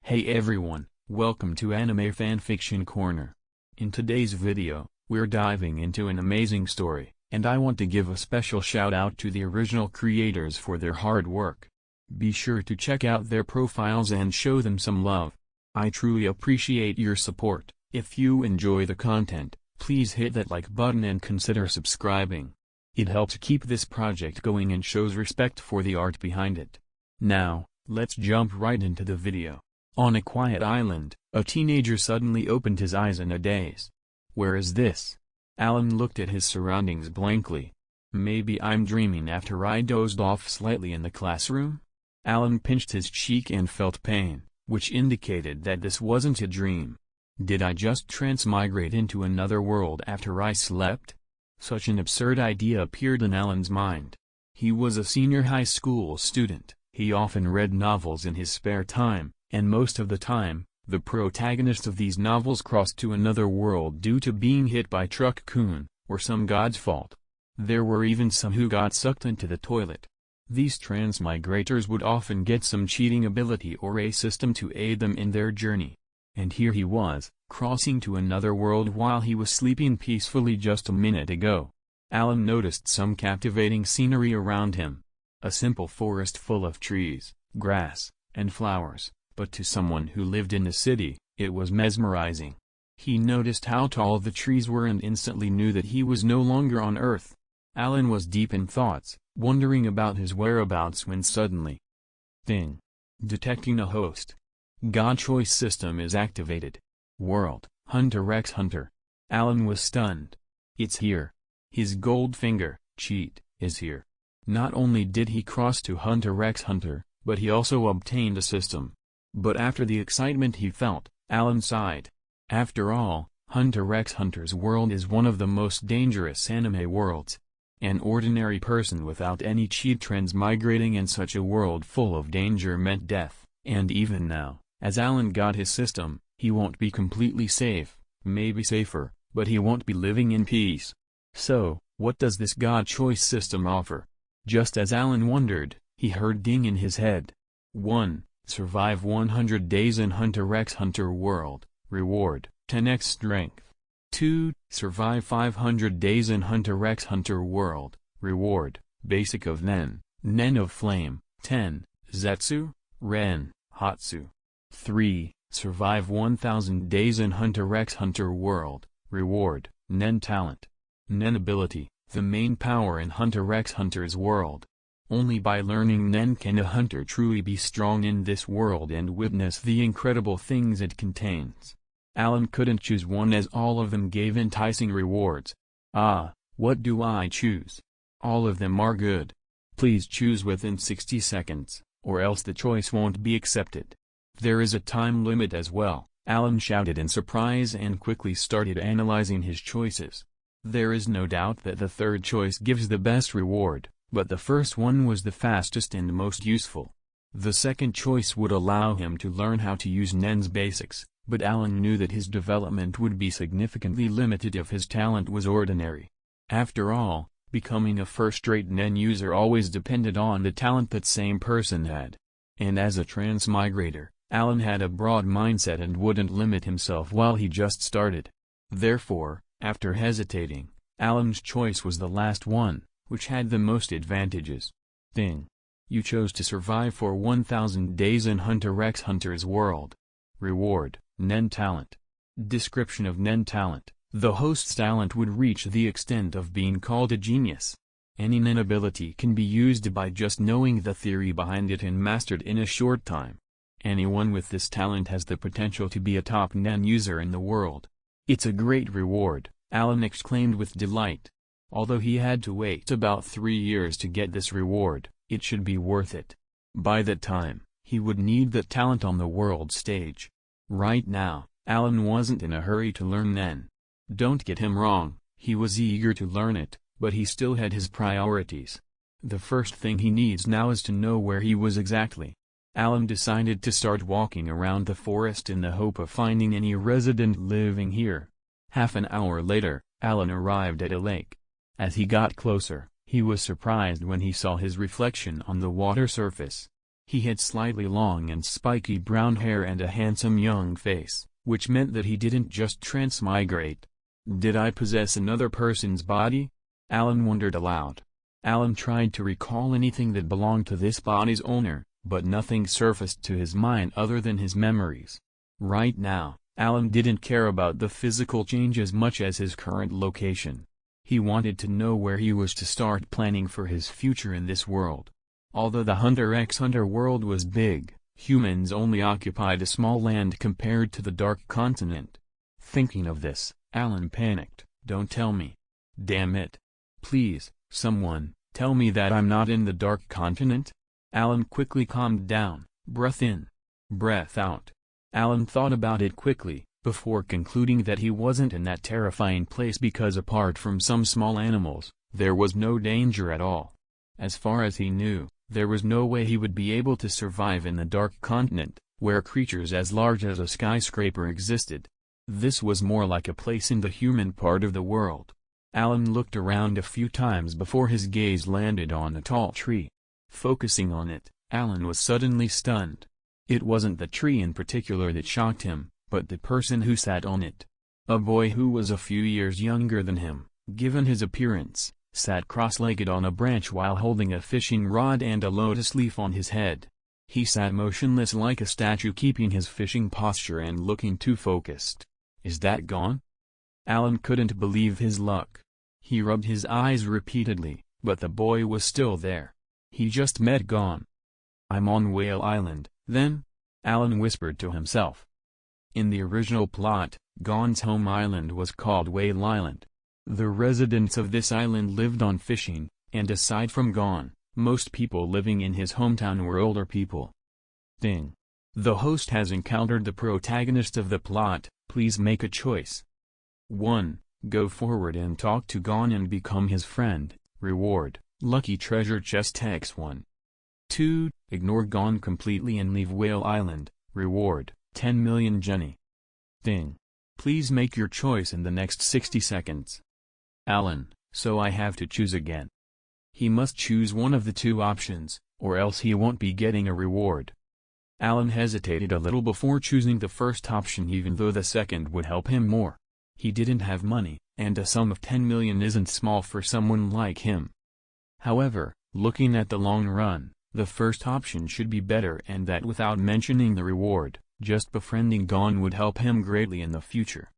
Hey everyone, welcome to Anime Fanfiction Corner. In today's video, we're diving into an amazing story, and I want to give a special shout out to the original creators for their hard work. Be sure to check out their profiles and show them some love. I truly appreciate your support. If you enjoy the content, please hit that like button and consider subscribing. It helps keep this project going and shows respect for the art behind it. Now, let's jump right into the video. On a quiet island, a teenager suddenly opened his eyes in a daze. Where is this? Allan looked at his surroundings blankly. Maybe I'm dreaming after I dozed off slightly in the classroom? Allan pinched his cheek and felt pain, which indicated that this wasn't a dream. Did I just transmigrate into another world after I slept? Such an absurd idea appeared in Allan's mind. He was a senior high school student. He often read novels in his spare time, and most of the time, the protagonists of these novels crossed to another world due to being hit by Truck Kun, or some god's fault. There were even some who got sucked into the toilet. These transmigrators would often get some cheating ability or a system to aid them in their journey. And here he was, crossing to another world while he was sleeping peacefully just a minute ago. Allan noticed some captivating scenery around him. A simple forest full of trees, grass, and flowers. But to someone who lived in the city, it was mesmerizing. He noticed how tall the trees were and instantly knew that he was no longer on Earth. Allan was deep in thoughts, wondering about his whereabouts when suddenly... Thing. Detecting a host. God choice system is activated. World, Hunter x Hunter. Allan was stunned. It's here. His gold finger, cheat, is here. Not only did he cross to Hunter x Hunter, but he also obtained a system. But after the excitement he felt, Allan sighed. After all, Hunter x Hunter's world is one of the most dangerous anime worlds. An ordinary person without any cheat transmigrating in such a world full of danger meant death, and even now, as Allan got his system, he won't be completely safe, maybe safer, but he won't be living in peace. So, what does this God choice system offer? Just as Allan wondered, he heard ding in his head. 1. Survive 100 days in Hunter x Hunter world, reward, 10x strength. 2. Survive 500 days in Hunter x Hunter world, reward, basic of Nen, Nen of flame, 10, Zetsu, Ren, Hatsu. 3. Survive 1000 days in Hunter x Hunter world, reward, Nen talent. Nen ability, the main power in Hunter x Hunter's world. Only by learning Nen can a hunter truly be strong in this world and witness the incredible things it contains. Allan couldn't choose one as all of them gave enticing rewards. Ah, what do I choose? All of them are good. Please choose within 60 seconds, or else the choice won't be accepted. There is a time limit as well, Allan shouted in surprise and quickly started analyzing his choices. There is no doubt that the third choice gives the best reward. But the first one was the fastest and most useful. The second choice would allow him to learn how to use Nen's basics, but Allan knew that his development would be significantly limited if his talent was ordinary. After all, becoming a first-rate Nen user always depended on the talent that same person had. And as a transmigrator, Allan had a broad mindset and wouldn't limit himself while he just started. Therefore, after hesitating, Allan's choice was the last one, which had the most advantages. Thing. You chose to survive for 1000 days in Hunter x Hunter's world. Reward, Nen talent. Description of Nen talent. The host's talent would reach the extent of being called a genius. Any Nen ability can be used by just knowing the theory behind it and mastered in a short time. Anyone with this talent has the potential to be a top Nen user in the world. It's a great reward, Allan exclaimed with delight. Although he had to wait about 3 years to get this reward, it should be worth it. By that time, he would need that talent on the world stage. Right now, Allan wasn't in a hurry to learn Nen. Don't get him wrong, he was eager to learn it, but he still had his priorities. The first thing he needs now is to know where he was exactly. Allan decided to start walking around the forest in the hope of finding any resident living here. Half an hour later, Allan arrived at a lake. As he got closer, he was surprised when he saw his reflection on the water surface. He had slightly long and spiky brown hair and a handsome young face, which meant that he didn't just transmigrate. Did I possess another person's body? Allan wondered aloud. Allan tried to recall anything that belonged to this body's owner, but nothing surfaced to his mind other than his memories. Right now, Allan didn't care about the physical change as much as his current location. He wanted to know where he was to start planning for his future in this world. Although the Hunter x Hunter world was big, humans only occupied a small land compared to the Dark Continent. Thinking of this, Allan panicked. Don't tell me. Damn it. Please, someone, tell me that I'm not in the Dark Continent? Allan quickly calmed down. Breath in. Breath out. Allan thought about it quickly, before concluding that he wasn't in that terrifying place because apart from some small animals, there was no danger at all. As far as he knew, there was no way he would be able to survive in the Dark Continent, where creatures as large as a skyscraper existed. This was more like a place in the human part of the world. Allan looked around a few times before his gaze landed on a tall tree. Focusing on it, Allan was suddenly stunned. It wasn't the tree in particular that shocked him, but the person who sat on it. A boy who was a few years younger than him, given his appearance, sat cross-legged on a branch while holding a fishing rod and a lotus leaf on his head. He sat motionless like a statue, keeping his fishing posture and looking too focused. Is that Gon? Allan couldn't believe his luck. He rubbed his eyes repeatedly, but the boy was still there. He just met Gon. I'm on Whale Island, then? Allan whispered to himself. In the original plot, Gon's home island was called Whale Island. The residents of this island lived on fishing, and aside from Gon, most people living in his hometown were older people. Ding. The host has encountered the protagonist of the plot. Please make a choice. 1. Go forward and talk to Gon and become his friend. Reward, Lucky Treasure Chest X1. 2. Ignore Gon completely and leave Whale Island. Reward, 10 million Jenny. Ding. Please make your choice in the next 60 seconds. Allan, so I have to choose again. He must choose one of the two options, or else he won't be getting a reward. Allan hesitated a little before choosing the first option, even though the second would help him more. He didn't have money, and a sum of 10 million isn't small for someone like him. However, looking at the long run, the first option should be better, and that without mentioning the reward. Just befriending Gon would help him greatly in the future.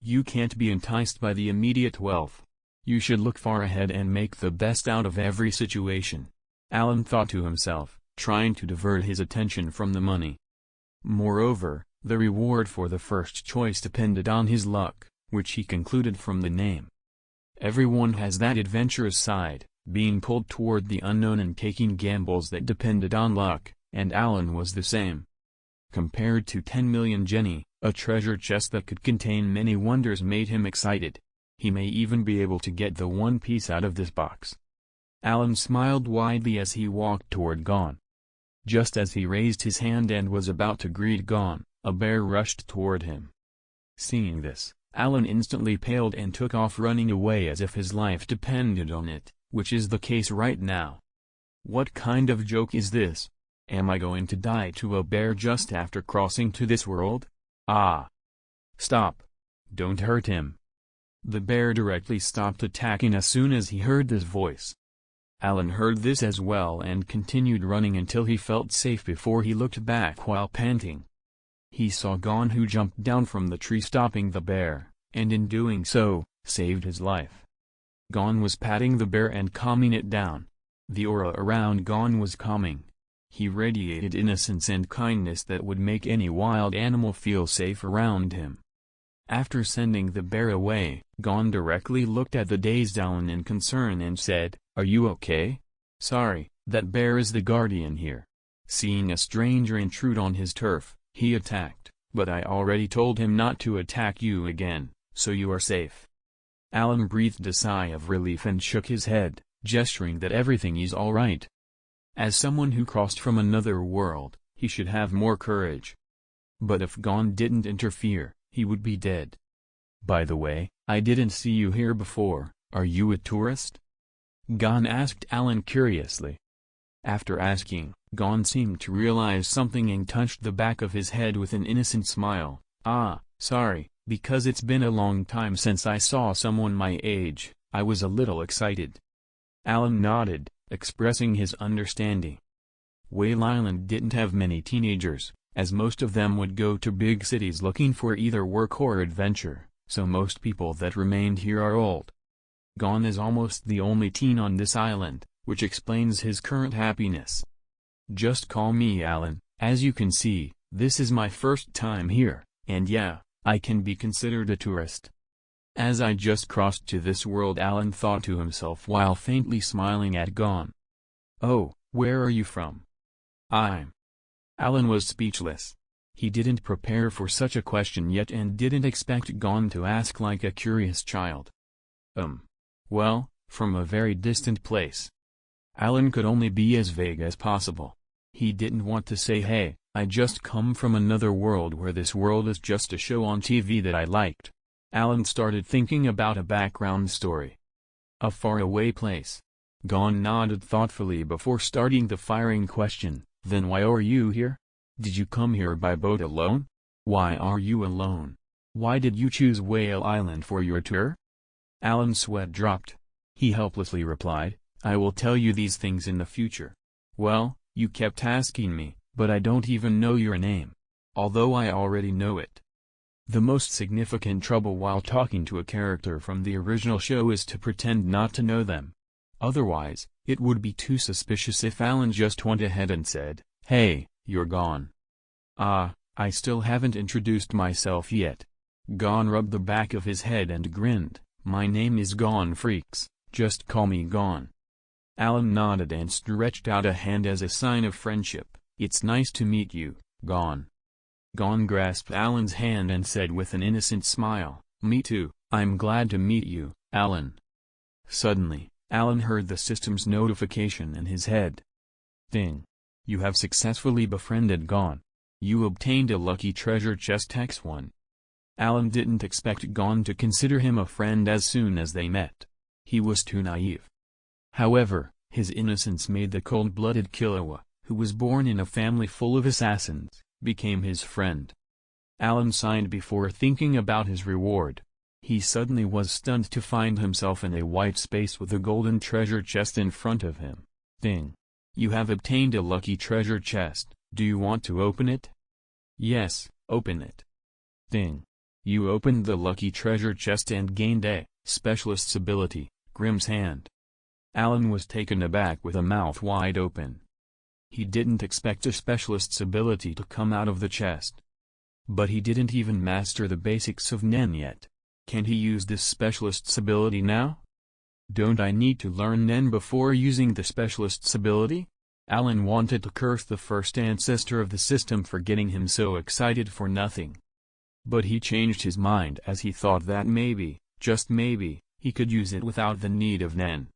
You can't be enticed by the immediate wealth. You should look far ahead and make the best out of every situation. Allan thought to himself, trying to divert his attention from the money. Moreover, the reward for the first choice depended on his luck, which he concluded from the name. Everyone has that adventurous side, being pulled toward the unknown and taking gambles that depended on luck, and Allan was the same. Compared to 10 million Jenny, a treasure chest that could contain many wonders made him excited. He may even be able to get the one piece out of this box. Allan smiled widely as he walked toward Gon. Just as he raised his hand and was about to greet Gon, a bear rushed toward him. Seeing this, Allan instantly paled and took off running away as if his life depended on it, which is the case right now. What kind of joke is this? Am I going to die to a bear just after crossing to this world? Ah! Stop! Don't hurt him! The bear directly stopped attacking as soon as he heard this voice. Allan heard this as well and continued running until he felt safe before he looked back while panting. He saw Gon, who jumped down from the tree stopping the bear, and in doing so, saved his life. Gon was patting the bear and calming it down. The aura around Gon was calming. He radiated innocence and kindness that would make any wild animal feel safe around him. After sending the bear away, Gon directly looked at the dazed Allan in concern and said, "Are you okay? Sorry, that bear is the guardian here." Seeing a stranger intrude on his turf, he attacked, "But I already told him not to attack you again, so you are safe." Allan breathed a sigh of relief and shook his head, gesturing that everything is all right. As someone who crossed from another world, he should have more courage. But if Gon didn't interfere, he would be dead. "By the way, I didn't see you here before, are you a tourist?" Gon asked Allan curiously. After asking, Gon seemed to realize something and touched the back of his head with an innocent smile. "Ah, sorry, because it's been a long time since I saw someone my age, I was a little excited." Allan nodded, expressing his understanding. Whale Island didn't have many teenagers, as most of them would go to big cities looking for either work or adventure, so most people that remained here are old. Gon is almost the only teen on this island, which explains his current happiness. "Just call me Allan. As you can see, this is my first time here, and yeah, I can be considered a tourist." As I just crossed to this world, Allan thought to himself while faintly smiling at Gon. "Oh, where are you from?" Allan was speechless. He didn't prepare for such a question yet and didn't expect Gon to ask like a curious child. Well, from a very distant place." Allan could only be as vague as possible. He didn't want to say, "Hey, I just come from another world where this world is just a show on TV that I liked." Allan started thinking about a background story. "A faraway place." Gon nodded thoughtfully before starting the firing question. "Then why are you here? Did you come here by boat alone? Why are you alone? Why did you choose Whale Island for your tour?" Allan's sweat dropped. He helplessly replied, "I will tell you these things in the future." "Well, you kept asking me, but I don't even know your name. Although I already know it." The most significant trouble while talking to a character from the original show is to pretend not to know them. Otherwise, it would be too suspicious if Allan just went ahead and said, "Hey, you're Gon." I still haven't introduced myself yet." Gon rubbed the back of his head and grinned. "My name is Gon Freaks, just call me Gon." Allan nodded and stretched out a hand as a sign of friendship. "It's nice to meet you, Gon." Gon grasped Allan's hand and said with an innocent smile, "Me too, I'm glad to meet you, Allan." Suddenly, Allan heard the system's notification in his head. "Ding. You have successfully befriended Gon. You obtained a lucky treasure chest X1. Allan didn't expect Gon to consider him a friend as soon as they met. He was too naive. However, his innocence made the cold-blooded Killua, who was born in a family full of assassins, became his friend. Allan sighed before thinking about his reward. He suddenly was stunned to find himself in a white space with a golden treasure chest in front of him. "Ding. You have obtained a lucky treasure chest, do you want to open it?" "Yes, open it." "Ding. You opened the lucky treasure chest and gained a specialist's ability, Grimm's Hand." Allan was taken aback with a mouth wide open. He didn't expect a specialist's ability to come out of the chest. But he didn't even master the basics of Nen yet. Can he use this specialist's ability now? Don't I need to learn Nen before using the specialist's ability? Allan wanted to curse the first ancestor of the system for getting him so excited for nothing. But he changed his mind as he thought that maybe, just maybe, he could use it without the need of Nen.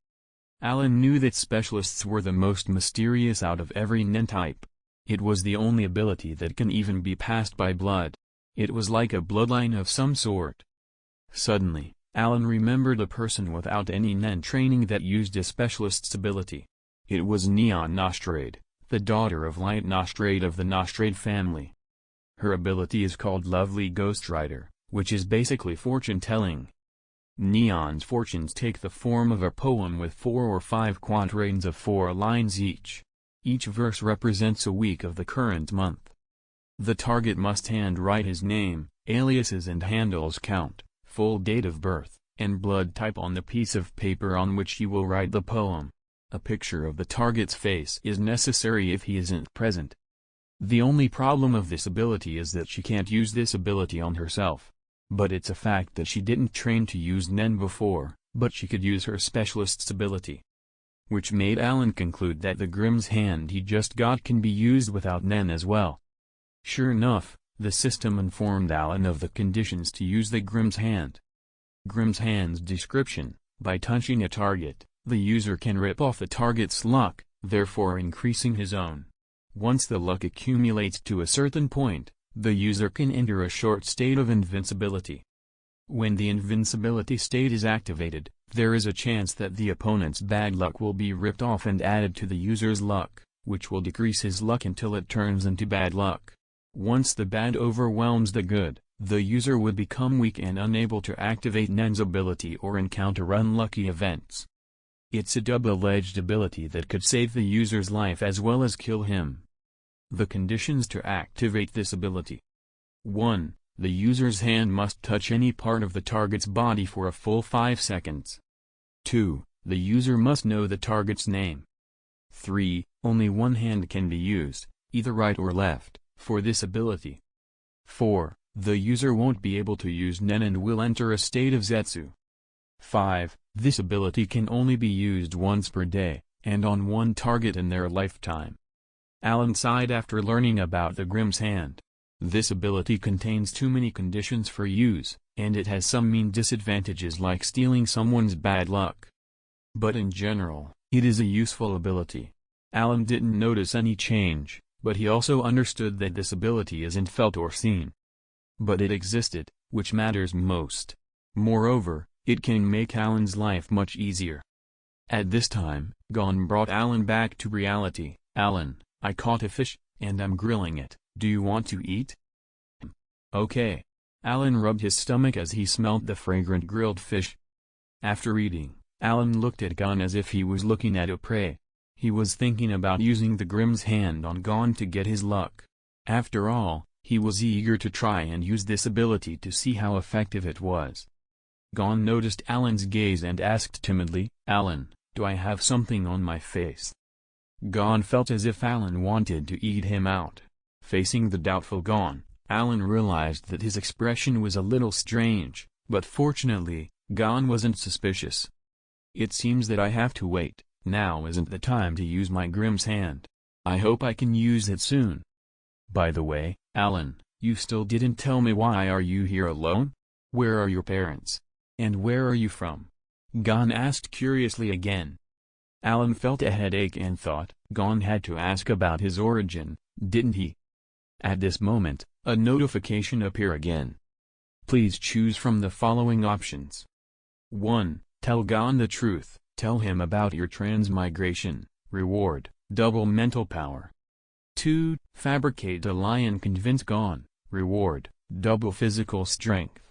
Allan knew that specialists were the most mysterious out of every Nen type. It was the only ability that can even be passed by blood. It was like a bloodline of some sort. Suddenly, Allan remembered a person without any Nen training that used a specialist's ability. It was Neon Nostrade, the daughter of Light Nostrade of the Nostrade family. Her ability is called Lovely Ghostwriter, which is basically fortune-telling. Neon's fortunes take the form of a poem with 4 or 5 quatrains of 4 lines each. Each verse represents a week of the current month. The target must handwrite his name, aliases and handles count, full date of birth, and blood type on the piece of paper on which he will write the poem. A picture of the target's face is necessary if he isn't present. The only problem of this ability is that she can't use this ability on herself. But it's a fact that she didn't train to use Nen before, but she could use her specialist's ability. Which made Allan conclude that the Grimm's Hand he just got can be used without Nen as well. Sure enough, the system informed Allan of the conditions to use the Grimm's Hand. Grimm's Hand's description: by touching a target, the user can rip off the target's luck, therefore increasing his own. Once the luck accumulates to a certain point, the user can enter a short state of invincibility. When the invincibility state is activated, there is a chance that the opponent's bad luck will be ripped off and added to the user's luck, which will decrease his luck until it turns into bad luck. Once the bad overwhelms the good, the user would become weak and unable to activate Nen's ability or encounter unlucky events. It's a double-edged ability that could save the user's life as well as kill him. The conditions to activate this ability: 1. The user's hand must touch any part of the target's body for a full 5 seconds. 2. The user must know the target's name. 3. Only one hand can be used, either right or left, for this ability. 4. The user won't be able to use Nen and will enter a state of Zetsu. 5. This ability can only be used once per day, and on one target in their lifetime. Allan sighed after learning about the Grimm's Hand. This ability contains too many conditions for use, and it has some mean disadvantages like stealing someone's bad luck. But in general, it is a useful ability. Allan didn't notice any change, but he also understood that this ability isn't felt or seen. But it existed, which matters most. Moreover, it can make Allan's life much easier. At this time, Gon brought Allan back to reality. "Allan, I caught a fish, and I'm grilling it. Do you want to eat?" "Okay." Allan rubbed his stomach as he smelt the fragrant grilled fish. After eating, Allan looked at Gon as if he was looking at a prey. He was thinking about using the Grimm's Hand on Gon to get his luck. After all, he was eager to try and use this ability to see how effective it was. Gon noticed Allan's gaze and asked timidly, "Allan, do I have something on my face?" Gon felt as if Allan wanted to eat him out. Facing the doubtful Gon, Allan realized that his expression was a little strange, but fortunately, Gon wasn't suspicious. "It seems that I have to wait. Now isn't the time to use my Grimm's Hand. I hope I can use it soon. By the way, Allan, you still didn't tell me why are you here alone? Where are your parents? And where are you from?" Gon asked curiously again. Allan felt a headache and thought, Gon had to ask about his origin, didn't he? At this moment, a notification appeared again. Please choose from the following options. 1. Tell Gon the truth. Tell him about your transmigration. Reward, double mental power. 2. Fabricate a lie and convince Gon. Reward, double physical strength.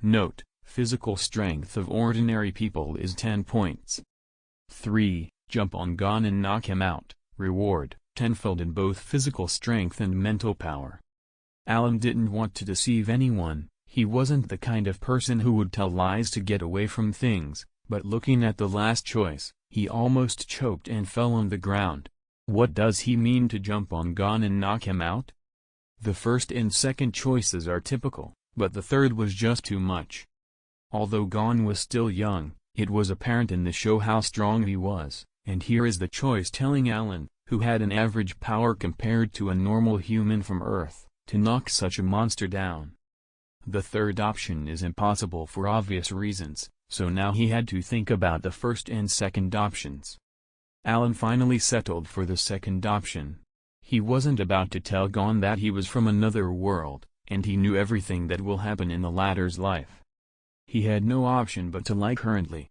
Note, physical strength of ordinary people is 10 points. 3. Jump on Gon and knock him out. Reward, tenfold in both physical strength and mental power. Allan didn't want to deceive anyone. He wasn't the kind of person who would tell lies to get away from things, but looking at the last choice, he almost choked and fell on the ground. What does he mean to jump on Gon and knock him out? The first and second choices are typical, but the third was just too much. Although Gon was still young, it was apparent in the show how strong he was, and here is the choice telling Allan, who had an average power compared to a normal human from Earth, to knock such a monster down. The third option is impossible for obvious reasons, so now he had to think about the first and second options. Allan finally settled for the second option. He wasn't about to tell Gon that he was from another world, and he knew everything that will happen in the latter's life. He had no option but to lie currently.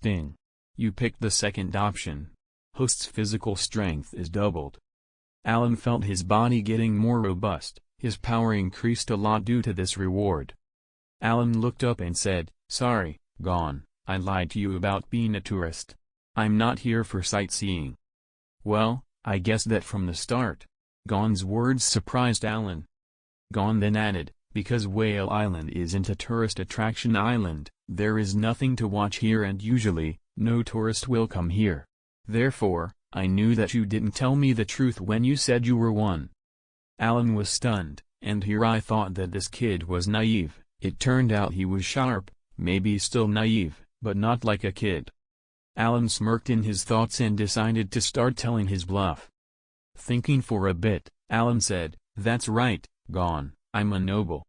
Ding. You picked the second option. Host's physical strength is doubled. Allan felt his body getting more robust, his power increased a lot due to this reward. Allan looked up and said, "Sorry, Gon, I lied to you about being a tourist. I'm not here for sightseeing." "Well, I guess that from the start." Gon's words surprised Allan. Gon then added, "Because Whale Island isn't a tourist attraction island, there is nothing to watch here and usually, no tourist will come here. Therefore, I knew that you didn't tell me the truth when you said you were one." Allan was stunned, and here I thought that this kid was naive. It turned out he was sharp, maybe still naive, but not like a kid. Allan smirked in his thoughts and decided to start telling his bluff. Thinking for a bit, Allan said, "That's right, Gon, I'm a noble."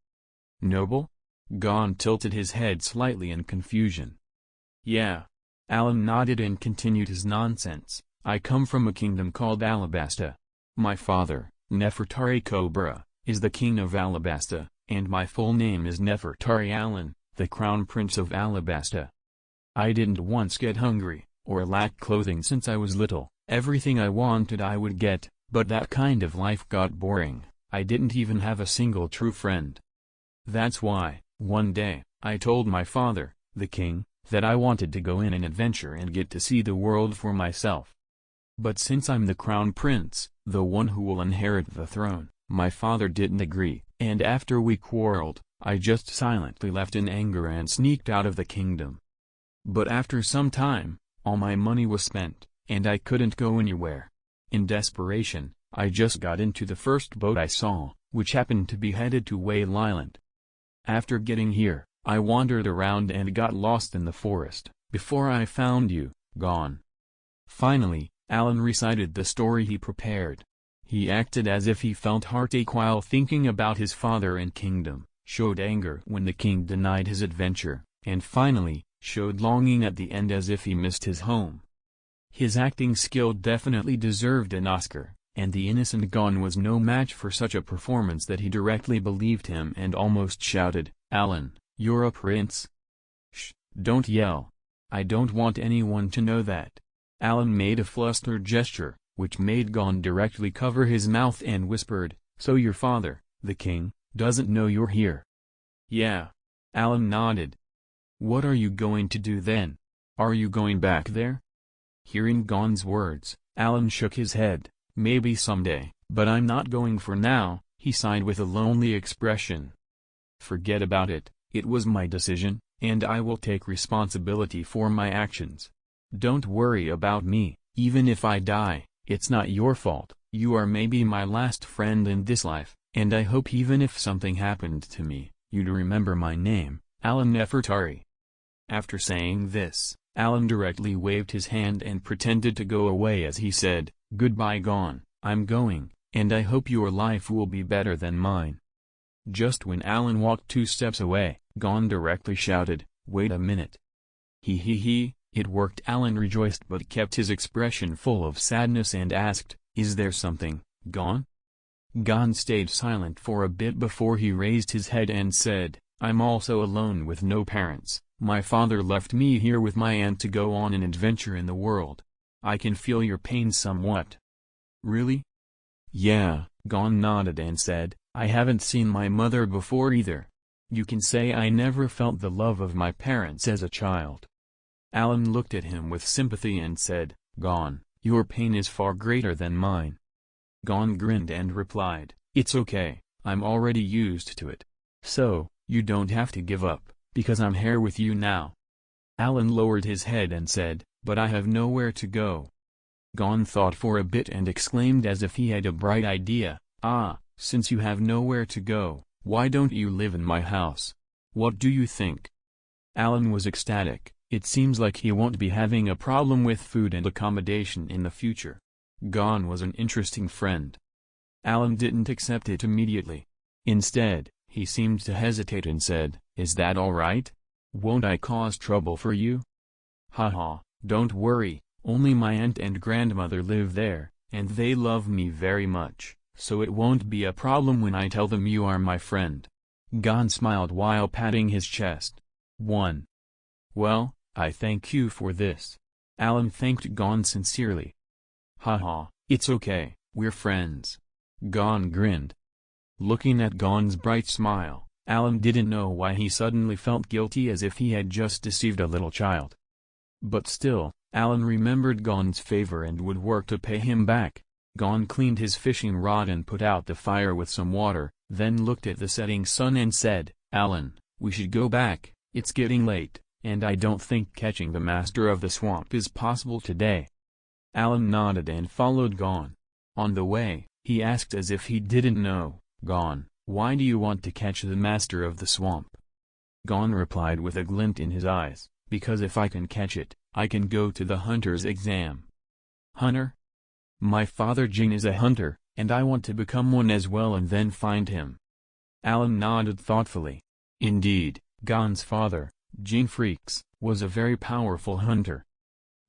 "Noble?" Gon tilted his head slightly in confusion. "Yeah." Allan nodded and continued his nonsense. "I come from a kingdom called Alabasta. My father, Nefertari Cobra, is the king of Alabasta, and my full name is Nefertari Allan, the crown prince of Alabasta. I didn't once get hungry, or lack clothing since I was little, Everything I wanted I would get, but that kind of life got boring. I didn't even have a single true friend. That's why, one day, I told my father, the king, that I wanted to go in an adventure and get to see the world for myself. But since I'm the crown prince, the one who will inherit the throne, my father didn't agree, and after we quarreled, I just silently left in anger and sneaked out of the kingdom. But after some time, all my money was spent, and I couldn't go anywhere. In desperation, I just got into the first boat I saw, which happened to be headed to Whale Island. After getting here, I wandered around and got lost in the forest, before I found you, Gon. Finally, Allan recited the story he prepared. He acted as if he felt heartache while thinking about his father and kingdom, showed anger when the king denied his adventure, and finally, showed longing at the end as if he missed his home. His acting skill definitely deserved an Oscar, and the innocent Gon was no match for such a performance that he directly believed him and almost shouted, "Allan, you're a prince." "Shh, don't yell. I don't want anyone to know that." Allan made a flustered gesture, which made Gon directly cover his mouth and whispered, "So your father, the king, doesn't know you're here?" "Yeah." Allan nodded. "What are you going to do then? Are you going back there?" Hearing Gon's words, Allan shook his head. "Maybe someday, but I'm not going for now," he sighed with a lonely expression. "Forget about it, it was my decision, and I will take responsibility for my actions. Don't worry about me, even if I die, it's not your fault. You are maybe my last friend in this life, and I hope even if something happened to me, you'd remember my name, Allan Nefertari." After saying this, Allan directly waved his hand and pretended to go away as he said, "Goodbye Gon, I'm going, and I hope your life will be better than mine." Just when Allan walked 2 steps away, Gon directly shouted, "Wait a minute." He, it worked. Allan rejoiced but kept his expression full of sadness and asked, "Is there something, Gon?" Gon stayed silent for a bit before he raised his head and said, "I'm also alone with no parents. My father left me here with my aunt to go on an adventure in the world. I can feel your pain somewhat." "Really?" "Yeah," Gon nodded and said, "I haven't seen my mother before either. You can say I never felt the love of my parents as a child." Allan looked at him with sympathy and said, "Gon, your pain is far greater than mine." Gon grinned and replied, "It's okay, I'm already used to it. So, you don't have to give up, because I'm here with you now." Allan lowered his head and said, "But I have nowhere to go." Gon thought for a bit and exclaimed as if he had a bright idea, "Ah, since you have nowhere to go, why don't you live in my house? What do you think?" Allan was ecstatic. It seems like he won't be having a problem with food and accommodation in the future. Gon was an interesting friend. Allan didn't accept it immediately. Instead, he seemed to hesitate and said, "Is that all right? Won't I cause trouble for you?" "Haha, don't worry, only my aunt and grandmother live there, and they love me very much, so it won't be a problem when I tell them you are my friend." Gon smiled while patting his chest. "Well, I thank you for this." Allan thanked Gon sincerely. "Haha, it's okay, we're friends." Gon grinned. Looking at Gon's bright smile, Allan didn't know why he suddenly felt guilty as if he had just deceived a little child. But still, Allan remembered Gon's favor and would work to pay him back. Gon cleaned his fishing rod and put out the fire with some water, then looked at the setting sun and said, "Allan, we should go back, it's getting late, and I don't think catching the master of the swamp is possible today." Allan nodded and followed Gon. On the way, he asked as if he didn't know, "Gon, why do you want to catch the master of the swamp?" Gon replied with a glint in his eyes, "Because if I can catch it, I can go to the hunter's exam." "Hunter? My father Jin is a hunter, and I want to become one as well and then find him." Allan nodded thoughtfully. Indeed, Gon's father, Jin Freaks, was a very powerful hunter.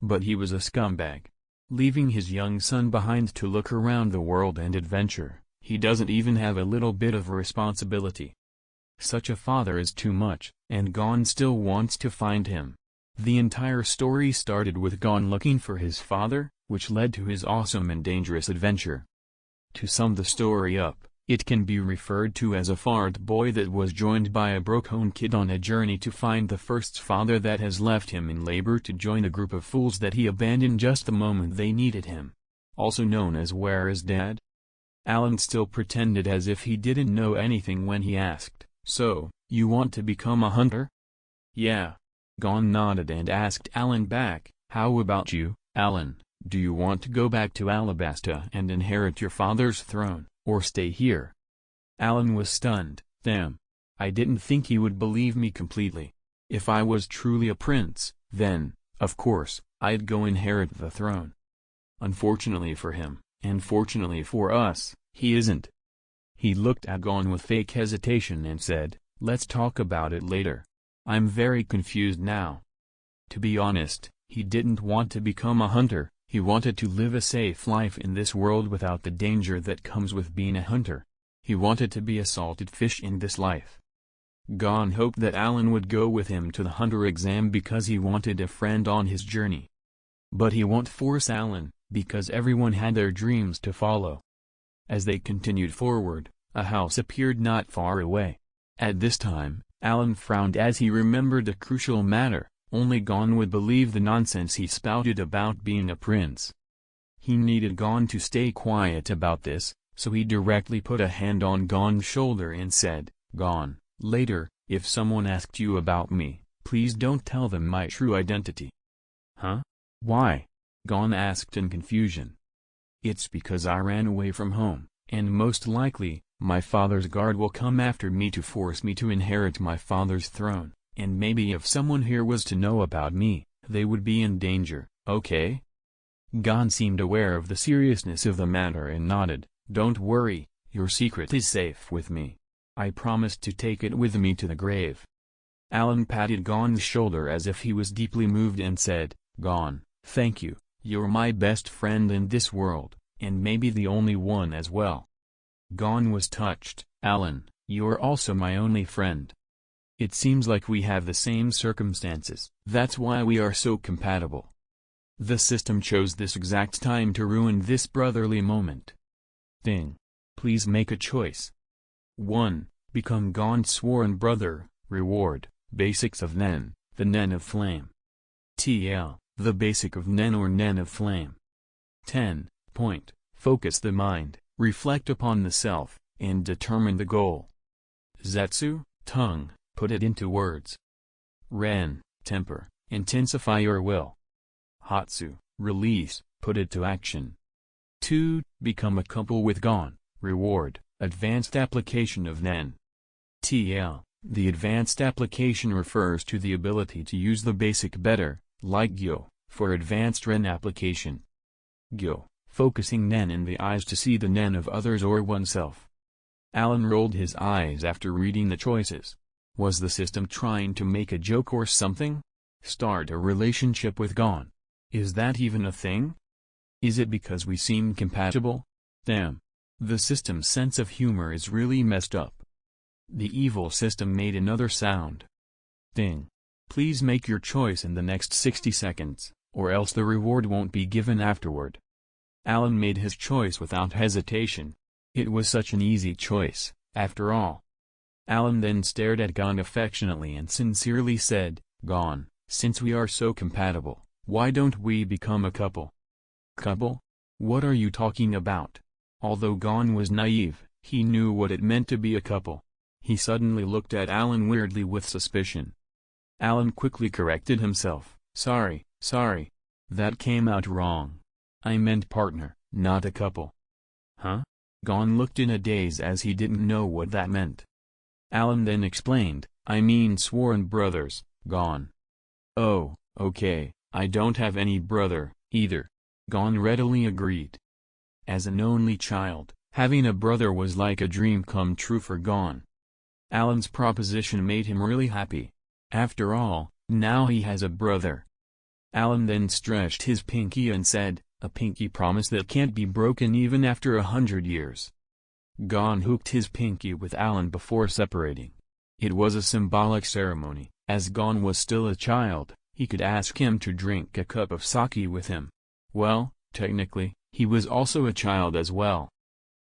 But he was a scumbag. Leaving his young son behind to look around the world and adventure, he doesn't even have a little bit of responsibility. Such a father is too much, and Gon still wants to find him. The entire story started with Gon looking for his father, which led to his awesome and dangerous adventure. To sum the story up, it can be referred to as a fart boy that was joined by a broken kid on a journey to find the first father that has left him in labor to join a group of fools that he abandoned just the moment they needed him. Also known as Where is Dad? Allan still pretended as if he didn't know anything when he asked, "So, you want to become a hunter?" "Yeah." Gon nodded and asked Allan back, "How about you, Allan? Do you want to go back to Alabasta and inherit your father's throne, or stay here?" Allan was stunned. Damn. I didn't think he would believe me completely. If I was truly a prince, then, of course, I'd go inherit the throne. Unfortunately for him, and fortunately for us, he isn't. He looked at Gon with fake hesitation and said, "Let's talk about it later. I'm very confused now." To be honest, he didn't want to become a hunter. He wanted to live a safe life in this world without the danger that comes with being a hunter. He wanted to be a salted fish in this life. Gon hoped that Allan would go with him to the hunter exam because he wanted a friend on his journey. But he won't force Allan, because everyone had their dreams to follow. As they continued forward, a house appeared not far away. At this time, Allan frowned as he remembered a crucial matter. Only Gon would believe the nonsense he spouted about being a prince. He needed Gon to stay quiet about this, so he directly put a hand on Gon's shoulder and said, "Gon, later, if someone asked you about me, please don't tell them my true identity." "Huh? Why?" Gon asked in confusion. "It's because I ran away from home, and most likely, my father's guard will come after me to force me to inherit my father's throne. And maybe if someone here was to know about me, they would be in danger, okay?" Gon seemed aware of the seriousness of the matter and nodded. "Don't worry, your secret is safe with me. I promised to take it with me to the grave." Allan patted Gon's shoulder as if he was deeply moved and said, "Gon, thank you, you're my best friend in this world, and maybe the only one as well." Gon was touched. "Allan, you're also my only friend. It seems like we have the same circumstances. That's why we are so compatible. The system chose this exact time to ruin this brotherly moment. Thing. Please make a choice. 1. Become Gon's sworn brother. Reward, basics of Nen, the Nen of Flame. TL, the basic of Nen or Nen of Flame. 10. Point. Focus the mind, reflect upon the self, and determine the goal. Zetsu, tongue. Put it into words. Ren, temper, intensify your will. Hatsu, release, put it to action. 2. Become a couple with Gon. Reward, advanced application of Nen. TL, the advanced application refers to the ability to use the basic better, like Gyo, for advanced Ren application. Gyo, focusing Nen in the eyes to see the Nen of others or oneself. Allan rolled his eyes after reading the choices. Was the system trying to make a joke or something? Start a relationship with Gon. Is that even a thing? Is it because we seem compatible? Damn. The system's sense of humor is really messed up. The evil system made another sound. Ding. Please make your choice in the next 60 seconds, or else the reward won't be given afterward. Allan made his choice without hesitation. It was such an easy choice, after all. Allan then stared at Gon affectionately and sincerely said, "Gon, since we are so compatible, why don't we become a couple?" "Couple? What are you talking about?" Although Gon was naive, he knew what it meant to be a couple. He suddenly looked at Allan weirdly with suspicion. Allan quickly corrected himself. Sorry, that came out wrong. I meant partner, not a couple." "Huh?" Gon looked in a daze as he didn't know what that meant. Allan then explained, "I mean sworn brothers, Gon." "Oh, okay, I don't have any brother, either." Gon readily agreed. As an only child, having a brother was like a dream come true for Gon. Allan's proposition made him really happy. After all, now he has a brother. Allan then stretched his pinky and said, "A pinky promise that can't be broken even after 100 years." Gon hooked his pinky with Allan before separating. It was a symbolic ceremony. As Gon was still a child, he could ask him to drink a cup of sake with him. Well, Technically, he was also a child as well.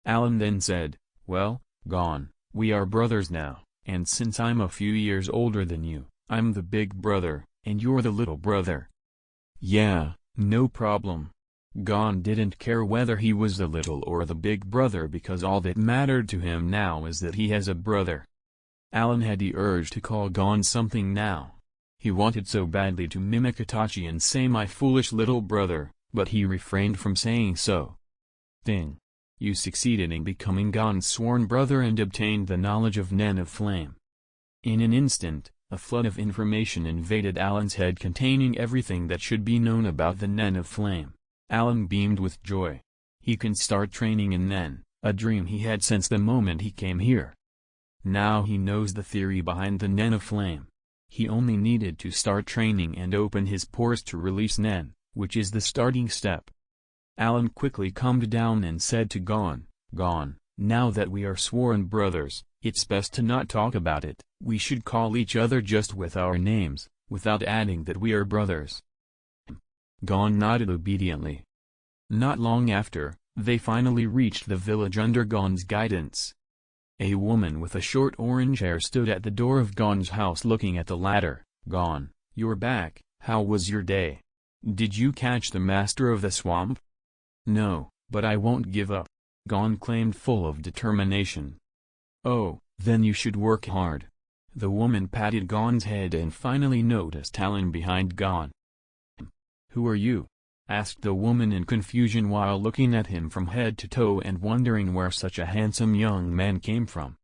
Allan then said, "Well, Gon, we are brothers now, and since I'm a few years older than you, I'm the big brother, and you're the little brother." "Yeah, no problem." Gon didn't care whether he was the little or the big brother because all that mattered to him now is that he has a brother. Allan had the urge to call Gon something now. He wanted so badly to mimic Itachi and say "my foolish little brother," but he refrained from saying so. Thing. You succeeded in becoming Gon's sworn brother and obtained the knowledge of Nen of Flame. In an instant, a flood of information invaded Allan's head containing everything that should be known about the Nen of Flame. Allan beamed with joy. He can start training in Nen, a dream he had since the moment he came here. Now he knows the theory behind the Nen of Flame. He only needed to start training and open his pores to release Nen, which is the starting step. Allan quickly calmed down and said to Gon, "Gon, now that we are sworn brothers, it's best to not talk about it. We should call each other just with our names, without adding that we are brothers." Gon nodded obediently. Not long after, they finally reached the village under Gon's guidance. A woman with a short orange hair stood at the door of Gon's house looking at the latter. "Gon, you're back. How was your day? Did you catch the master of the swamp?" "No, but I won't give up," Gon claimed, full of determination. "Oh, then you should work hard." The woman patted Gon's head and finally noticed Allan behind Gon. "Who are you?" asked the woman in confusion while looking at him from head to toe and wondering where such a handsome young man came from.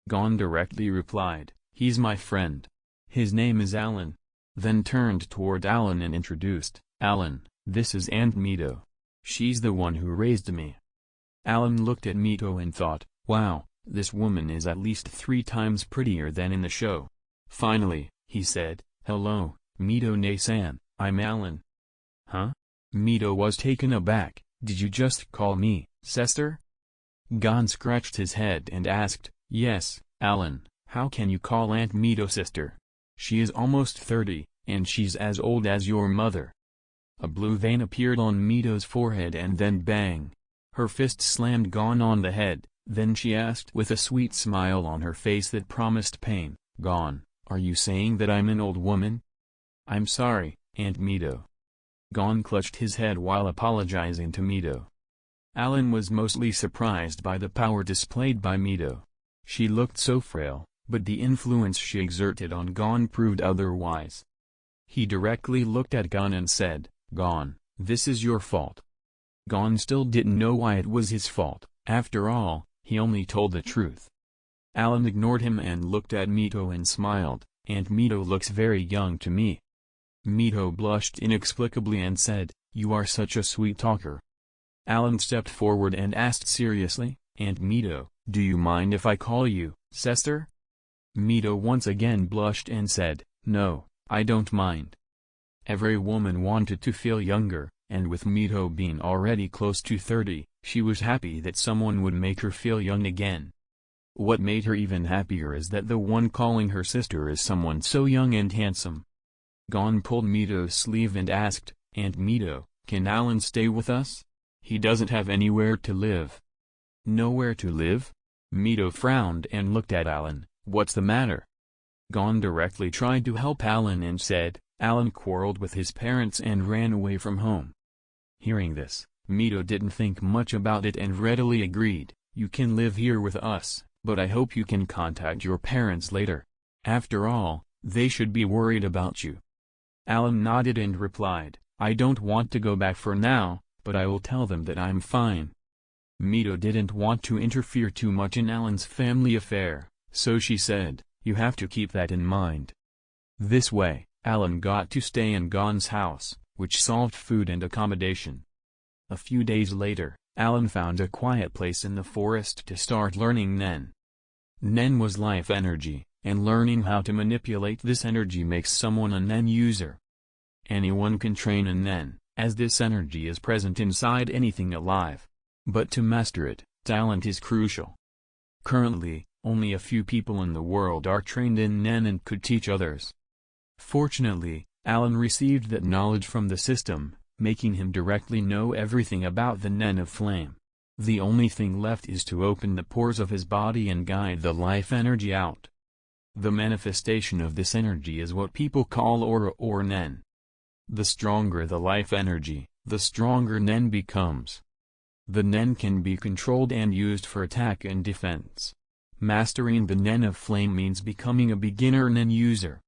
Gon directly replied, "He's my friend. His name is Allan." Then turned toward Allan and introduced, "Allan, this is Aunt Mito. She's the one who raised me." Allan looked at Mito and thought, "Wow, this woman is at least 3 times prettier than in the show." Finally, he said, "Hello, Mito-ne-san, I'm Allan." "Huh?" Mito was taken aback. "Did you just call me, sister?" Gon scratched his head and asked, "Yes, Allan, how can you call Aunt Mito sister? She is almost 30, and she's as old as your mother." A blue vein appeared on Mito's forehead and then bang! Her fist slammed Gon on the head, then she asked with a sweet smile on her face that promised pain, "Gon, are you saying that I'm an old woman?" "I'm sorry, Aunt Mito." Gon clutched his head while apologizing to Mito. Allan was mostly surprised by the power displayed by Mito. She looked so frail, but the influence she exerted on Gon proved otherwise. He directly looked at Gon and said, "Gon, this is your fault." Gon still didn't know why it was his fault. After all, he only told the truth. Allan ignored him and looked at Mito and smiled, "Aunt Mito looks very young to me." Mito blushed inexplicably and said, "You are such a sweet talker." Allan stepped forward and asked seriously, "Aunt Mito, do you mind if I call you, sister?" Mito once again blushed and said, "No, I don't mind." Every woman wanted to feel younger, and with Mito being already close to 30, she was happy that someone would make her feel young again. What made her even happier is that the one calling her sister is someone so young and handsome. Gon pulled Mito's sleeve and asked, "Aunt Mito, can Allan stay with us? He doesn't have anywhere to live." "Nowhere to live?" Mito frowned and looked at Allan. "What's the matter?" Gon directly tried to help Allan and said, "Allan quarreled with his parents and ran away from home." Hearing this, Mito didn't think much about it and readily agreed, "You can live here with us, but I hope you can contact your parents later. After all, they should be worried about you." Allan nodded and replied, "I don't want to go back for now, but I will tell them that I'm fine." Mito didn't want to interfere too much in Allan's family affair, so she said, "You have to keep that in mind." This way, Allan got to stay in Gon's house, which solved food and accommodation. A few days later, Allan found a quiet place in the forest to start learning Nen. Nen was life energy, and learning how to manipulate this energy makes someone a Nen user. Anyone can train a Nen, as this energy is present inside anything alive. But to master it, talent is crucial. Currently, only a few people in the world are trained in Nen and could teach others. Fortunately, Allan received that knowledge from the system, making him directly know everything about the Nen of Flame. The only thing left is to open the pores of his body and guide the life energy out. The manifestation of this energy is what people call aura or Nen. The stronger the life energy, the stronger Nen becomes. The Nen can be controlled and used for attack and defense. Mastering the Nen of Flame means becoming a beginner Nen user.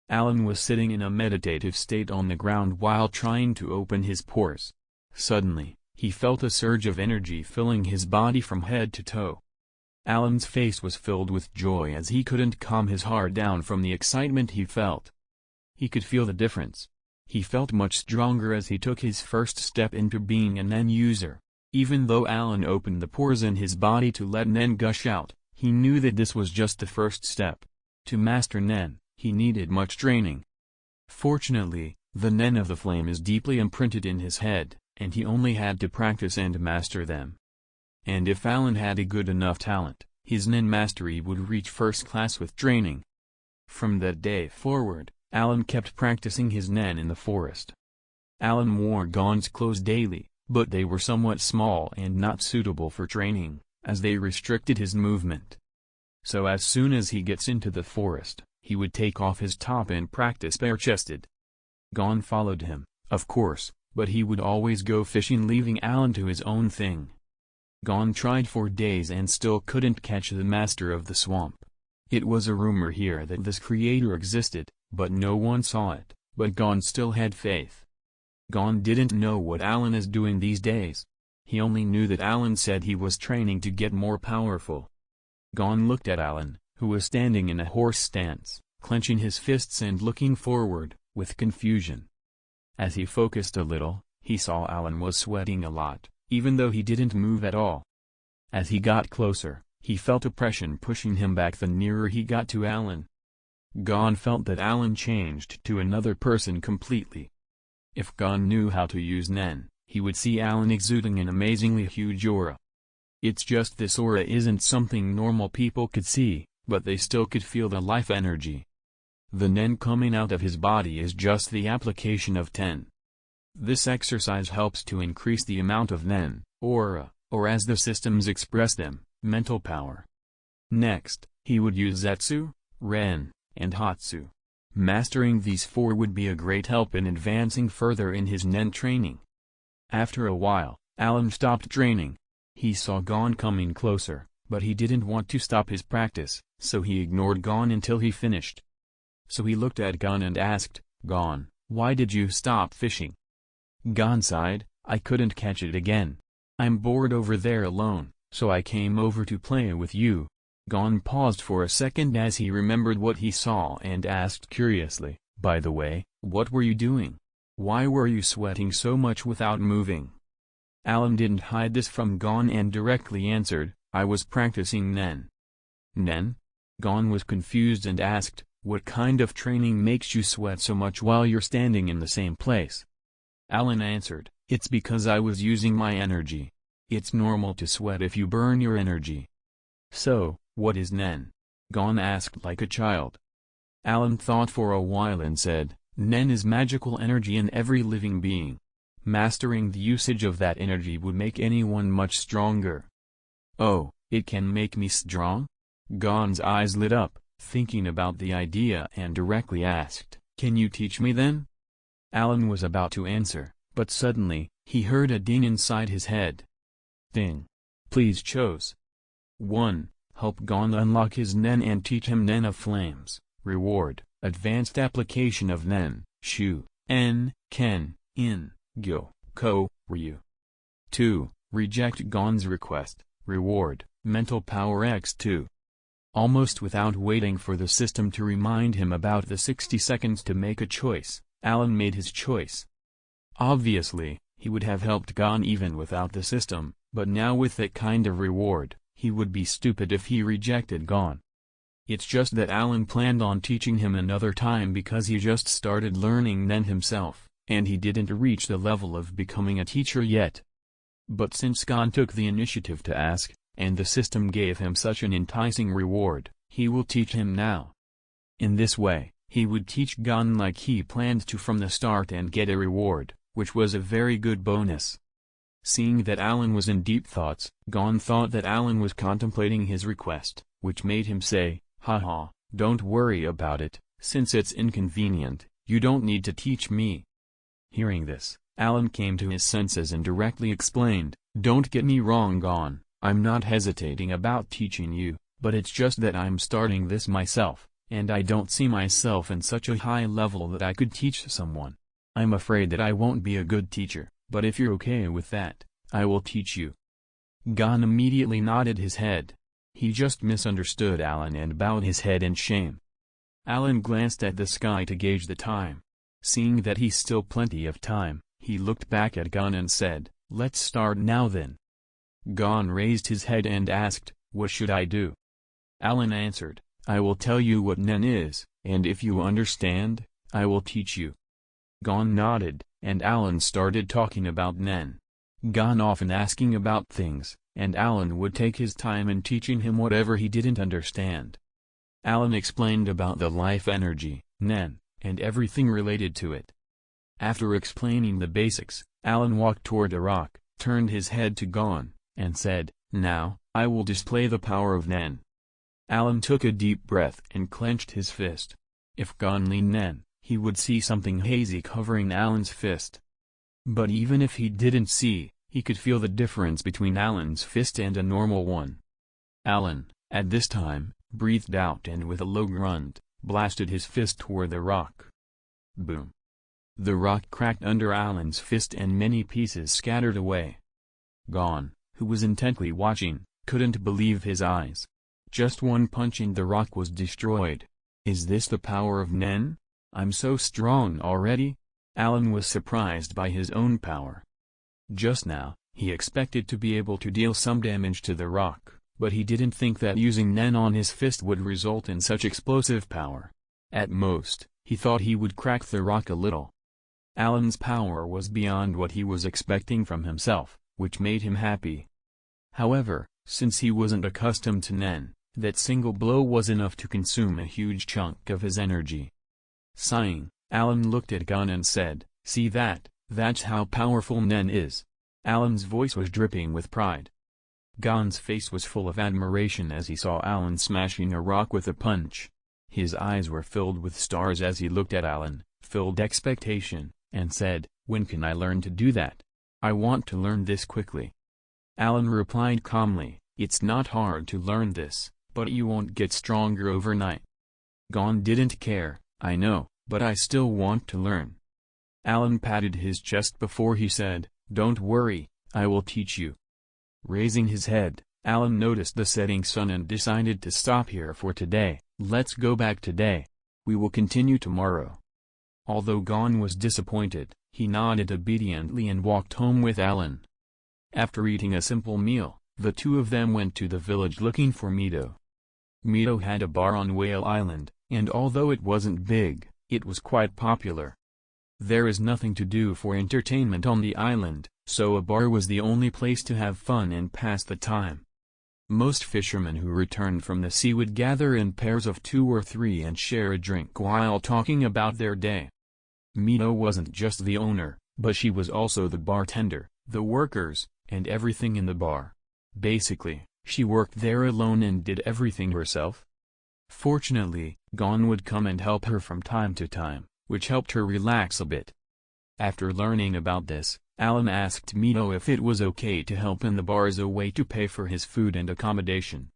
Allan was sitting in a meditative state on the ground while trying to open his pores. Suddenly, he felt a surge of energy filling his body from head to toe. Allan's face was filled with joy as he couldn't calm his heart down from the excitement he felt. He could feel the difference. He felt much stronger as he took his first step into being a Nen user. Even though Allan opened the pores in his body to let Nen gush out, he knew that this was just the first step. To master Nen, he needed much training. Fortunately, the Nen of the Flame is deeply imprinted in his head, and he only had to practice and master them. And if Allan had a good enough talent, his Nen mastery would reach first class with training. From that day forward, Allan kept practicing his Nen in the forest. Allan wore Gon's clothes daily, but they were somewhat small and not suitable for training, as they restricted his movement. So as soon as he gets into the forest, he would take off his top and practice bare-chested. Gon followed him, of course, but he would always go fishing, leaving Allan to his own thing. Gon tried for days and still couldn't catch the master of the swamp. It was a rumor here that this creator existed, but no one saw it, but Gon still had faith. Gon didn't know what Allan is doing these days. He only knew that Allan said he was training to get more powerful. Gon looked at Allan, who was standing in a horse stance, clenching his fists and looking forward, with confusion. As he focused a little, he saw Allan was sweating a lot, even though he didn't move at all. As he got closer, he felt oppression pushing him back the nearer he got to Allan. Gon felt that Allan changed to another person completely. If Gon knew how to use Nen, he would see Allan exuding an amazingly huge aura. It's just this aura isn't something normal people could see, but they still could feel the life energy. The Nen coming out of his body is just the application of Ten. This exercise helps to increase the amount of Nen, aura, or as the systems express them, mental power. Next, he would use Zetsu, Ren, and Hatsu. Mastering these four would be a great help in advancing further in his Nen training. After a while, Allan stopped training. He saw Gon coming closer, but he didn't want to stop his practice, so he ignored Gon until he finished. So he looked at Gon and asked, "Gon, why did you stop fishing?" Gon sighed, "I couldn't catch it again. I'm bored over there alone, so I came over to play with you." Gon paused for a second as he remembered what he saw and asked curiously, "By the way, what were you doing? Why were you sweating so much without moving?" Allan didn't hide this from Gon and directly answered, "I was practicing Nen." "Nen?" Gon was confused and asked, "What kind of training makes you sweat so much while you're standing in the same place?" Allan answered, "It's because I was using my energy. It's normal to sweat if you burn your energy." "So, what is Nen?" Gon asked like a child. Allan thought for a while and said, "Nen is magical energy in every living being. Mastering the usage of that energy would make anyone much stronger." "Oh, it can make me strong?" Gon's eyes lit up, thinking about the idea, and directly asked, "Can you teach me then?" Allan was about to answer, but suddenly, he heard a ding inside his head. Ding. Please choose 1. Help Gon unlock his Nen and teach him Nen of Flames. Reward, advanced application of Nen, Shu, En, Ken, In, Gyo, Ko, Ryu. 2. Reject Gon's request. Reward, mental power x2. Almost without waiting for the system to remind him about the 60 seconds to make a choice, Allan made his choice. Obviously, he would have helped Gon even without the system, but now with that kind of reward, he would be stupid if he rejected Gon. It's just that Allan planned on teaching him another time because he just started learning Nen himself, and he didn't reach the level of becoming a teacher yet. But since Gon took the initiative to ask, and the system gave him such an enticing reward, he will teach him now. In this way, he would teach Gon like he planned to from the start and get a reward, which was a very good bonus. Seeing that Allan was in deep thoughts, Gon thought that Allan was contemplating his request, which made him say, "Haha, don't worry about it, since it's inconvenient, you don't need to teach me." Hearing this, Allan came to his senses and directly explained, "Don't get me wrong, Gon, I'm not hesitating about teaching you, but it's just that I'm starting this myself, and I don't see myself in such a high level that I could teach someone. I'm afraid that I won't be a good teacher, but if you're okay with that, I will teach you." Gon immediately nodded his head. He just misunderstood Allan and bowed his head in shame. Allan glanced at the sky to gauge the time. Seeing that he's still plenty of time, he looked back at Gon and said, "Let's start now then." Gon raised his head and asked, "What should I do?" Allan answered, "I will tell you what Nen is, and if you understand, I will teach you." Gon nodded, and Allan started talking about Nen. Gon often asking about things, and Allan would take his time in teaching him whatever he didn't understand. Allan explained about the life energy, Nen, and everything related to it. After explaining the basics, Allan walked toward a rock, turned his head to Gon, and said, "Now, I will display the power of Nen." Allan took a deep breath and clenched his fist. If Gon leaned Nen, he would see something hazy covering Allan's fist. But even if he didn't see, he could feel the difference between Allan's fist and a normal one. Allan, at this time, breathed out and with a low grunt, blasted his fist toward the rock. Boom! The rock cracked under Allan's fist and many pieces scattered away. Gon, who was intently watching, couldn't believe his eyes. Just one punch and the rock was destroyed. Is this the power of Nen? I'm so strong already? Allan was surprised by his own power. Just now, he expected to be able to deal some damage to the rock, but he didn't think that using Nen on his fist would result in such explosive power. At most, he thought he would crack the rock a little. Allan's power was beyond what he was expecting from himself, which made him happy. However, since he wasn't accustomed to Nen, that single blow was enough to consume a huge chunk of his energy. Sighing, Allan looked at Gon and said, "See that, that's how powerful Nen is." Allan's voice was dripping with pride. Gon's face was full of admiration as he saw Allan smashing a rock with a punch. His eyes were filled with stars as he looked at Allan, filled expectation, and said, "When can I learn to do that? I want to learn this quickly." Allan replied calmly, "It's not hard to learn this, but you won't get stronger overnight." Gon didn't care, "I know, but I still want to learn." Allan patted his chest before he said, "Don't worry, I will teach you." Raising his head, Allan noticed the setting sun and decided to stop here for today. "Let's go back today. We will continue tomorrow." Although Gon was disappointed, he nodded obediently and walked home with Allan. After eating a simple meal, the two of them went to the village looking for Mito. Mito had a bar on Whale Island, and although it wasn't big, it was quite popular. There is nothing to do for entertainment on the island, so a bar was the only place to have fun and pass the time. Most fishermen who returned from the sea would gather in pairs of 2 or 3 and share a drink while talking about their day. Mito wasn't just the owner, but she was also the bartender, the workers, and everything in the bar. Basically, she worked there alone and did everything herself. Fortunately, Gon would come and help her from time to time, which helped her relax a bit. After learning about this, Allan asked Mito if it was okay to help in the bar as a way to pay for his food and accommodation.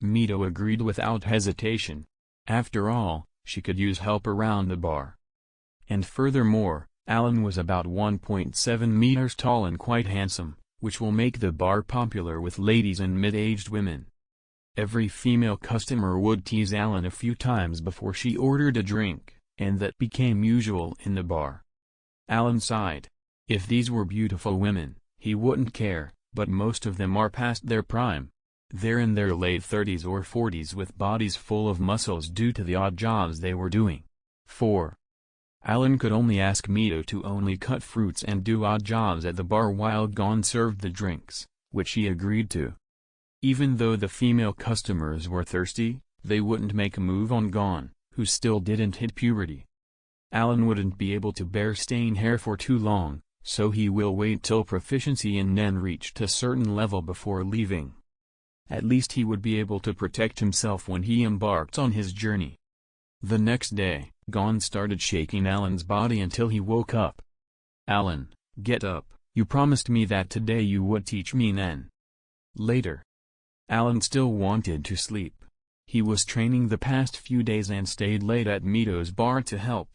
Mito agreed without hesitation. After all, she could use help around the bar. And furthermore, Allan was about 1.7 meters tall and quite handsome, which will make the bar popular with ladies and mid-aged women. Every female customer would tease Allan a few times before she ordered a drink, and that became usual in the bar. Allan sighed. If these were beautiful women, he wouldn't care, but most of them are past their prime. They're in their late 30s or 40s with bodies full of muscles due to the odd jobs they were doing. 4. Allan could only ask Mito to only cut fruits and do odd jobs at the bar while Gon served the drinks, which he agreed to. Even though the female customers were thirsty, they wouldn't make a move on Gon, who still didn't hit puberty. Allan wouldn't be able to bear staying here for too long, so he will wait till proficiency in Nen reached a certain level before leaving. At least he would be able to protect himself when he embarked on his journey. The next day, Gon started shaking Allan's body until he woke up. "Allan, get up, you promised me that today you would teach me Nen." Later. Allan still wanted to sleep. He was training the past few days and stayed late at Mito's bar to help.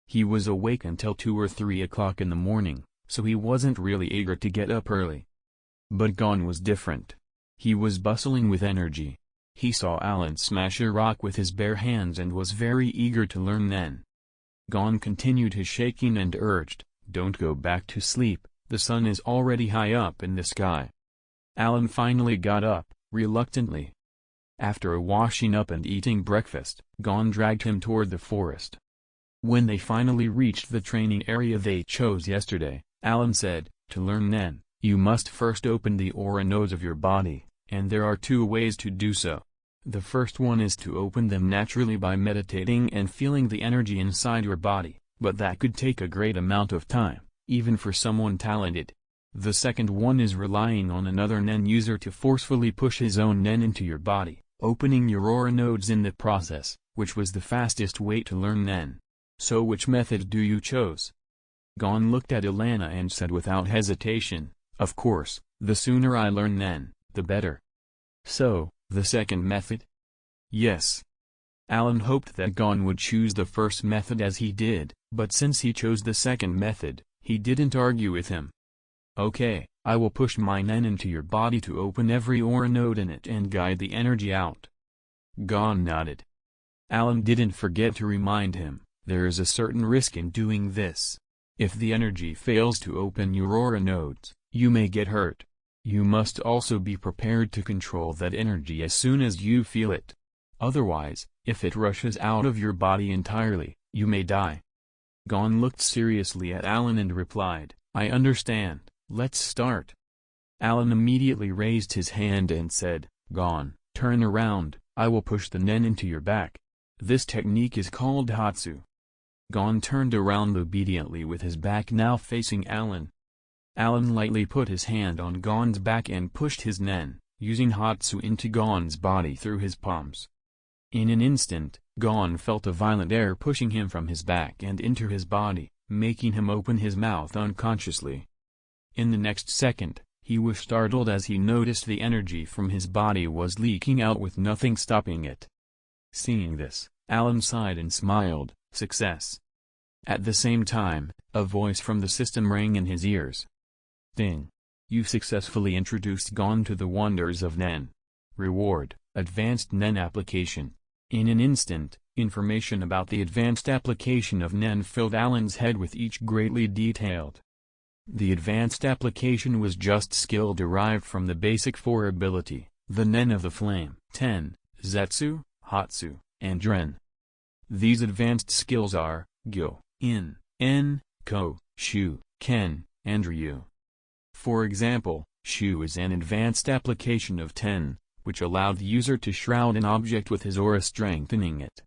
He was awake until 2 or 3 o'clock in the morning, so he wasn't really eager to get up early. But Gon was different. He was bustling with energy. He saw Allan smash a rock with his bare hands and was very eager to learn Nen. Gon continued his shaking and urged, "Don't go back to sleep, the sun is already high up in the sky." Allan finally got up, reluctantly. After washing up and eating breakfast, Gon dragged him toward the forest. When they finally reached the training area they chose yesterday, Allan said, "To learn Nen, you must first open the aura nodes of your body, and there are 2 ways to do so. The first one is to open them naturally by meditating and feeling the energy inside your body, but that could take a great amount of time, even for someone talented. The second one is relying on another Nen user to forcefully push his own Nen into your body, opening your aura nodes in the process, which was the fastest way to learn Nen. So which method do you choose?" Gon looked at Alana and said without hesitation, "Of course, the sooner I learn Nen, the better." "So, the second method?" "Yes." Allan hoped that Gon would choose the first method as he did, but since he chose the second method, he didn't argue with him. "Okay, I will push my Nen into your body to open every aura node in it and guide the energy out." Gon nodded. Allan didn't forget to remind him, there is a certain risk in doing this. If the energy fails to open your aura nodes, you may get hurt. You must also be prepared to control that energy as soon as you feel it. Otherwise, if it rushes out of your body entirely, you may die. Gon looked seriously at Allan and replied, "I understand, let's start." Allan immediately raised his hand and said, "Gon, turn around, I will push the Nen into your back. This technique is called Hatsu." Gon turned around obediently with his back now facing Allan. Allan lightly put his hand on Gon's back and pushed his Nen, using Hatsu into Gon's body through his palms. In an instant, Gon felt a violent air pushing him from his back and into his body, making him open his mouth unconsciously. In the next second, he was startled as he noticed the energy from his body was leaking out with nothing stopping it. Seeing this, Allan sighed and smiled, "Success." At the same time, a voice from the system rang in his ears. "Ding. You've successfully introduced Gon to the wonders of Nen. Reward, Advanced Nen Application." In an instant, information about the advanced application of Nen filled Allan's head with each greatly detailed. The advanced application was just skill derived from the basic 4 ability, the Nen of the Flame, Ten, Zetsu, Hatsu, and Ren. These advanced skills are, Gyo, In, En, Ko, Shu, Ken, and Ryu. For example, Shu is an advanced application of Ten, which allowed the user to shroud an object with his aura strengthening it.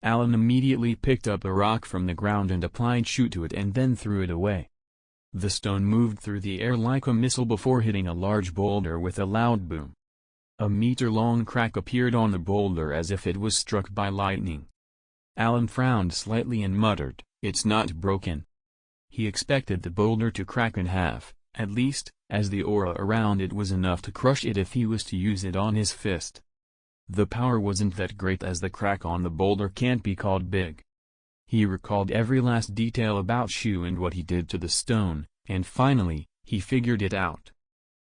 Allan immediately picked up a rock from the ground and applied Shu to it and then threw it away. The stone moved through the air like a missile before hitting a large boulder with a loud boom. A meter-long crack appeared on the boulder as if it was struck by lightning. Allan frowned slightly and muttered, "It's not broken." He expected the boulder to crack in half, at least, as the aura around it was enough to crush it if he was to use it on his fist. The power wasn't that great as the crack on the boulder can't be called big. He recalled every last detail about Shu and what he did to the stone, and finally, he figured it out.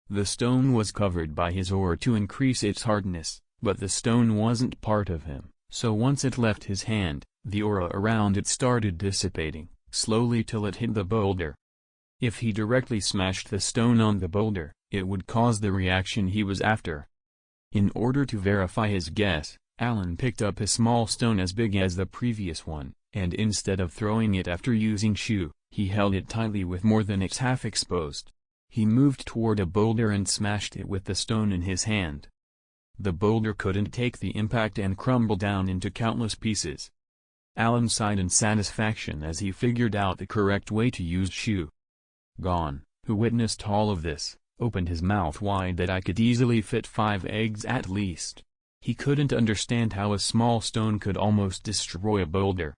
The stone was covered by his aura to increase its hardness, but the stone wasn't part of him, so once it left his hand, the aura around it started dissipating, slowly till it hit the boulder. If he directly smashed the stone on the boulder, it would cause the reaction he was after. In order to verify his guess, Allan picked up a small stone as big as the previous one, and instead of throwing it after using Shu, he held it tightly with more than its half exposed. He moved toward a boulder and smashed it with the stone in his hand. The boulder couldn't take the impact and crumbled down into countless pieces. Allan sighed in satisfaction as he figured out the correct way to use Shu. Gon, who witnessed all of this, opened his mouth wide that I could easily fit 5 eggs at least. He couldn't understand how a small stone could almost destroy a boulder.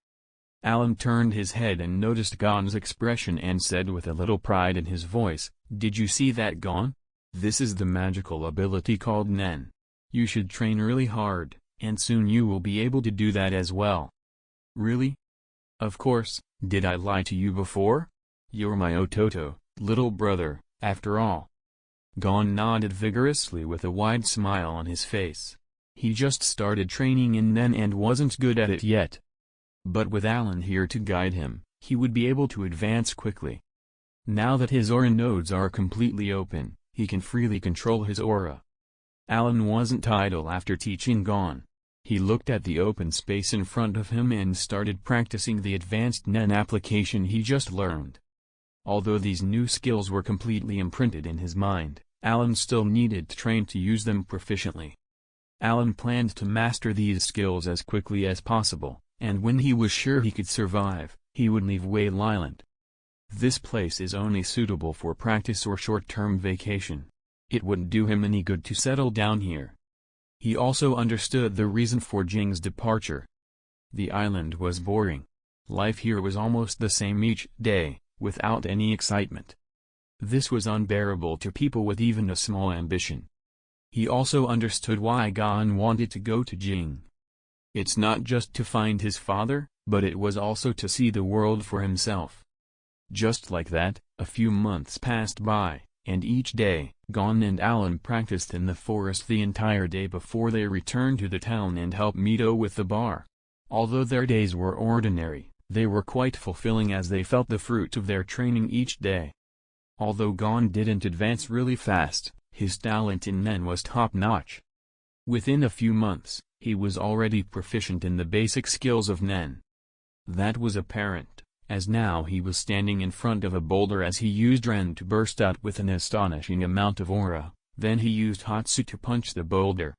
Allan turned his head and noticed Gon's expression and said with a little pride in his voice, "Did you see that, Gon? This is the magical ability called Nen. You should train really hard, and soon you will be able to do that as well." "Really? Of course, did I lie to you before? You're my Ototo, little brother, after all." Gon nodded vigorously with a wide smile on his face. He just started training in Nen and wasn't good at it yet. But with Allan here to guide him, he would be able to advance quickly. Now that his aura nodes are completely open, he can freely control his aura. Allan wasn't idle after teaching Gon. He looked at the open space in front of him and started practicing the advanced Nen application he just learned. Although these new skills were completely imprinted in his mind, Allan still needed to train to use them proficiently. Allan planned to master these skills as quickly as possible, and when he was sure he could survive, he would leave Whale Island. This place is only suitable for practice or short-term vacation. It wouldn't do him any good to settle down here. He also understood the reason for Jing's departure. The island was boring. Life here was almost the same each day, without any excitement. This was unbearable to people with even a small ambition. He also understood why Gon wanted to go to Jing. It's not just to find his father, but it was also to see the world for himself. Just like that, a few months passed by, and each day, Gon and Allan practiced in the forest the entire day before they returned to the town and helped Mito with the bar. Although their days were ordinary, they were quite fulfilling as they felt the fruit of their training each day. Although Gon didn't advance really fast, his talent in Nen was top-notch. Within a few months, he was already proficient in the basic skills of Nen. That was apparent, as now he was standing in front of a boulder as he used Ren to burst out with an astonishing amount of aura, then he used Hatsu to punch the boulder.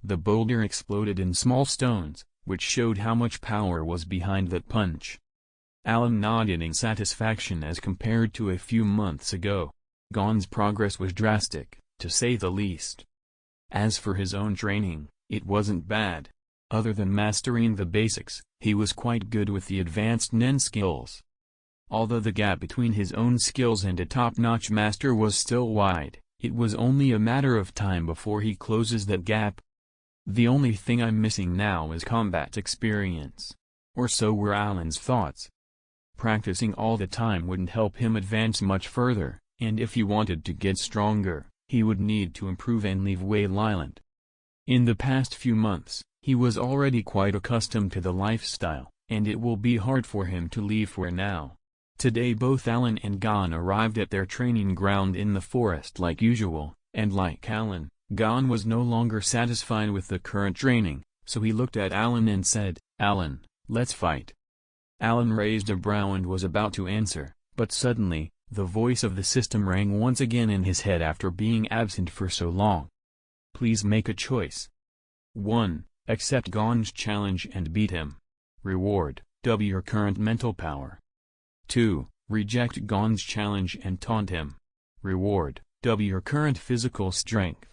The boulder exploded in small stones, which showed how much power was behind that punch. Allan nodded in satisfaction as compared to a few months ago. Gon's progress was drastic, to say the least. As for his own training, it wasn't bad. Other than mastering the basics, he was quite good with the advanced Nen skills. Although the gap between his own skills and a top-notch master was still wide, it was only a matter of time before he closes that gap. The only thing I'm missing now is combat experience. Or so were Allan's thoughts. Practicing all the time wouldn't help him advance much further, and if he wanted to get stronger, he would need to improve and leave Whale Island. In the past few months, he was already quite accustomed to the lifestyle, and it will be hard for him to leave for now. Today both Allan and Gon arrived at their training ground in the forest like usual, and like Allan, Gon was no longer satisfied with the current training, so he looked at Allan and said, "Allan, let's fight." Allan raised a brow and was about to answer, but suddenly, the voice of the system rang once again in his head after being absent for so long. "Please make a choice. 1. Accept Gon's challenge and beat him. Reward, double your current mental power. 2. Reject Gon's challenge and taunt him. Reward, double your current physical strength."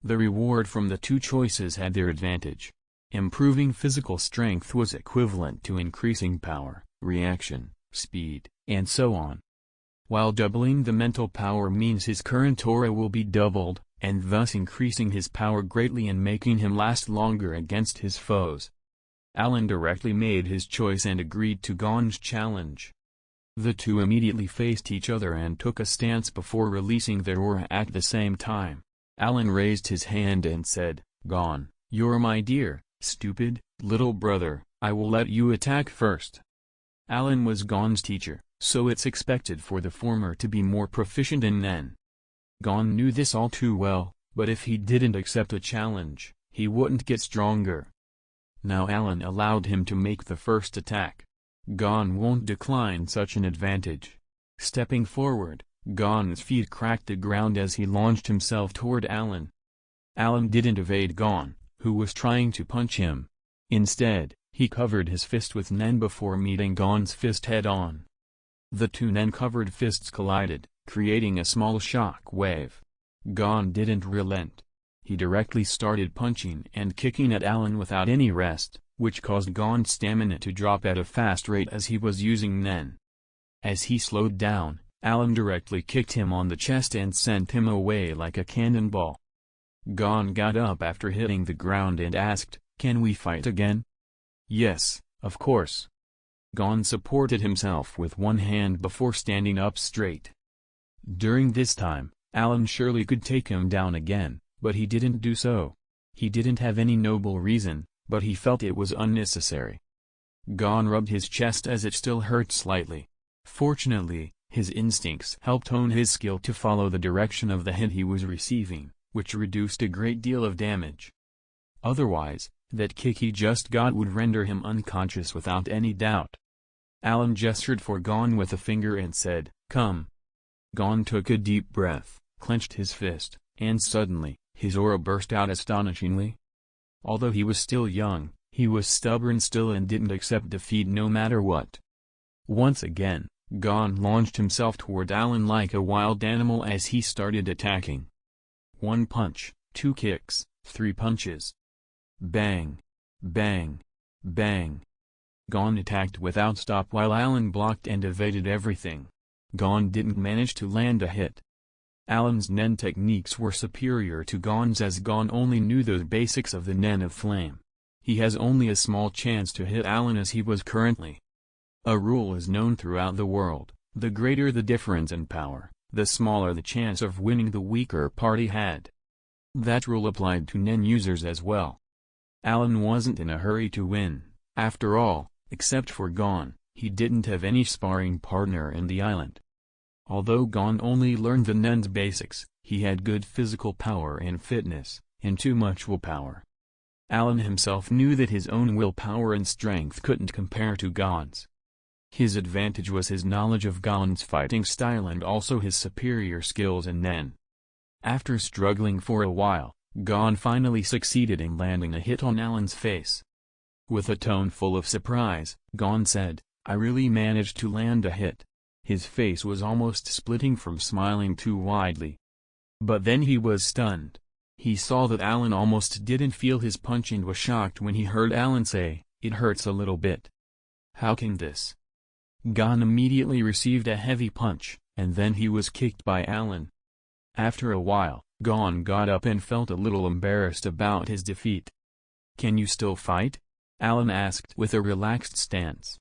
The reward from the two choices had their advantage. Improving physical strength was equivalent to increasing power, reaction, speed, and so on. While doubling the mental power means his current aura will be doubled, and thus increasing his power greatly and making him last longer against his foes. Allan directly made his choice and agreed to Gon's challenge. The two immediately faced each other and took a stance before releasing their aura at the same time. Allan raised his hand and said, "Gon, you're my dear, stupid, little brother, I will let you attack first." Allan was Gon's teacher, so it's expected for the former to be more proficient in Nen. Gon knew this all too well, but if he didn't accept a challenge, he wouldn't get stronger. Now Allan allowed him to make the first attack. Gon won't decline such an advantage. Stepping forward, Gon's feet cracked the ground as he launched himself toward Allan. Allan didn't evade Gon, who was trying to punch him. Instead, he covered his fist with Nen before meeting Gon's fist head-on. The two nen-covered fists collided, creating a small shock wave. Gon didn't relent. He directly started punching and kicking at Allan without any rest, which caused Gon's stamina to drop at a fast rate as he was using nen. As he slowed down, Allan directly kicked him on the chest and sent him away like a cannonball. Gon got up after hitting the ground and asked, "Can we fight again?" "Yes, of course." Gon supported himself with one hand before standing up straight. During this time, Allan surely could take him down again, but he didn't do so. He didn't have any noble reason, but he felt it was unnecessary. Gon rubbed his chest as it still hurt slightly. Fortunately, his instincts helped hone his skill to follow the direction of the hit he was receiving, which reduced a great deal of damage. Otherwise, that kick he just got would render him unconscious without any doubt. Allan gestured for Gon with a finger and said, "Come." Gon took a deep breath, clenched his fist, and suddenly, his aura burst out astonishingly. Although he was still young, he was stubborn still and didn't accept defeat no matter what. Once again, Gon launched himself toward Allan like a wild animal as he started attacking. One punch, two kicks, three punches. Bang! Bang! Bang! Gon attacked without stop while Allan blocked and evaded everything. Gon didn't manage to land a hit. Allan's nen techniques were superior to Gon's as Gon only knew the basics of the nen of flame. He has only a small chance to hit Allan as he was currently. A rule is known throughout the world: the greater the difference in power, the smaller the chance of winning the weaker party had. That rule applied to nen users as well. Allan wasn't in a hurry to win. After all, except for Gon, he didn't have any sparring partner in the island. Although Gon only learned the nen's basics, he had good physical power and fitness, and too much willpower. Allan himself knew that his own willpower and strength couldn't compare to Gon's. His advantage was his knowledge of Gon's fighting style and also his superior skills in nen. After struggling for a while, Gon finally succeeded in landing a hit on Allan's face. With a tone full of surprise, Gon said, "I really managed to land a hit." His face was almost splitting from smiling too widely. But then he was stunned. He saw that Allan almost didn't feel his punch and was shocked when he heard Allan say, "It hurts a little bit." How can this? Gon immediately received a heavy punch, and then he was kicked by Allan. After a while, Gon got up and felt a little embarrassed about his defeat. "Can you still fight?" Allan asked with a relaxed stance.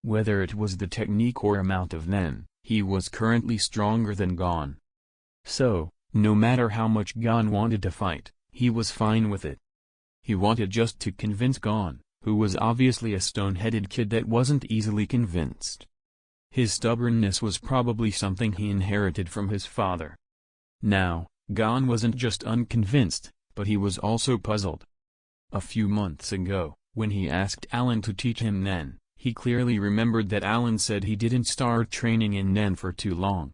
Whether it was the technique or amount of nen, he was currently stronger than Gon. So, no matter how much Gon wanted to fight, he was fine with it. He wanted just to convince Gon, who was obviously a stone-headed kid that wasn't easily convinced. His stubbornness was probably something he inherited from his father. Now, Gon wasn't just unconvinced, but he was also puzzled. A few months ago, when he asked Allan to teach him nen, he clearly remembered that Allan said he didn't start training in nen for too long.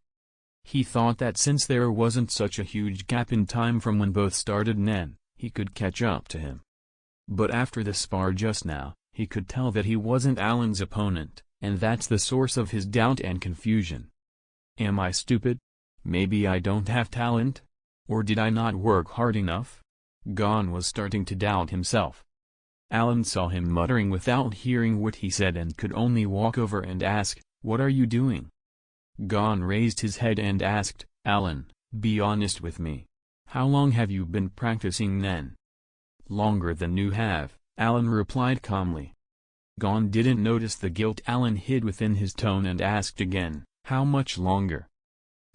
He thought that since there wasn't such a huge gap in time from when both started nen, he could catch up to him. But after the spar just now, he could tell that he wasn't Allan's opponent, and that's the source of his doubt and confusion. Am I stupid? Maybe I don't have talent? Or did I not work hard enough? Gon was starting to doubt himself. Allan saw him muttering without hearing what he said and could only walk over and ask, "What are you doing?" Gon raised his head and asked, "Allan, be honest with me. How long have you been practicing nen?" "Longer than you have," Allan replied calmly. Gon didn't notice the guilt Allan hid within his tone and asked again, "How much longer?"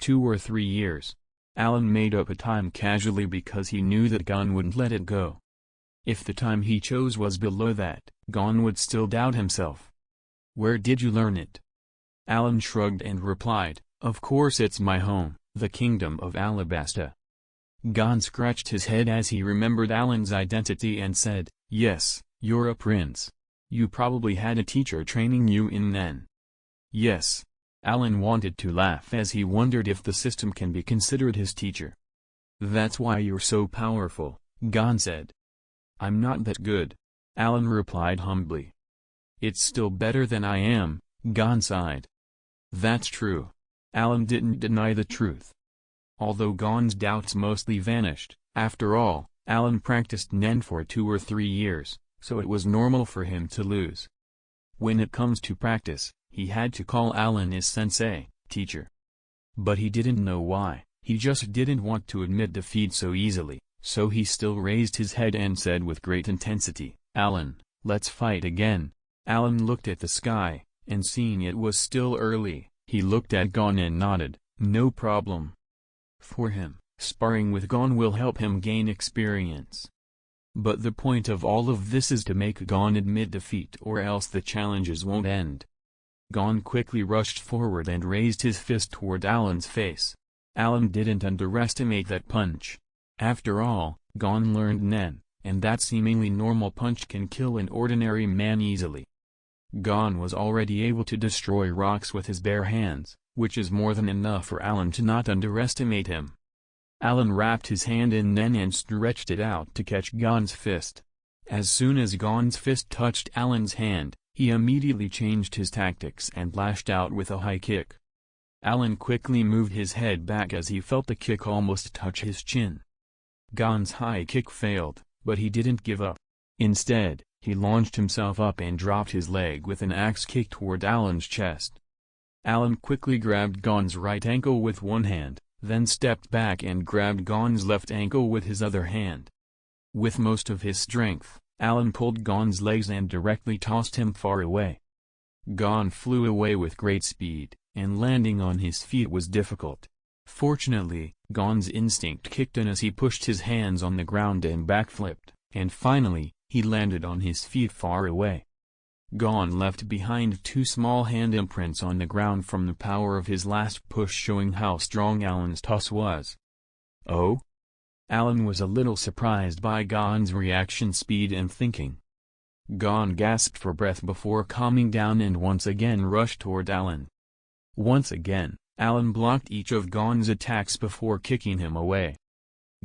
2 or 3 years. Allan made up a time casually because he knew that Gon wouldn't let it go. If the time he chose was below that, Gon would still doubt himself. "Where did you learn it?" Allan shrugged and replied, "Of course it's my home, the kingdom of Alabasta." Gon scratched his head as he remembered Allan's identity and said, "Yes, you're a prince. You probably had a teacher training you in nen." "Yes." Allan wanted to laugh as he wondered if the system can be considered his teacher. "That's why you're so powerful," Gon said. "I'm not that good," Allan replied humbly. "It's still better than I am," Gon sighed. That's true. Allan didn't deny the truth. Although Gon's doubts mostly vanished, after all, Allan practiced Nen for 2 or 3 years, so it was normal for him to lose. When it comes to practice, he had to call Allan his sensei, teacher. But he didn't know why. He just didn't want to admit defeat so easily, so he still raised his head and said with great intensity, "Allan, let's fight again." Allan looked at the sky, and seeing it was still early, he looked at Gon and nodded, "No problem." For him, sparring with Gon will help him gain experience. But the point of all of this is to make Gon admit defeat, or else the challenges won't end. Gon quickly rushed forward and raised his fist toward Allan's face. Allan didn't underestimate that punch. After all, Gon learned Nen, and that seemingly normal punch can kill an ordinary man easily. Gon was already able to destroy rocks with his bare hands, which is more than enough for Allan to not underestimate him. Allan wrapped his hand in Nen and stretched it out to catch Gon's fist. As soon as Gon's fist touched Allan's hand, he immediately changed his tactics and lashed out with a high kick. Allan quickly moved his head back as he felt the kick almost touch his chin. Gon's high kick failed, but he didn't give up. Instead, he launched himself up and dropped his leg with an axe kick toward Allan's chest. Allan quickly grabbed Gon's right ankle with one hand, then stepped back and grabbed Gon's left ankle with his other hand. With most of his strength, Allan pulled Gon's legs and directly tossed him far away. Gon flew away with great speed, and landing on his feet was difficult. Fortunately, Gon's instinct kicked in as he pushed his hands on the ground and backflipped, and finally, he landed on his feet far away. Gon left behind 2 small hand imprints on the ground from the power of his last push, showing how strong Allan's toss was. Oh? Allan was a little surprised by Gon's reaction speed and thinking. Gon gasped for breath before calming down and once again rushed toward Allan. Once again, Allan blocked each of Gon's attacks before kicking him away.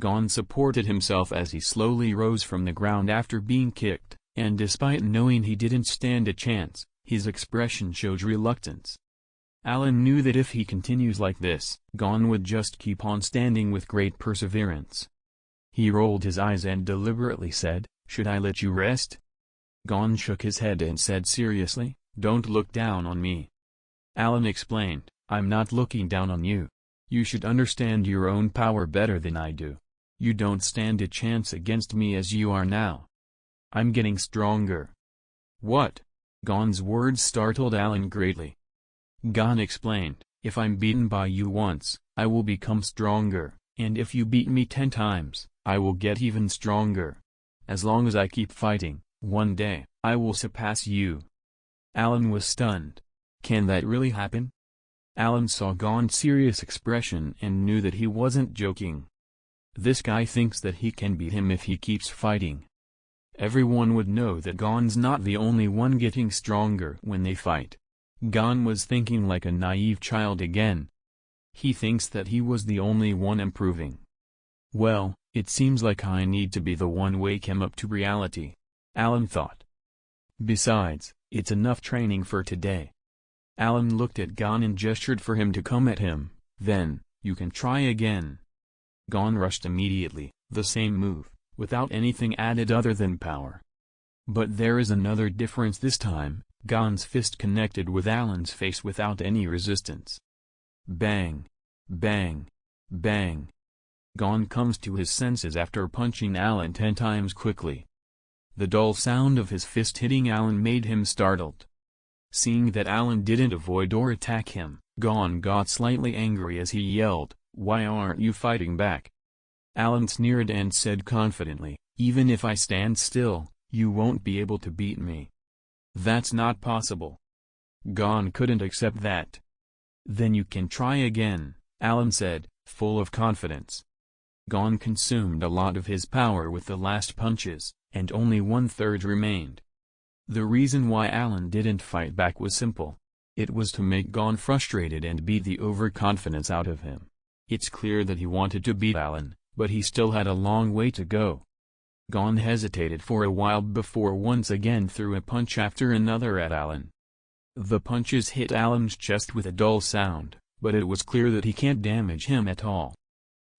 Gon supported himself as he slowly rose from the ground after being kicked, and despite knowing he didn't stand a chance, his expression showed reluctance. Allan knew that if he continues like this, Gon would just keep on standing with great perseverance. He rolled his eyes and deliberately said, "Should I let you rest?" Gon shook his head and said seriously, "Don't look down on me." Allan explained, "I'm not looking down on you. You should understand your own power better than I do. You don't stand a chance against me as you are now. I'm getting stronger." "What?" Gon's words startled Allan greatly. Gon explained, "If I'm beaten by you once, I will become stronger, and if you beat me 10 times, I will get even stronger. As long as I keep fighting, one day, I will surpass you." Allan was stunned. Can that really happen? Allan saw Gon's serious expression and knew that he wasn't joking. This guy thinks that he can beat him if he keeps fighting. Everyone would know that Gon's not the only one getting stronger when they fight. Gon was thinking like a naive child again. He thinks that he was the only one improving. Well, it seems like I need to be the one wake him up to reality, Allan thought. Besides, it's enough training for today. Allan looked at Gon and gestured for him to come at him, then, "You can try again." Gon rushed immediately, the same move, without anything added other than power. But there is another difference this time. Gon's fist connected with Allan's face without any resistance. Bang! Bang! Bang! Gon comes to his senses after punching Allan 10 times quickly. The dull sound of his fist hitting Allan made him startled. Seeing that Allan didn't avoid or attack him, Gon got slightly angry as he yelled, "Why aren't you fighting back?" Allan sneered and said confidently, "Even if I stand still, you won't be able to beat me." "That's not possible." Gon couldn't accept that. "Then you can try again," Allan said, full of confidence. Gon consumed a lot of his power with the last punches, and only 1/3 remained. The reason why Allan didn't fight back was simple. It was to make Gon frustrated and beat the overconfidence out of him. It's clear that he wanted to beat Allan, but he still had a long way to go. Gon hesitated for a while before once again threw a punch after another at Allan. The punches hit Allan's chest with a dull sound, but it was clear that he can't damage him at all.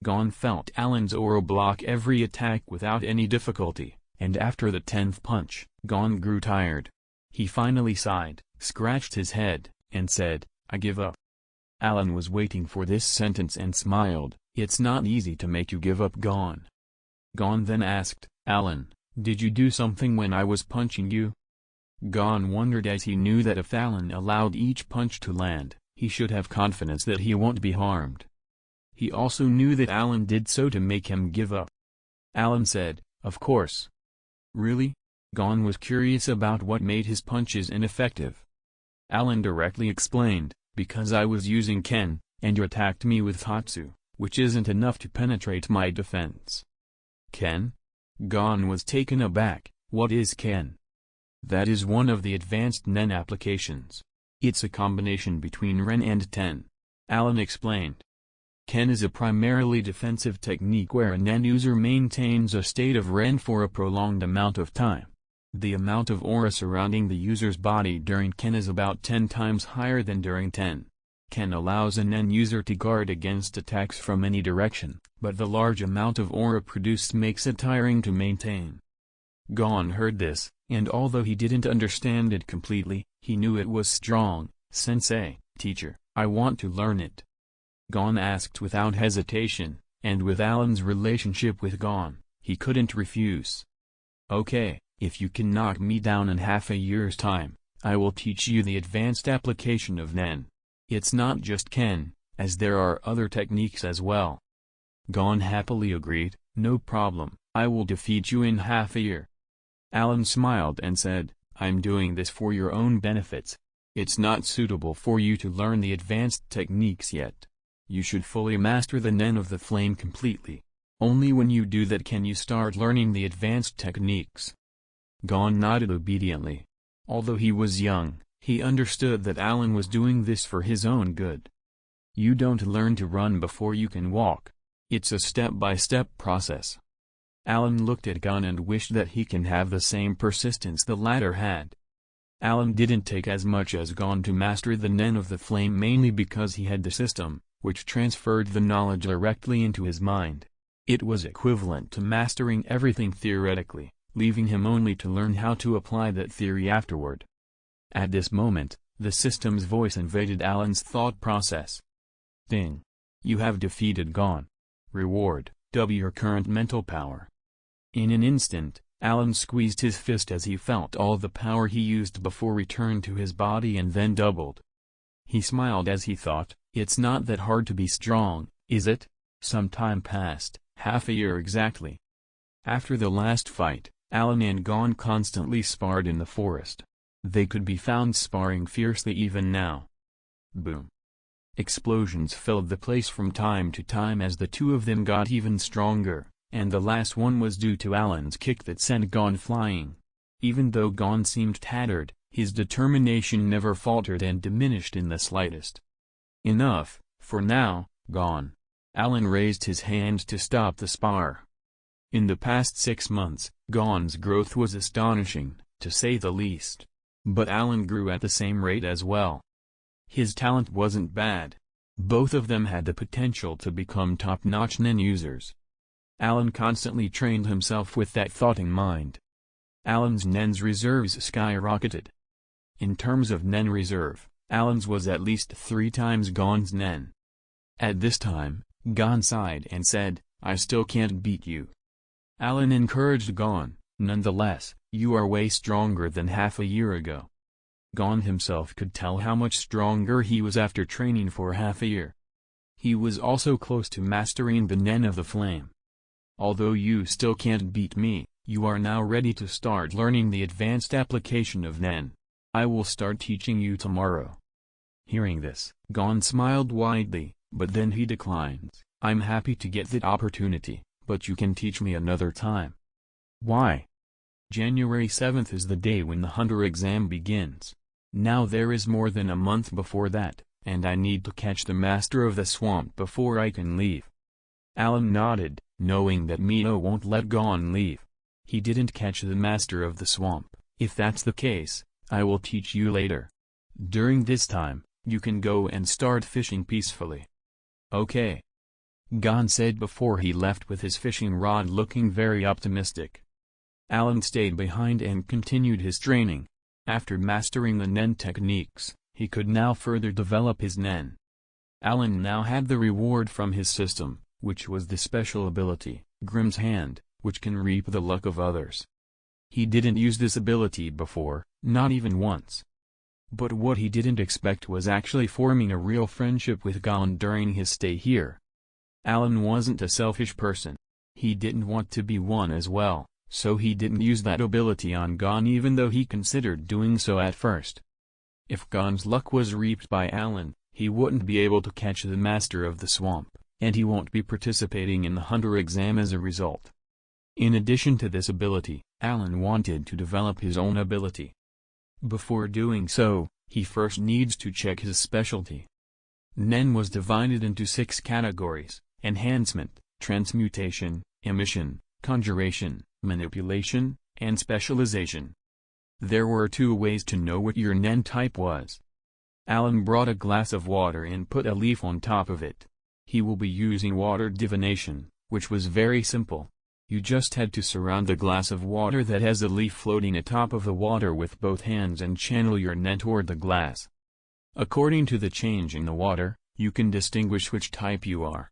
Gon felt Allan's aura block every attack without any difficulty, and after the 10th punch, Gon grew tired. He finally sighed, scratched his head, and said, "I give up." Allan was waiting for this sentence and smiled. "It's not easy to make you give up, Gon." Gon then asked, "Allan, did you do something when I was punching you?" Gon wondered, as he knew that if Allan allowed each punch to land, he should have confidence that he won't be harmed. He also knew that Allan did so to make him give up. Allan said, "Of course." "Really?" Gon was curious about what made his punches ineffective. Allan directly explained, "Because I was using Ken, and you attacked me with Tatsu, which isn't enough to penetrate my defense." "Ken?" Gon was taken aback. "What is Ken?" "That is one of the advanced Nen applications. It's a combination between Ren and Ten," Allan explained. Ken is a primarily defensive technique where a Nen user maintains a state of Ren for a prolonged amount of time. The amount of aura surrounding the user's body during Ken is about 10 times higher than during Ten. Ken allows a Nen user to guard against attacks from any direction, but the large amount of aura produced makes it tiring to maintain. Gon heard this, and although he didn't understand it completely, he knew it was strong. "Sensei, teacher, I want to learn it." Gon asked without hesitation, and with Allan's relationship with Gon, he couldn't refuse. "Okay, if you can knock me down in half a year's time, I will teach you the advanced application of Nen. It's not just Ken, as there are other techniques as well." Gon happily agreed, "No problem, I will defeat you in half a year." Allan smiled and said, "I'm doing this for your own benefits. It's not suitable for you to learn the advanced techniques yet. You should fully master the Nen of the Flame completely. Only when you do that can you start learning the advanced techniques." Gon nodded obediently. Although he was young, he understood that Allan was doing this for his own good. You don't learn to run before you can walk. It's a step-by-step process. Allan looked at Gon and wished that he can have the same persistence the latter had. Allan didn't take as much as Gon to master the Nen of the Flame, mainly because he had the system, which transferred the knowledge directly into his mind. It was equivalent to mastering everything theoretically, leaving him only to learn how to apply that theory afterward. At this moment, the system's voice invaded Allan's thought process. "Ding. You have defeated Gon. Reward, double your current mental power." In an instant, Allan squeezed his fist as he felt all the power he used before returned to his body and then doubled. He smiled as he thought, "It's not that hard to be strong, is it?" Some time passed, half a year exactly. After the last fight, Allan and Gon constantly sparred in the forest. They could be found sparring fiercely even now. Boom. Explosions filled the place from time to time as the two of them got even stronger, and the last one was due to Allan's kick that sent Gon flying. Even though Gon seemed tattered, his determination never faltered and diminished in the slightest. "Enough, for now, Gon." Allan raised his hand to stop the spar. In the past 6 months, Gon's growth was astonishing, to say the least. But Allan grew at the same rate as well. His talent wasn't bad. Both of them had the potential to become top-notch Nen users. Allan constantly trained himself with that thought in mind. Allan's Nen's reserves skyrocketed. In terms of Nen reserve, Allan's was at least 3 times Gon's Nen. At this time, Gon sighed and said, "I still can't beat you." Allan encouraged Gon, "Nonetheless, you are way stronger than half a year ago." Gon himself could tell how much stronger he was after training for half a year. He was also close to mastering the Nen of the Flame. "Although you still can't beat me, you are now ready to start learning the advanced application of Nen. I will start teaching you tomorrow." Hearing this, Gon smiled widely, but then he declined. "I'm happy to get that opportunity, but you can teach me another time." "Why?" "January 7th is the day when the Hunter exam begins. Now there is more than a month before that, and I need to catch the Master of the Swamp before I can leave." Allan nodded, knowing that Mio won't let Gon leave. He didn't catch the Master of the Swamp. "If that's the case, I will teach you later." During this time, you can go and start fishing peacefully. Okay. Gon said before he left with his fishing rod, looking very optimistic. Allan stayed behind and continued his training. After mastering the Nen techniques, he could now further develop his Nen. Allan now had the reward from his system, which was the special ability, Grimm's Hand, which can reap the luck of others. He didn't use this ability before, not even once. But what he didn't expect was actually forming a real friendship with Gon during his stay here. Allan wasn't a selfish person. He didn't want to be one as well, so he didn't use that ability on Gon even though he considered doing so at first. If Gon's luck was reaped by Allan, he wouldn't be able to catch the Master of the Swamp, and he won't be participating in the Hunter exam as a result. In addition to this ability, Allan wanted to develop his own ability. Before doing so, he first needs to check his specialty. Nen was divided into 6 categories: enhancement, transmutation, emission, conjuration, manipulation, and specialization. There were 2 ways to know what your Nen type was. Allan brought a glass of water and put a leaf on top of it. He will be using water divination, which was very simple. You just had to surround the glass of water that has a leaf floating atop of the water with both hands and channel your Nen toward the glass. According to the change in the water, you can distinguish which type you are.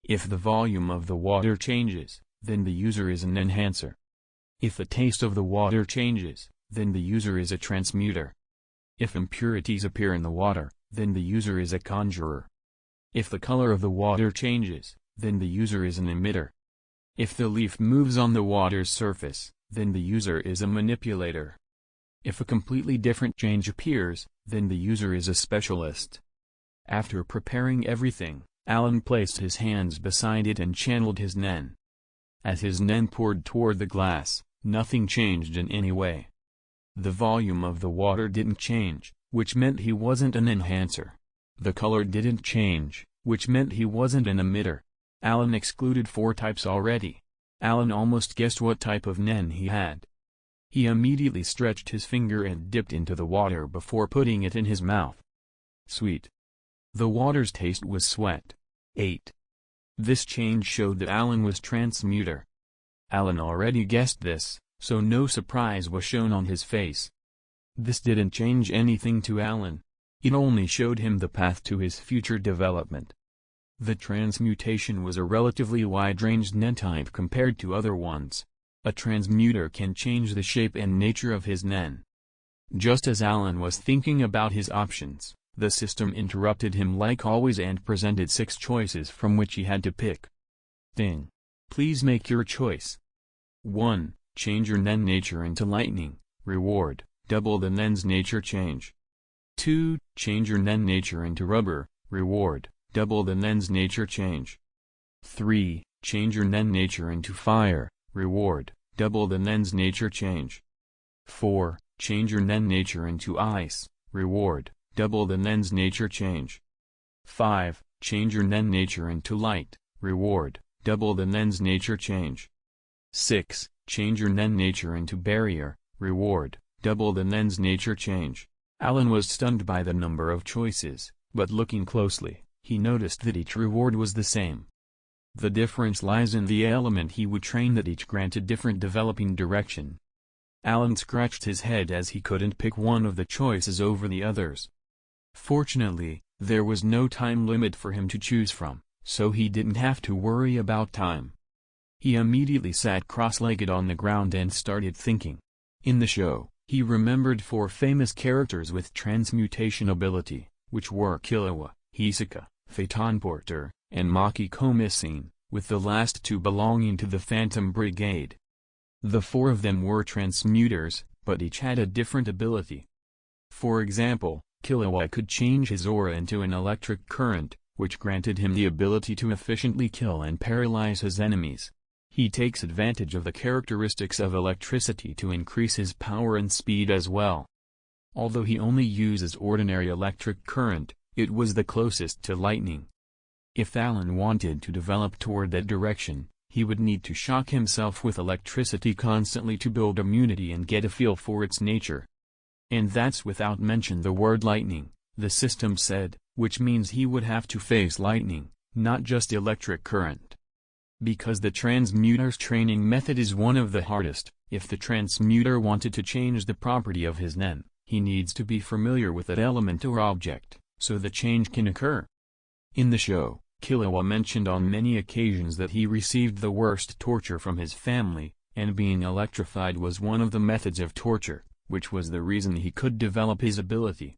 If the volume of the water changes, then the user is an enhancer. If the taste of the water changes, then the user is a transmuter. If impurities appear in the water, then the user is a conjurer. If the color of the water changes, then the user is an emitter. If the leaf moves on the water's surface, then the user is a manipulator. If a completely different change appears, then the user is a specialist. After preparing everything, Allan placed his hands beside it and channeled his Nen. As his Nen poured toward the glass, nothing changed in any way. The volume of the water didn't change, which meant he wasn't an enhancer. The color didn't change, which meant he wasn't an emitter. Allan excluded 4 types already. Allan almost guessed what type of Nen he had. He immediately stretched his finger and dipped into the water before putting it in his mouth. Sweet. The water's taste was sweet. 8. This change showed that Allan was transmuter. Allan already guessed this, so no surprise was shown on his face. This didn't change anything to Allan. It only showed him the path to his future development. The transmutation was a relatively wide-ranged Nen type compared to other ones. A transmuter can change the shape and nature of his Nen. Just as Allan was thinking about his options, the system interrupted him like always and presented 6 choices from which he had to pick. Ding. Please make your choice. 1. Change your Nen nature into lightning. Reward: double the Nen's nature change. 2. Change your Nen nature into rubber. Reward: double the Nen's nature change. 3. Change your Nen nature into fire. Reward: double the Nen's nature change. 4. Change your Nen nature into ice. Reward: double the Nen's nature change. 5. Change your Nen nature into light. Reward: double the Nen's nature change. 6. Change your Nen nature into barrier. Reward: double the Nen's nature change. Allan was stunned by the number of choices, but looking closely, he noticed that each reward was the same. The difference lies in the element he would train, that each granted different developing direction. Allan scratched his head as he couldn't pick one of the choices over the others. Fortunately, there was no time limit for him to choose from, so he didn't have to worry about time. He immediately sat cross-legged on the ground and started thinking. In the show, he remembered 4 famous characters with transmutation ability, which were Killua, Hisoka, Phaeton Porter, and Maki Komisine, with the last 2 belonging to the Phantom Brigade. The 4 of them were transmuters, but each had a different ability. For example, Killua could change his aura into an electric current, which granted him the ability to efficiently kill and paralyze his enemies. He takes advantage of the characteristics of electricity to increase his power and speed as well. Although he only uses ordinary electric current, it was the closest to lightning. If Allan wanted to develop toward that direction, he would need to shock himself with electricity constantly to build immunity and get a feel for its nature. And that's without mention the word lightning, the system said, which means he would have to face lightning, not just electric current. Because the transmuter's training method is one of the hardest, if the transmuter wanted to change the property of his nen, he needs to be familiar with that element or object, so the change can occur. In the show, Killua mentioned on many occasions that he received the worst torture from his family, and being electrified was one of the methods of torture, which was the reason he could develop his ability.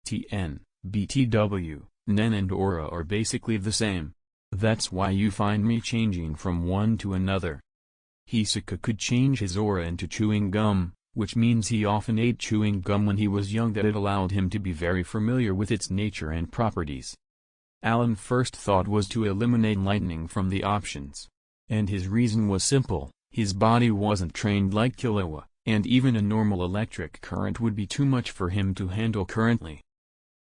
TN, BTW, Nen and Aura are basically the same. That's why you find me changing from one to another. Hisoka could change his aura into chewing gum, which means he often ate chewing gum when he was young, that it allowed him to be very familiar with its nature and properties. Allan's first thought was to eliminate lightning from the options. And his reason was simple, his body wasn't trained like Killua, and even a normal electric current would be too much for him to handle currently.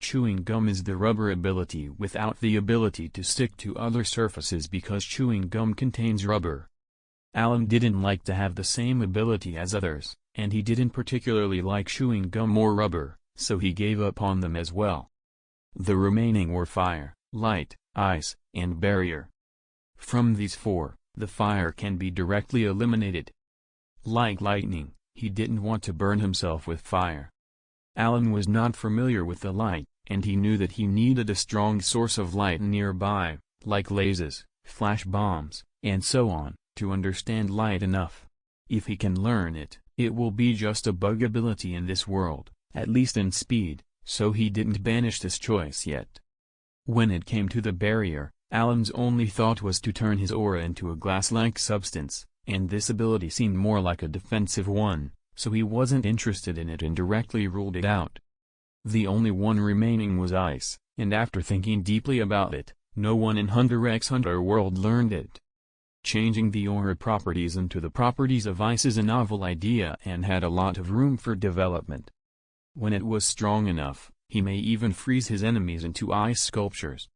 Chewing gum is the rubber ability without the ability to stick to other surfaces because chewing gum contains rubber. Allan didn't like to have the same ability as others, and he didn't particularly like chewing gum or rubber, so he gave up on them as well. The remaining were fire, light, ice, and barrier. From these four, the fire can be directly eliminated. Like lightning, he didn't want to burn himself with fire. Allan was not familiar with the light, and he knew that he needed a strong source of light nearby, like lasers, flash bombs, and so on, to understand light enough. If he can learn it, it will be just a bug ability in this world, at least in speed, so he didn't banish this choice yet. When it came to the barrier, Allan's only thought was to turn his aura into a glass-like substance, and this ability seemed more like a defensive one, so he wasn't interested in it and directly ruled it out. The only one remaining was ice, and after thinking deeply about it, no one in Hunter x Hunter world learned it. Changing the aura properties into the properties of ice is a novel idea and had a lot of room for development. When it was strong enough, he may even freeze his enemies into ice sculptures.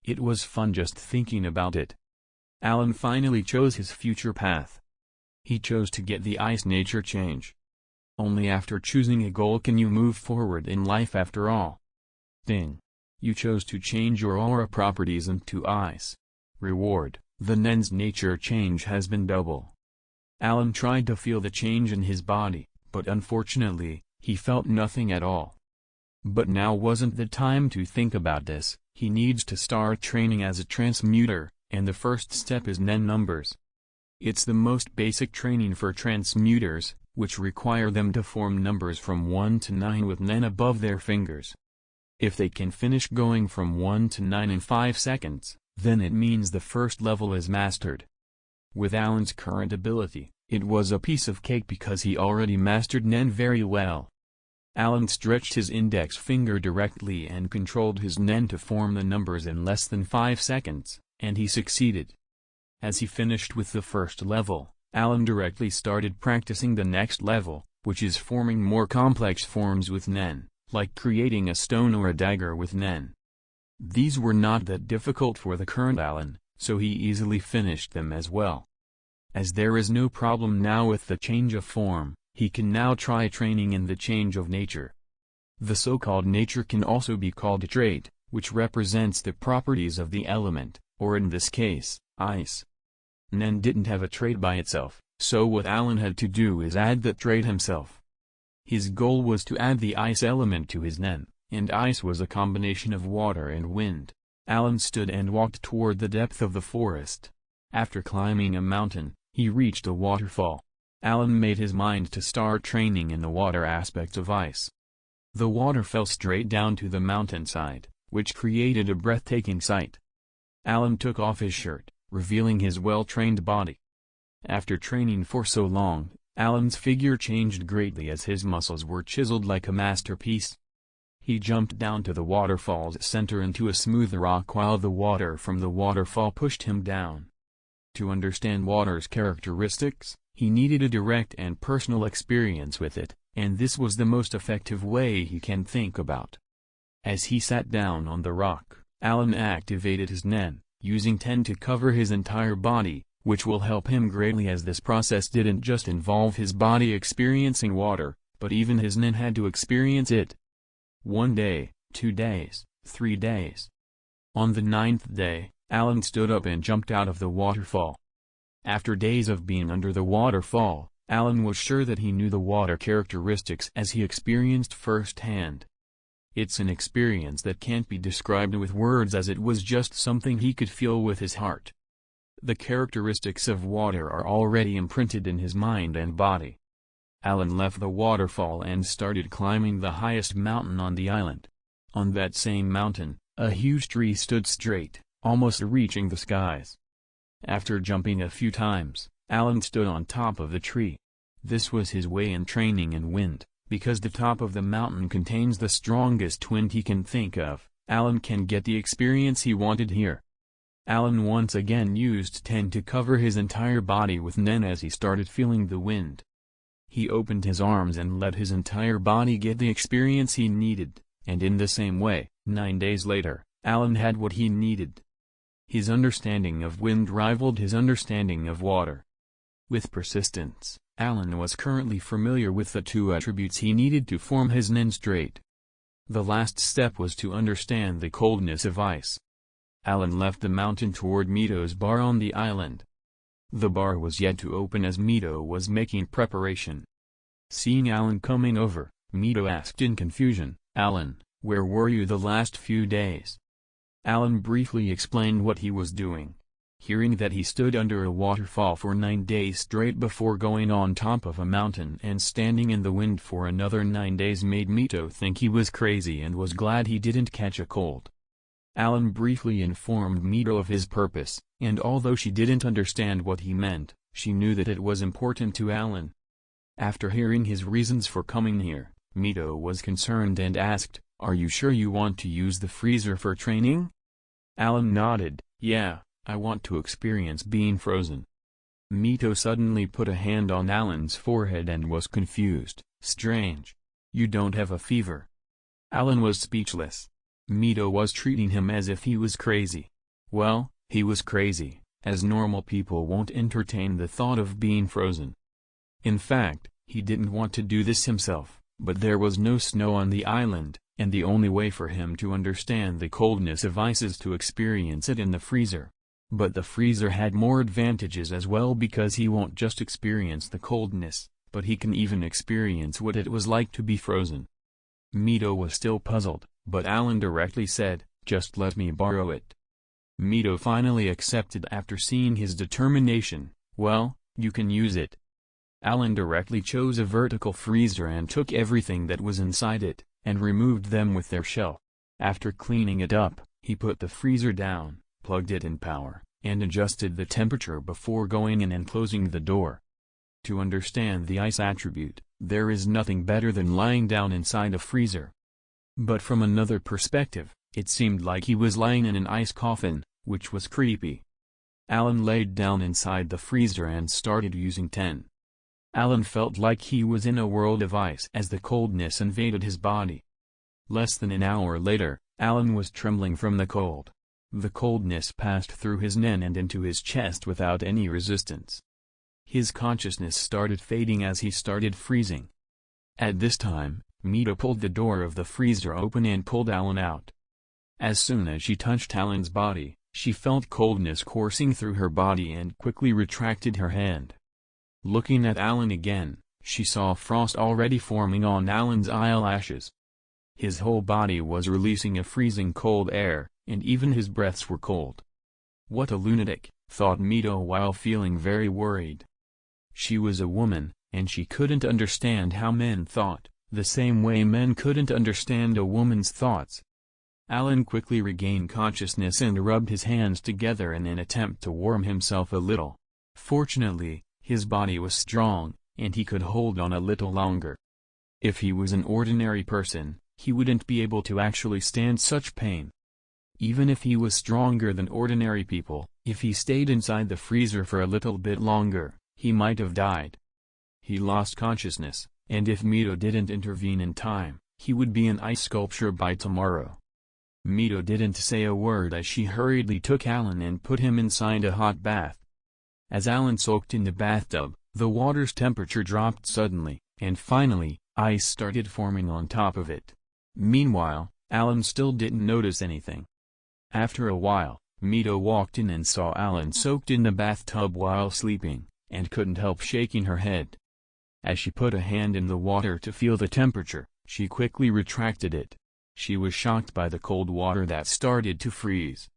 It was fun just thinking about it. Allan finally chose his future path. He chose to get the ice nature change. Only after choosing a goal can you move forward in life after all. Ding. You chose to change your aura properties into ice. Reward, the Nen's nature change has been double. Allan tried to feel the change in his body, but unfortunately, he felt nothing at all. But now wasn't the time to think about this, he needs to start training as a transmuter, and the first step is Nen numbers. It's the most basic training for transmuters, which require them to form numbers from 1 to 9 with Nen above their fingers. If they can finish going from 1 to 9 in 5 seconds, then it means the first level is mastered. With Allan's current ability, it was a piece of cake because he already mastered Nen very well. Allan stretched his index finger directly and controlled his Nen to form the numbers in less than 5 seconds, and he succeeded. As he finished with the first level, Allan directly started practicing the next level, which is forming more complex forms with Nen, like creating a stone or a dagger with Nen. These were not that difficult for the current Allan, so he easily finished them as well. As there is no problem now with the change of form, he can now try training in the change of nature. The so-called nature can also be called a trait, which represents the properties of the element, or in this case, ice. Nen didn't have a trait by itself, so what Allan had to do is add that trait himself. His goal was to add the ice element to his Nen, and ice was a combination of water and wind. Allan stood and walked toward the depth of the forest. After climbing a mountain, he reached a waterfall. Allan made his mind to start training in the water aspect of ice. The water fell straight down to the mountainside, which created a breathtaking sight. Allan took off his shirt, revealing his well-trained body. After training for so long, Allan's figure changed greatly as his muscles were chiseled like a masterpiece. He jumped down to the waterfall's center into a smooth rock while the water from the waterfall pushed him down. To understand water's characteristics, he needed a direct and personal experience with it, and this was the most effective way he can think about. As he sat down on the rock, Allan activated his Nen, using 10 to cover his entire body, which will help him greatly as this process didn't just involve his body experiencing water, but even his nen had to experience it. 1 day, 2 days, 3 days. On the 9th day, Allan stood up and jumped out of the waterfall. After days of being under the waterfall, Allan was sure that he knew the water characteristics as he experienced firsthand. It's an experience that can't be described with words, as it was just something he could feel with his heart. The characteristics of water are already imprinted in his mind and body. Allan left the waterfall and started climbing the highest mountain on the island. On that same mountain, a huge tree stood straight, almost reaching the skies. After jumping a few times, Allan stood on top of the tree. This was his way in training in wind, because the top of the mountain contains the strongest wind he can think of. Allan can get the experience he wanted here. Allan once again used Ten to cover his entire body with Nen as he started feeling the wind. He opened his arms and let his entire body get the experience he needed, and in the same way, 9 days later, Allan had what he needed. His understanding of wind rivaled his understanding of water. With persistence, Allan was currently familiar with the 2 attributes he needed to form his Nen straight. The last step was to understand the coldness of ice. Allan left the mountain toward Mito's bar on the island. The bar was yet to open as Mito was making preparation. Seeing Allan coming over, Mito asked in confusion, "Allan, where were you the last few days?" Allan briefly explained what he was doing. Hearing that he stood under a waterfall for 9 days straight before going on top of a mountain and standing in the wind for another 9 days made Mito think he was crazy and was glad he didn't catch a cold. Allan briefly informed Mito of his purpose, and although she didn't understand what he meant, she knew that it was important to Allan. After hearing his reasons for coming here, Mito was concerned and asked, "Are you sure you want to use the freezer for training?" Allan nodded, "Yeah, I want to experience being frozen." Mito suddenly put a hand on Allan's forehead and was confused. "Strange. You don't have a fever." Allan was speechless. Mito was treating him as if he was crazy. Well, he was crazy, as normal people won't entertain the thought of being frozen. In fact, he didn't want to do this himself, but there was no snow on the island, and the only way for him to understand the coldness of ice is to experience it in the freezer. But the freezer had more advantages as well, because he won't just experience the coldness, but he can even experience what it was like to be frozen. Mito was still puzzled, but Allan directly said, "Just let me borrow it." Mito finally accepted after seeing his determination. "Well, you can use it." Allan directly chose a vertical freezer and took everything that was inside it, and removed them with their shell. After cleaning it up, he put the freezer down, plugged it in power, and adjusted the temperature before going in and closing the door. To understand the ice attribute, there is nothing better than lying down inside a freezer. But from another perspective, it seemed like he was lying in an ice coffin, which was creepy. Allan laid down inside the freezer and started using Ten. Allan felt like he was in a world of ice as the coldness invaded his body. Less than an hour later, Allan was trembling from the cold. The coldness passed through his Nen and into his chest without any resistance. His consciousness started fading as he started freezing. At this time, Mito pulled the door of the freezer open and pulled Allan out. As soon as she touched Allan's body, she felt coldness coursing through her body and quickly retracted her hand. Looking at Allan again, she saw frost already forming on Allan's eyelashes. His whole body was releasing a freezing cold air, and even his breaths were cold. "What a lunatic," thought Mito while feeling very worried. She was a woman, and she couldn't understand how men thought, the same way men couldn't understand a woman's thoughts. Allan quickly regained consciousness and rubbed his hands together in an attempt to warm himself a little. Fortunately, his body was strong, and he could hold on a little longer. If he was an ordinary person, he wouldn't be able to actually stand such pain. Even if he was stronger than ordinary people, if he stayed inside the freezer for a little bit longer, he might have died. He lost consciousness, and if Mito didn't intervene in time, he would be an ice sculpture by tomorrow. Mito didn't say a word as she hurriedly took Allan and put him inside a hot bath. As Allan soaked in the bathtub, the water's temperature dropped suddenly, and finally, Ice started forming on top of it. Meanwhile, Allan still didn't notice anything. After a while, Mito walked in and saw Allan soaked in the bathtub while sleeping, and couldn't help shaking her head. As she put a hand in the water to feel the temperature, she quickly retracted it. She was shocked by the cold water that started to freeze.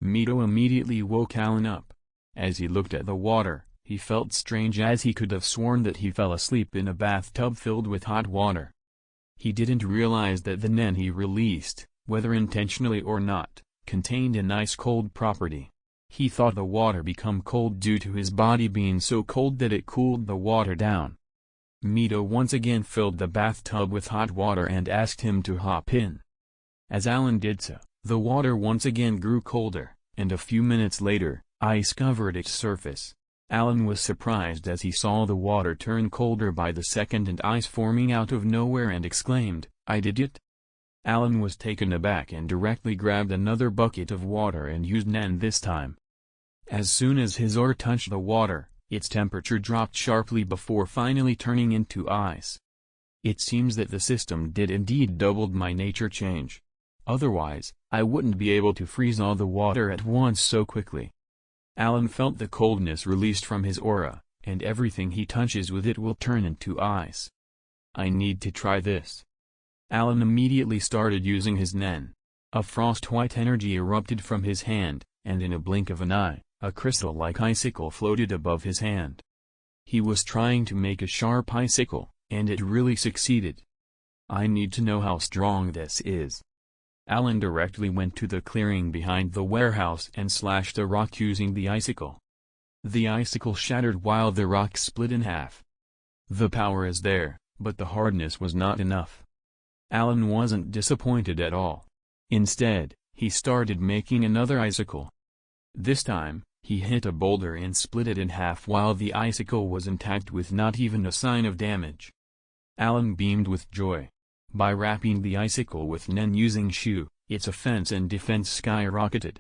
Mito immediately woke Allan up. As he looked at the water, he felt strange as he could have sworn that he fell asleep in a bathtub filled with hot water. He didn't realize that the nen he released, whether intentionally or not, contained an ice-cold property. He thought the water become cold due to his body being so cold that it cooled the water down. Mito once again filled the bathtub with hot water and asked him to hop in. As Allan did so, the water once again grew colder, and a few minutes later, ice covered its surface. Allan was surprised as he saw the water turn colder by the second and ice forming out of nowhere and exclaimed, "I did it?" Allan was taken aback and directly grabbed another bucket of water and used nen this time. As soon as his oar touched the water, its temperature dropped sharply before finally turning into ice. It seems that the system did indeed doubled my nature change. Otherwise, I wouldn't be able to freeze all the water at once so quickly. Allan felt the coldness released from his aura, and everything he touches with it will turn into ice. I need to try this. Allan immediately started using his nen. A frost-white energy erupted from his hand, and in a blink of an eye, a crystal-like icicle floated above his hand. He was trying to make a sharp icicle, and it really succeeded. I need to know how strong this is. Allan directly went to the clearing behind the warehouse and slashed a rock using the icicle. The icicle shattered while the rock split in half. The power is there, but the hardness was not enough. Allan wasn't disappointed at all. Instead, he started making another icicle. This time, he hit a boulder and split it in half while the icicle was intact with not even a sign of damage. Allan beamed with joy. By wrapping the icicle with nen using Shu, its offense and defense skyrocketed.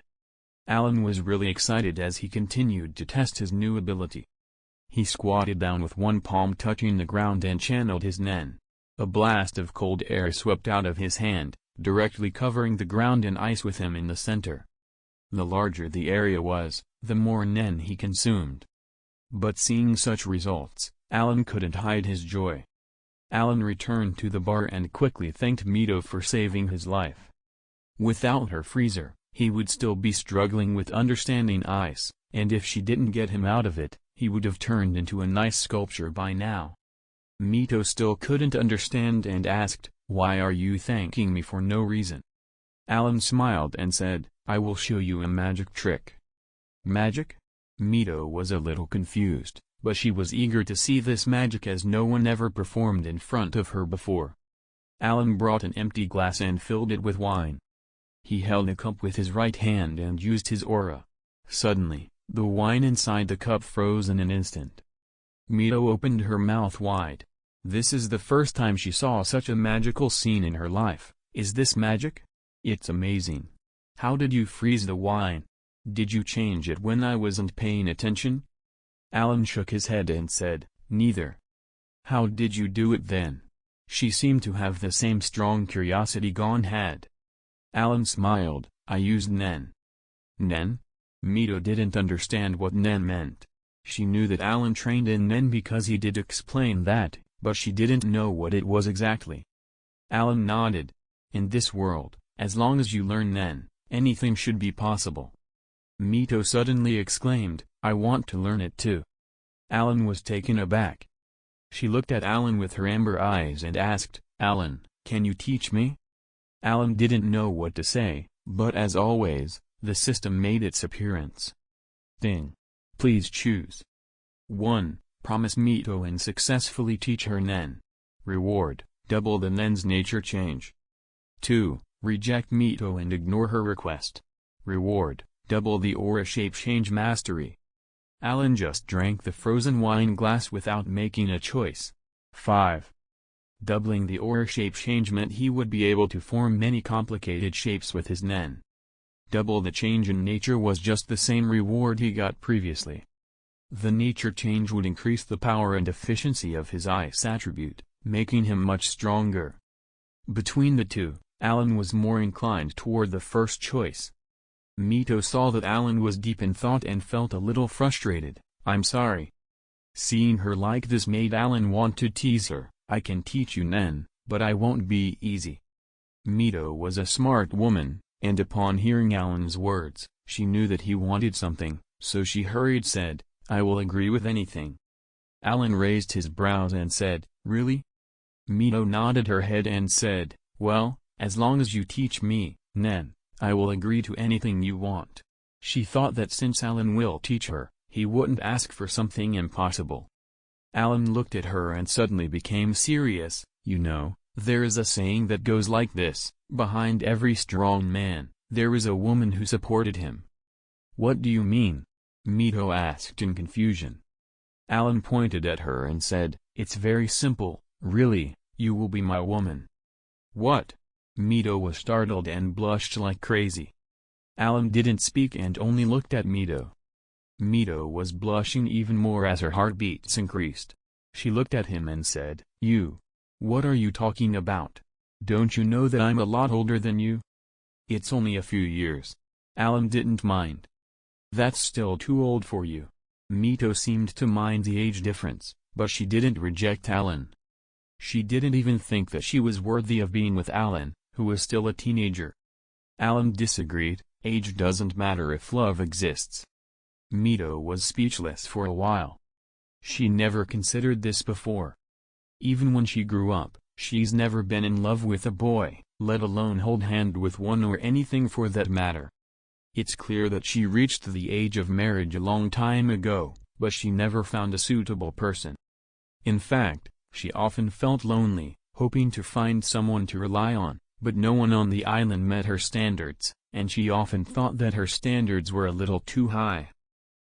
Allan was really excited as he continued to test his new ability. He squatted down with one palm touching the ground and channeled his nen. A blast of cold air swept out of his hand, directly covering the ground and ice with him in the center. The larger the area was, the more nen he consumed. But seeing such results, Allan couldn't hide his joy. Allan returned to the bar and quickly thanked Mito for saving his life. Without her freezer, he would still be struggling with understanding ice, and if she didn't get him out of it, he would have turned into a nice sculpture by now. Mito still couldn't understand and asked, "Why are you thanking me for no reason?" Allan smiled and said, "I will show you a magic trick." Magic? Mito was a little confused, but she was eager to see this magic as no one ever performed in front of her before. Allan brought an empty glass and filled it with wine. He held a cup with his right hand and used his aura. Suddenly, the wine inside the cup froze in an instant. Mito opened her mouth wide. This is the first time she saw such a magical scene in her life. Is this magic? It's amazing. How did you freeze the wine? Did you change it when I wasn't paying attention? Allan shook his head and said, "Neither." "How did you do it then?" She seemed to have the same strong curiosity Gon had. Allan smiled, "I used nen." Nen? Mito didn't understand what nen meant. She knew that Allan trained in nen because he did explain that, but she didn't know what it was exactly. Allan nodded. "In this world, as long as you learn nen, anything should be possible." Mito suddenly exclaimed, "I want to learn it too." Allan was taken aback. She looked at Allan with her amber eyes and asked, "Allan, can you teach me?" Allan didn't know what to say, but as always, the system made its appearance. Thing. Please choose. 1. Promise Mito and successfully teach her nen. Reward, double the nen's nature change. 2. Reject Mito and ignore her request. Reward, double the aura shape change mastery. Allan just drank the frozen wine glass without making a choice. 5. Doubling the aura shape change meant he would be able to form many complicated shapes with his nen. Double the change in nature was just the same reward he got previously. The nature change would increase the power and efficiency of his ice attribute, making him much stronger. Between the two, Allan was more inclined toward the first choice. Mito saw that Allan was deep in thought and felt a little frustrated. "I'm sorry." Seeing her like this made Allan want to tease her. "I can teach you Nen, but I won't be easy." Mito was a smart woman, and upon hearing Allan's words, she knew that he wanted something, so she hurried said, "I will agree with anything." Allan raised his brows and said, "Really?" Mito nodded her head and said, "Well, as long as you teach me, Nen, I will agree to anything you want." She thought that since Allan will teach her, he wouldn't ask for something impossible. Allan looked at her and suddenly became serious. "You know, there is a saying that goes like this, behind every strong man, there is a woman who supported him." "What do you mean?" Mito asked in confusion. Allan pointed at her and said, "It's very simple, really, you will be my woman." "What?" Mito was startled and blushed like crazy. Allan didn't speak and only looked at Mito. Mito was blushing even more as her heartbeats increased. She looked at him and said, "You? What are you talking about? Don't you know that I'm a lot older than you?" "It's only a few years." Allan didn't mind. "That's still too old for you." Mito seemed to mind the age difference, but she didn't reject Allan. She didn't even think that she was worthy of being with Allan, who was still a teenager. Allan disagreed. "Age doesn't matter if love exists." Mito was speechless for a while. She never considered this before. Even when she grew up, she's never been in love with a boy, let alone hold hand with one or anything for that matter. It's clear that she reached the age of marriage a long time ago, but she never found a suitable person. In fact, she often felt lonely, hoping to find someone to rely on, but no one on the island met her standards, and she often thought that her standards were a little too high.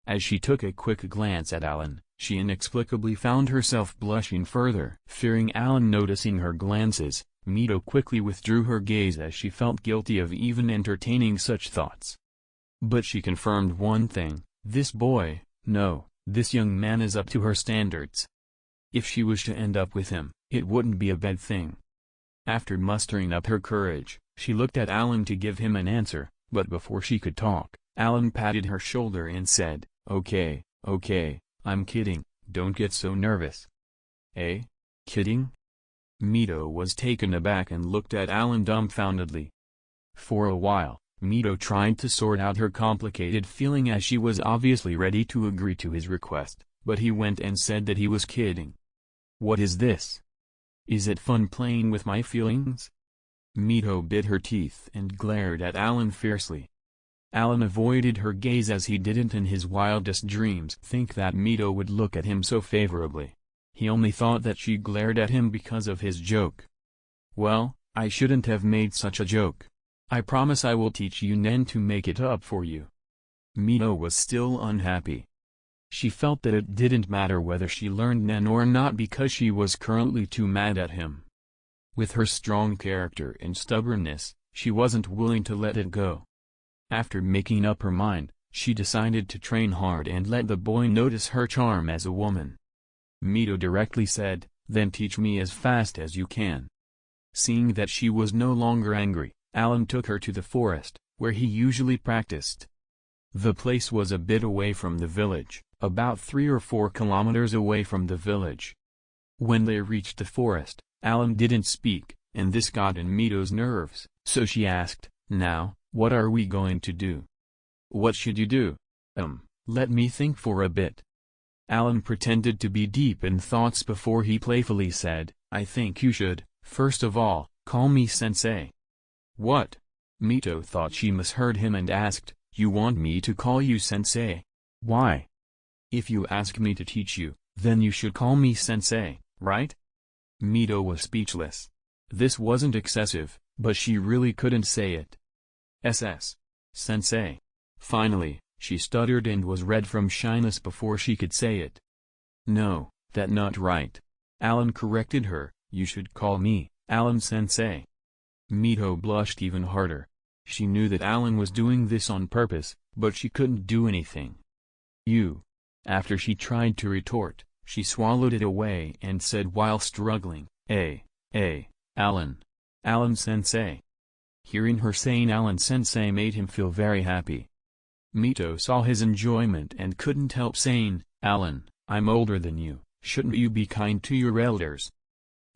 As she took a quick glance at Allan, she inexplicably found herself blushing further. Fearing Allan noticing her glances, Mito quickly withdrew her gaze as she felt guilty of even entertaining such thoughts. But she confirmed one thing, this young man is up to her standards. If she was to end up with him, it wouldn't be a bad thing. After mustering up her courage, she looked at Allan to give him an answer, but before she could talk, Allan patted her shoulder and said, Okay, I'm kidding, don't get so nervous." "Eh? Kidding?" Mito was taken aback and looked at Allan dumbfoundedly. For a while, Mito tried to sort out her complicated feeling as she was obviously ready to agree to his request, but he went and said that he was kidding. "What is this? Is it fun playing with my feelings?" Mito bit her teeth and glared at Allan fiercely. Allan avoided her gaze as he didn't in his wildest dreams think that Mito would look at him so favorably. He only thought that she glared at him because of his joke. "Well, I shouldn't have made such a joke. I promise I will teach you Nen to make it up for you." Mito was still unhappy. She felt that it didn't matter whether she learned Nen or not because she was currently too mad at him. With her strong character and stubbornness, she wasn't willing to let it go. After making up her mind, she decided to train hard and let the boy notice her charm as a woman. Mito directly said, "Then teach me as fast as you can." Seeing that she was no longer angry, Allan took her to the forest, where he usually practiced. The place was a bit away from the village, about 3 or 4 kilometers away from the village. When they reached the forest, Allan didn't speak, and this got on Mito's nerves, so she asked, "Now, what are we going to do?" "What should you do?" Let me think for a bit." Allan pretended to be deep in thoughts before he playfully said, "I think you should, first of all, call me sensei." "What?" Mito thought she misheard him and asked, "You want me to call you sensei? Why?" "If you ask me to teach you, then you should call me sensei, right?" Mito was speechless. This wasn't excessive, but she really couldn't say it. Sensei. Finally, she stuttered and was red from shyness before she could say it. "No, that not right." Allan corrected her, "You should call me, Allan sensei." Mito blushed even harder. She knew that Allan was doing this on purpose, but she couldn't do anything. "You." After she tried to retort, she swallowed it away and said while struggling, Allan. Allan-sensei. Hearing her saying Allan-sensei made him feel very happy. Mito saw his enjoyment and couldn't help saying, Allan, I'm older than you, shouldn't you be kind to your elders?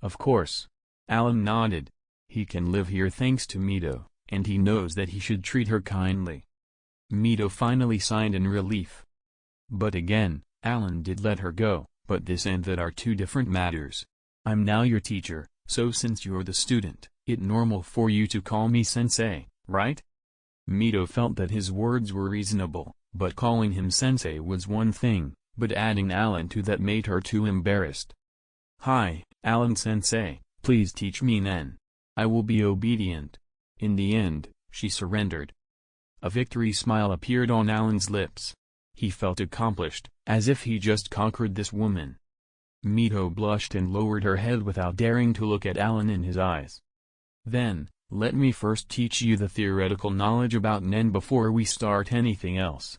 Of course. Allan nodded. He can live here thanks to Mito, and he knows that he should treat her kindly. Mito finally sighed in relief. But again, Allan did let her go, but this and that are two different matters. I'm now your teacher, so since you're the student, it's normal for you to call me sensei, right? Mito felt that his words were reasonable, but calling him sensei was one thing, but adding Allan to that made her too embarrassed. Hi, Allan-sensei, please teach me Nen. I will be obedient. In the end, she surrendered. A victory smile appeared on Allan's lips. He felt accomplished, as if he just conquered this woman. Mito blushed and lowered her head without daring to look at Allan in his eyes. Then, let me first teach you the theoretical knowledge about Nen before we start anything else.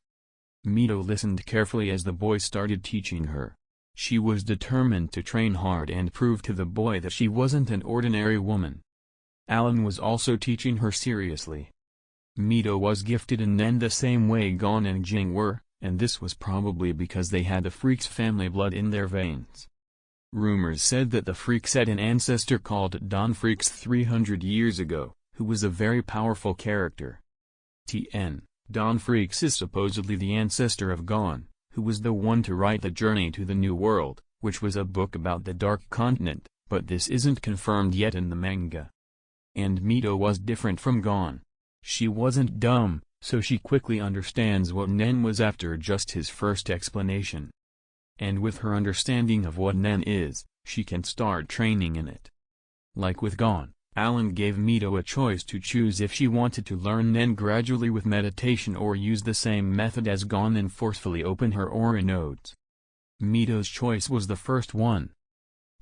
Mito listened carefully as the boy started teaching her. She was determined to train hard and prove to the boy that she wasn't an ordinary woman. Allan was also teaching her seriously. Mito was gifted in Nen the same way Gon and Jing were, and this was probably because they had the Freak's family blood in their veins. Rumors said that the Freaks had an ancestor called Don Freaks 300 years ago, who was a very powerful character. Don Freaks is supposedly the ancestor of Gon, who was the one to write The Journey to the New World, which was a book about the Dark Continent, but this isn't confirmed yet in the manga. And Mito was different from Gon. She wasn't dumb, so she quickly understands what Nen was after just his first explanation. And with her understanding of what Nen is, she can start training in it. Like with Gon, Allan gave Mito a choice to choose if she wanted to learn Nen gradually with meditation or use the same method as Gon and forcefully open her aura nodes. Mito's choice was the first one.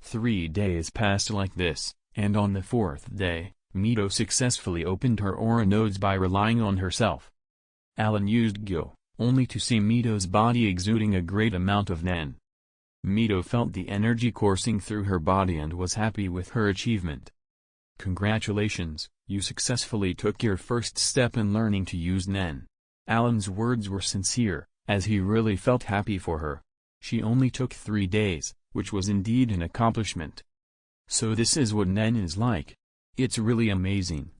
3 days passed like this, and on the 4th day, Mito successfully opened her aura nodes by relying on herself. Allan used Gyo, only to see Mito's body exuding a great amount of Nen. Mito felt the energy coursing through her body and was happy with her achievement. Congratulations, you successfully took your first step in learning to use Nen. Allan's words were sincere, as he really felt happy for her. She only took 3 days, which was indeed an accomplishment. So this is what Nen is like. It's really amazing.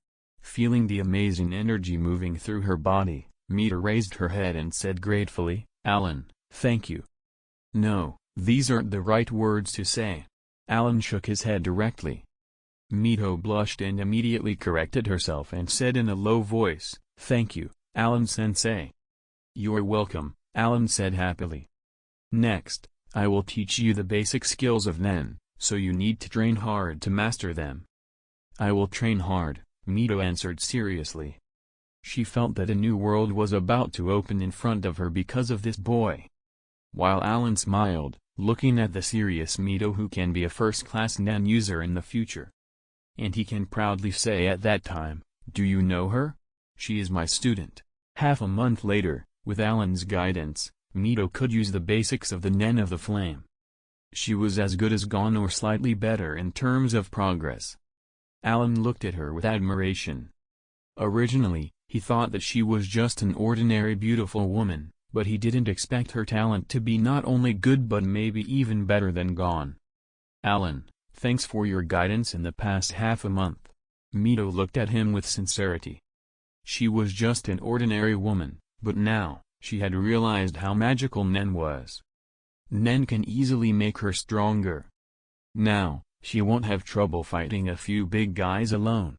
Feeling the amazing energy moving through her body, Mito raised her head and said gratefully, Allan, thank you. No, these aren't the right words to say. Allan shook his head directly. Mito blushed and immediately corrected herself and said in a low voice, thank you, Allan-sensei. You're welcome, Allan said happily. Next, I will teach you the basic skills of Nen, so you need to train hard to master them. I will train hard, Mito answered seriously. She felt that a new world was about to open in front of her because of this boy. While Allan smiled, looking at the serious Mito who can be a first-class Nen user in the future. And he can proudly say at that time, do you know her? She is my student. Half a month later, with Allan's guidance, Mito could use the basics of the Nen of the Flame. She was as good as Gon or slightly better in terms of progress. Allan looked at her with admiration. Originally, he thought that she was just an ordinary beautiful woman, but he didn't expect her talent to be not only good but maybe even better than Gon. Allan, thanks for your guidance in the past half a month. Mito looked at him with sincerity. She was just an ordinary woman, but now, she had realized how magical Nen was. Nen can easily make her stronger. Now, she won't have trouble fighting a few big guys alone.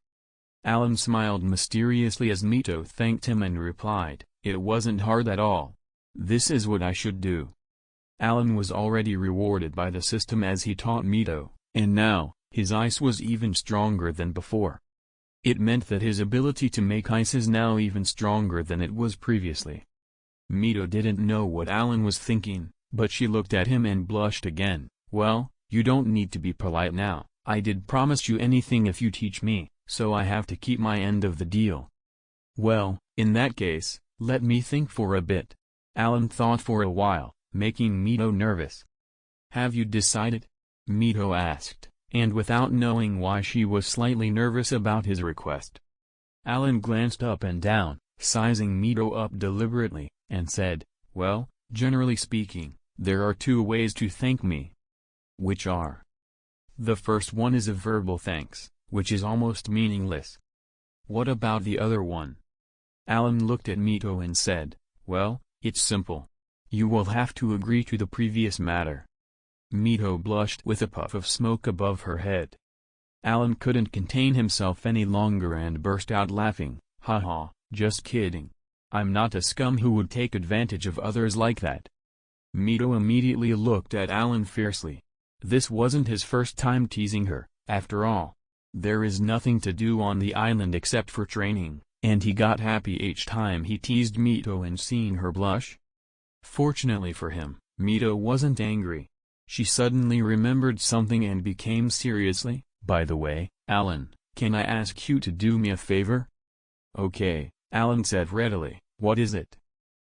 Allan smiled mysteriously as Mito thanked him and replied, it wasn't hard at all. This is what I should do. Allan was already rewarded by the system as he taught Mito, and now, his ice was even stronger than before. It meant that his ability to make ice is now even stronger than it was previously. Mito didn't know what Allan was thinking, but she looked at him and blushed again. Well, you don't need to be polite now. I did promise you anything if you teach me, so I have to keep my end of the deal. Well, in that case, let me think for a bit. Allan thought for a while, making Mito nervous. Have you decided? Mito asked, and without knowing why she was slightly nervous about his request. Allan glanced up and down, sizing Mito up deliberately, and said, "Well, generally speaking, there are two ways to thank me." "Which are?" "The first one is a verbal thanks, which is almost meaningless." "What about the other one?" Allan looked at Mito and said, "Well, it's simple. You will have to agree to the previous matter." Mito blushed with a puff of smoke above her head. Allan couldn't contain himself any longer and burst out laughing. "Haha, just kidding. I'm not a scum who would take advantage of others like that." Mito immediately looked at Allan fiercely. This wasn't his first time teasing her, after all. There is nothing to do on the island except for training, and he got happy each time he teased Mito, and seeing her blush. Fortunately for him, Mito wasn't angry. She suddenly remembered something and became seriously, "By the way, Allan, can I ask you to do me a favor?" "Okay," Allan said readily, "what is it?"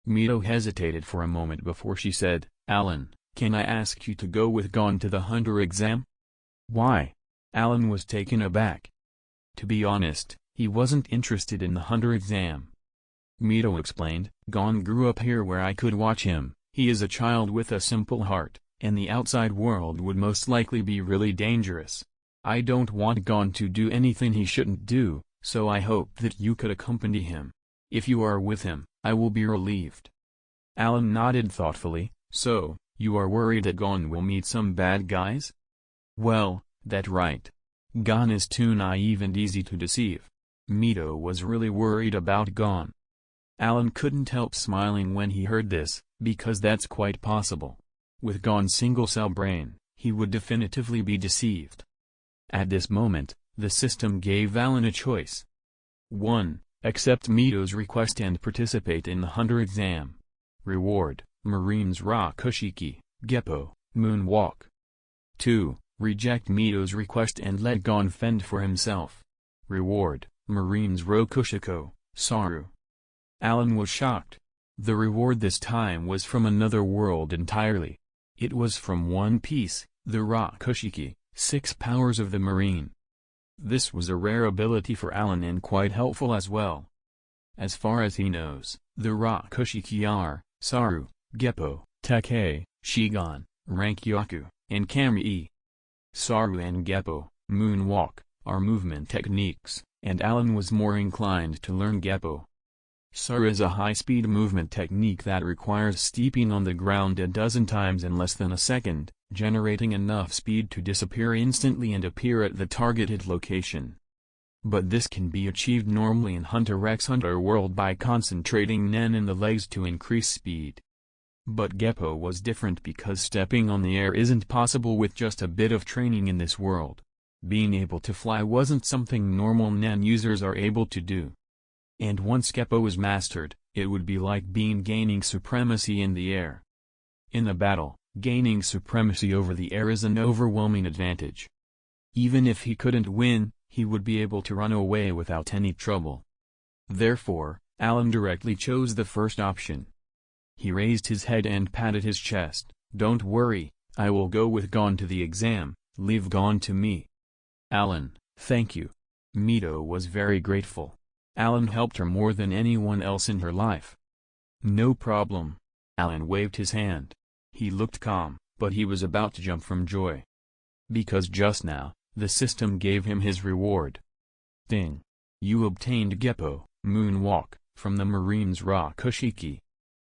Mito hesitated for a moment before she said, "Allan, can I ask you to go with Gon to the Hunter exam?" "Why?" Allan was taken aback. To be honest, he wasn't interested in the Hunter exam. Mito explained, "Gon grew up here where I could watch him. He is a child with a simple heart, and the outside world would most likely be really dangerous. I don't want Gon to do anything he shouldn't do, so I hope that you could accompany him. If you are with him, I will be relieved." Allan nodded thoughtfully. "So, you are worried that Gon will meet some bad guys?" "Well, that's right. Gon is too naive and easy to deceive." Mito was really worried about Gon. Allan couldn't help smiling when he heard this, because that's quite possible. With Gon's single-cell brain, he would definitively be deceived. At this moment, the system gave Allan a choice. 1. Accept Mito's request and participate in the Hunter exam. Reward: Marine's Raw Kushiki, Geppo, Moonwalk. 2. Reject Mito's request and let Gon fend for himself. Reward: Marine's Rokushiko, Saru. Allan was shocked. The reward this time was from another world entirely. It was from One Piece, the Raw Kushiki, 6 powers of the Marine. This was a rare ability for Allan and quite helpful as well. As far as he knows, the Raw Kushiki are Saru, Geppo, Take, Shigon, Rankyaku, and Kami. Saru and Geppo, Moonwalk, are movement techniques, and Allan was more inclined to learn Geppo. Saru is a high-speed movement technique that requires stepping on the ground a dozen times in less than a second, generating enough speed to disappear instantly and appear at the targeted location. But this can be achieved normally in Hunter x Hunter World by concentrating Nen in the legs to increase speed. But Geppo was different because stepping on the air isn't possible with just a bit of training in this world. Being able to fly wasn't something normal Nen users are able to do. And once Geppo is mastered, it would be like gaining supremacy in the air. In a battle, gaining supremacy over the air is an overwhelming advantage. Even if he couldn't win, he would be able to run away without any trouble. Therefore, Allan directly chose the first option. He raised his head and patted his chest. "Don't worry, I will go with Gon to the exam, leave Gon to me." "Allan, thank you." Mito was very grateful. Allan helped her more than anyone else in her life. "No problem." Allan waved his hand. He looked calm, but he was about to jump from joy. Because just now, the system gave him his reward. Ding! You obtained Geppo, Moonwalk, from the Marine's Raw Kushiki.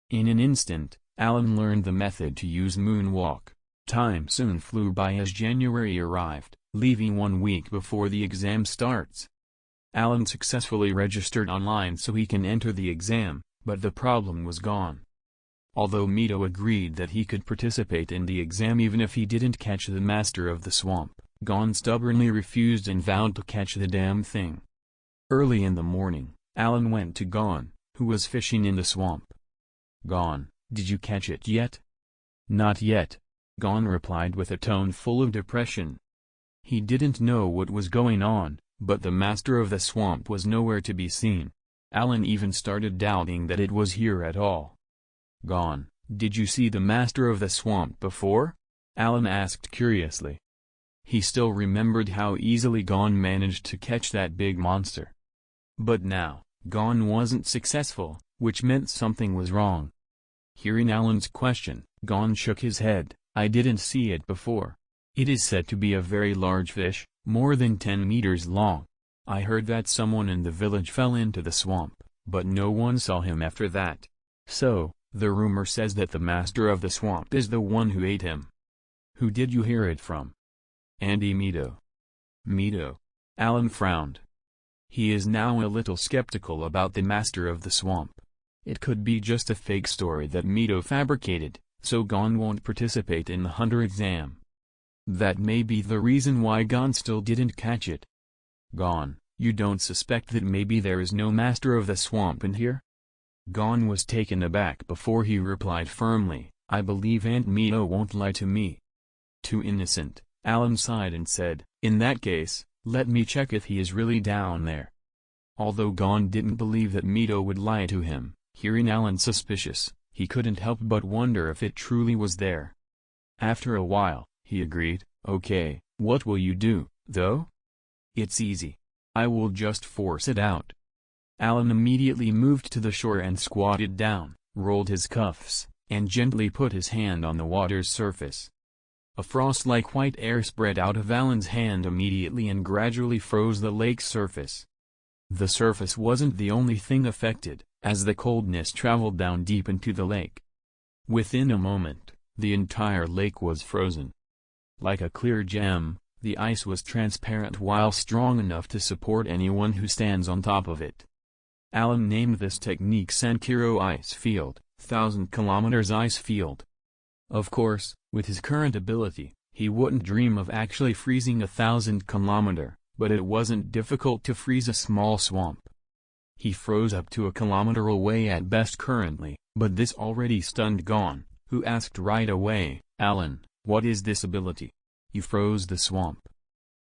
In an instant, Allan learned the method to use Moonwalk. Time soon flew by as January arrived, leaving 1 week before the exam starts. Allan successfully registered online so he can enter the exam, but the problem was gone. Although Mito agreed that he could participate in the exam even if he didn't catch the Master of the Swamp, Gon stubbornly refused and vowed to catch the damn thing. Early in the morning, Allan went to Gon, who was fishing in the swamp. "Gon, did you catch it yet?" "Not yet," Gon replied with a tone full of depression. He didn't know what was going on, but the Master of the Swamp was nowhere to be seen. Allan even started doubting that it was here at all. "Gon, did you see the Master of the Swamp before?" Allan asked curiously. He still remembered how easily Gon managed to catch that big monster. But now, Gon wasn't successful, which meant something was wrong. Hearing Allan's question, Gon shook his head. I didn't see it before. It is said to be a very large fish, more than 10 meters long. I heard that someone in the village fell into the swamp, but no one saw him after that. So, the rumor says that the master of the swamp is the one who ate him. Who did you hear it from? Andy Mito. Mito. Allan frowned. He is now a little skeptical about the master of the swamp. It could be just a fake story that Mito fabricated, so Gon won't participate in the hunter exam. That may be the reason why Gon still didn't catch it. Gon, you don't suspect that maybe there is no master of the swamp in here? Gon was taken aback before he replied firmly, I believe Aunt Mito won't lie to me. Too innocent, Allan sighed and said, in that case, let me check if he is really down there. Although Gon didn't believe that Mito would lie to him, hearing Allan suspicious, he couldn't help but wonder if it truly was there. After a while, he agreed, okay, what will you do, though? It's easy. I will just force it out. Allan immediately moved to the shore and squatted down, rolled his cuffs, and gently put his hand on the water's surface. A frost-like white air spread out of Allan's hand immediately and gradually froze the lake's surface. The surface wasn't the only thing affected, as the coldness traveled down deep into the lake. Within a moment, the entire lake was frozen. Like a clear gem, the ice was transparent while strong enough to support anyone who stands on top of it. Allan named this technique Sankiro Ice Field, 1,000 kilometers ice field. Of course, with his current ability, he wouldn't dream of actually freezing 1,000 kilometer, but it wasn't difficult to freeze a small swamp. He froze up to 1 kilometer away at best currently, but this already stunned Gon, who asked right away, Allan, what is this ability? You froze the swamp.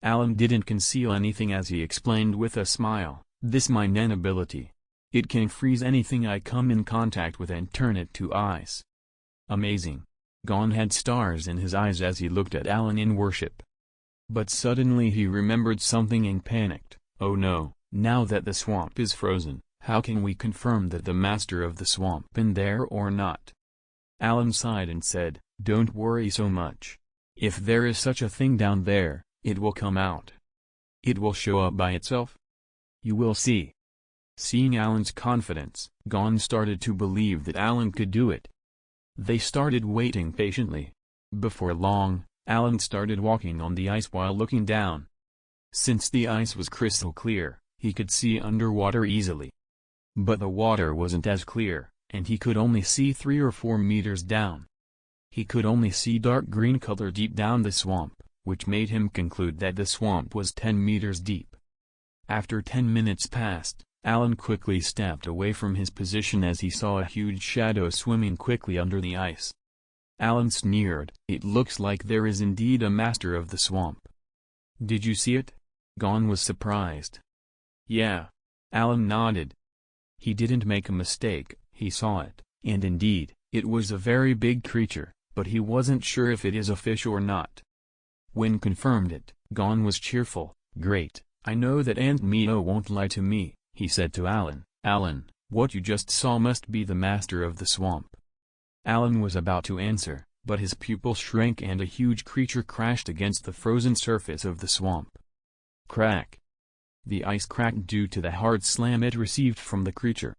Allan didn't conceal anything as he explained with a smile, this my Nen ability. It can freeze anything I come in contact with and turn it to ice. Amazing. Gon had stars in his eyes as he looked at Allan in worship. But suddenly he remembered something and panicked, oh no, now that the swamp is frozen, how can we confirm that the master of the swamp is there or not? Allan sighed and said, don't worry so much. If there is such a thing down there, it will come out. It will show up by itself. You will see. Seeing Allan's confidence, Gon started to believe that Allan could do it. They started waiting patiently. Before long, Allan started walking on the ice while looking down. Since the ice was crystal clear, he could see underwater easily. But the water wasn't as clear, and he could only see 3 or 4 meters down. He could only see dark green color deep down the swamp, which made him conclude that the swamp was 10 meters deep. After 10 minutes passed, Allan quickly stepped away from his position as he saw a huge shadow swimming quickly under the ice. Allan sneered, it looks like there is indeed a master of the swamp. Did you see it? Gon was surprised. Yeah. Allan nodded. He didn't make a mistake, he saw it, and indeed, it was a very big creature, but he wasn't sure if it is a fish or not. When confirmed it, Gon was cheerful, great, I know that Aunt Mito won't lie to me. He said to Allan, Allan, what you just saw must be the master of the swamp. Allan was about to answer, but his pupil shrank and a huge creature crashed against the frozen surface of the swamp. Crack. The ice cracked due to the hard slam it received from the creature.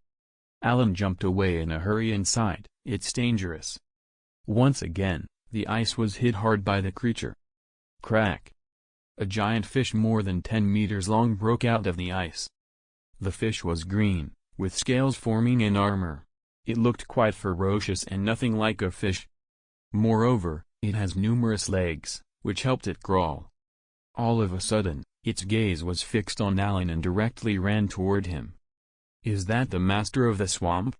Allan jumped away in a hurry and sighed, it's dangerous. Once again, the ice was hit hard by the creature. Crack. A giant fish more than 10 meters long broke out of the ice. The fish was green, with scales forming an armor. It looked quite ferocious and nothing like a fish. Moreover, it has numerous legs, which helped it crawl. All of a sudden, its gaze was fixed on Allan and directly ran toward him. Is that the master of the swamp?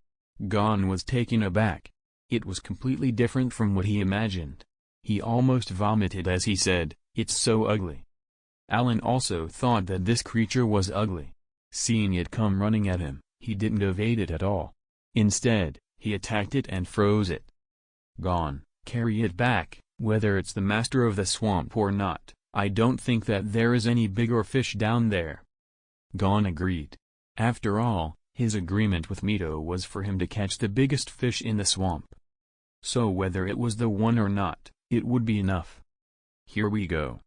Gon was taken aback. It was completely different from what he imagined. He almost vomited as he said, it's so ugly. Allan also thought that this creature was ugly. Seeing it come running at him, he didn't evade it at all. Instead, he attacked it and froze it. Gon, carry it back, whether it's the master of the swamp or not, I don't think that there is any bigger fish down there. Gon agreed. After all, his agreement with Mito was for him to catch the biggest fish in the swamp. So whether it was the one or not, it would be enough. Here we go.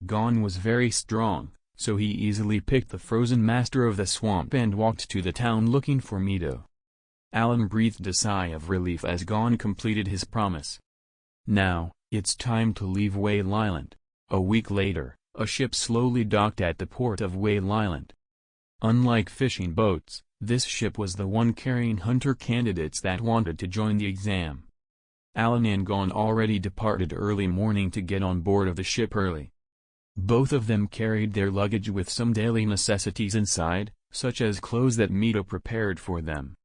Gon was very strong, so he easily picked the frozen master of the swamp and walked to the town looking for Mito. Allan breathed a sigh of relief as Gon completed his promise. Now, it's time to leave Whale Island. A week later, a ship slowly docked at the port of Whale Island. Unlike fishing boats, this ship was the one carrying hunter candidates that wanted to join the exam. Allan and Gon already departed early morning to get on board of the ship early. Both of them carried their luggage with some daily necessities inside, such as clothes that Mito prepared for them.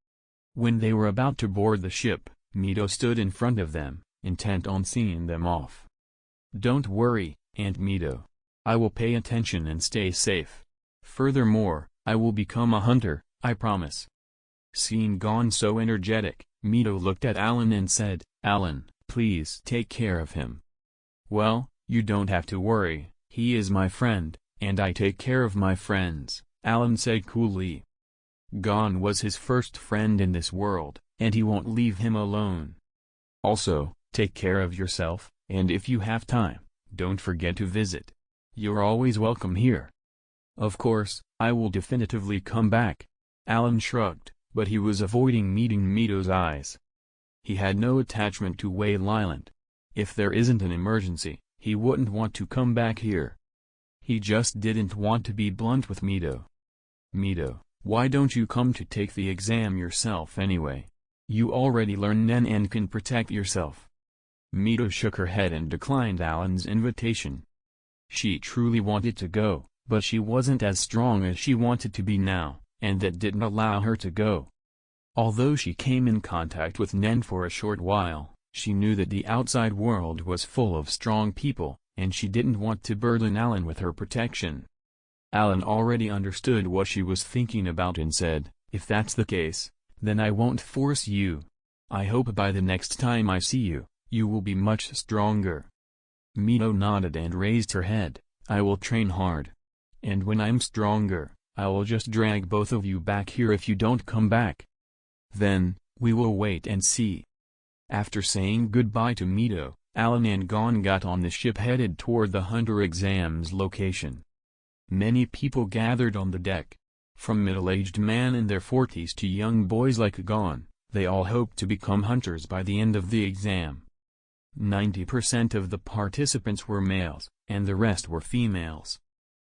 When they were about to board the ship, Mito stood in front of them, intent on seeing them off. "Don't worry, Aunt Mito. I will pay attention and stay safe. Furthermore, I will become a hunter, I promise." Seeing Gon so energetic, Mito looked at Allan and said, "Allan, please take care of him." "Well, you don't have to worry, he is my friend, and I take care of my friends," Allan said coolly. Gon was his first friend in this world, and he won't leave him alone. "Also, take care of yourself, and if you have time, don't forget to visit. You're always welcome here." "Of course, I will definitively come back." Allan shrugged, but he was avoiding meeting Mito's eyes. He had no attachment to Whale Island. If there isn't an emergency, he wouldn't want to come back here. He just didn't want to be blunt with Mito. "Mito, why don't you come to take the exam yourself anyway? You already learned Nen and can protect yourself." Mito shook her head and declined Allan's invitation. She truly wanted to go, but she wasn't as strong as she wanted to be now, and that didn't allow her to go. Although she came in contact with Nen for a short while, she knew that the outside world was full of strong people, and she didn't want to burden Allan with her protection. Allan already understood what she was thinking about and said, "If that's the case, then I won't force you. I hope by the next time I see you, you will be much stronger." Mito nodded and raised her head. "I will train hard. And when I'm stronger, I will just drag both of you back here if you don't come back. Then, we will wait and see." After saying goodbye to Mito, Allan and Gon got on the ship headed toward the hunter exam's location. Many people gathered on the deck. From middle-aged men in their 40s to young boys like Gon, they all hoped to become hunters by the end of the exam. 90% of the participants were males, and the rest were females.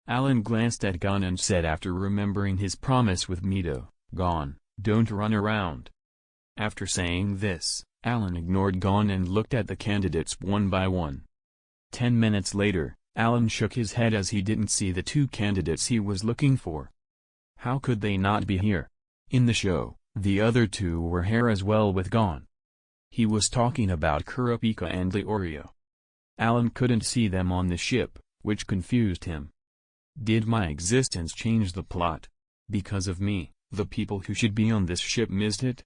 Allan glanced at Gon and said after remembering his promise with Mito, "Gon, don't run around." After saying this, Allan ignored Gon and looked at the candidates one by one. 10 minutes later, Allan shook his head as he didn't see the two candidates he was looking for. How could they not be here? In the show, the other two were here as well with Gon. He was talking about Kurapika and Leorio. Allan couldn't see them on the ship, which confused him. Did my existence change the plot? Because of me, the people who should be on this ship missed it?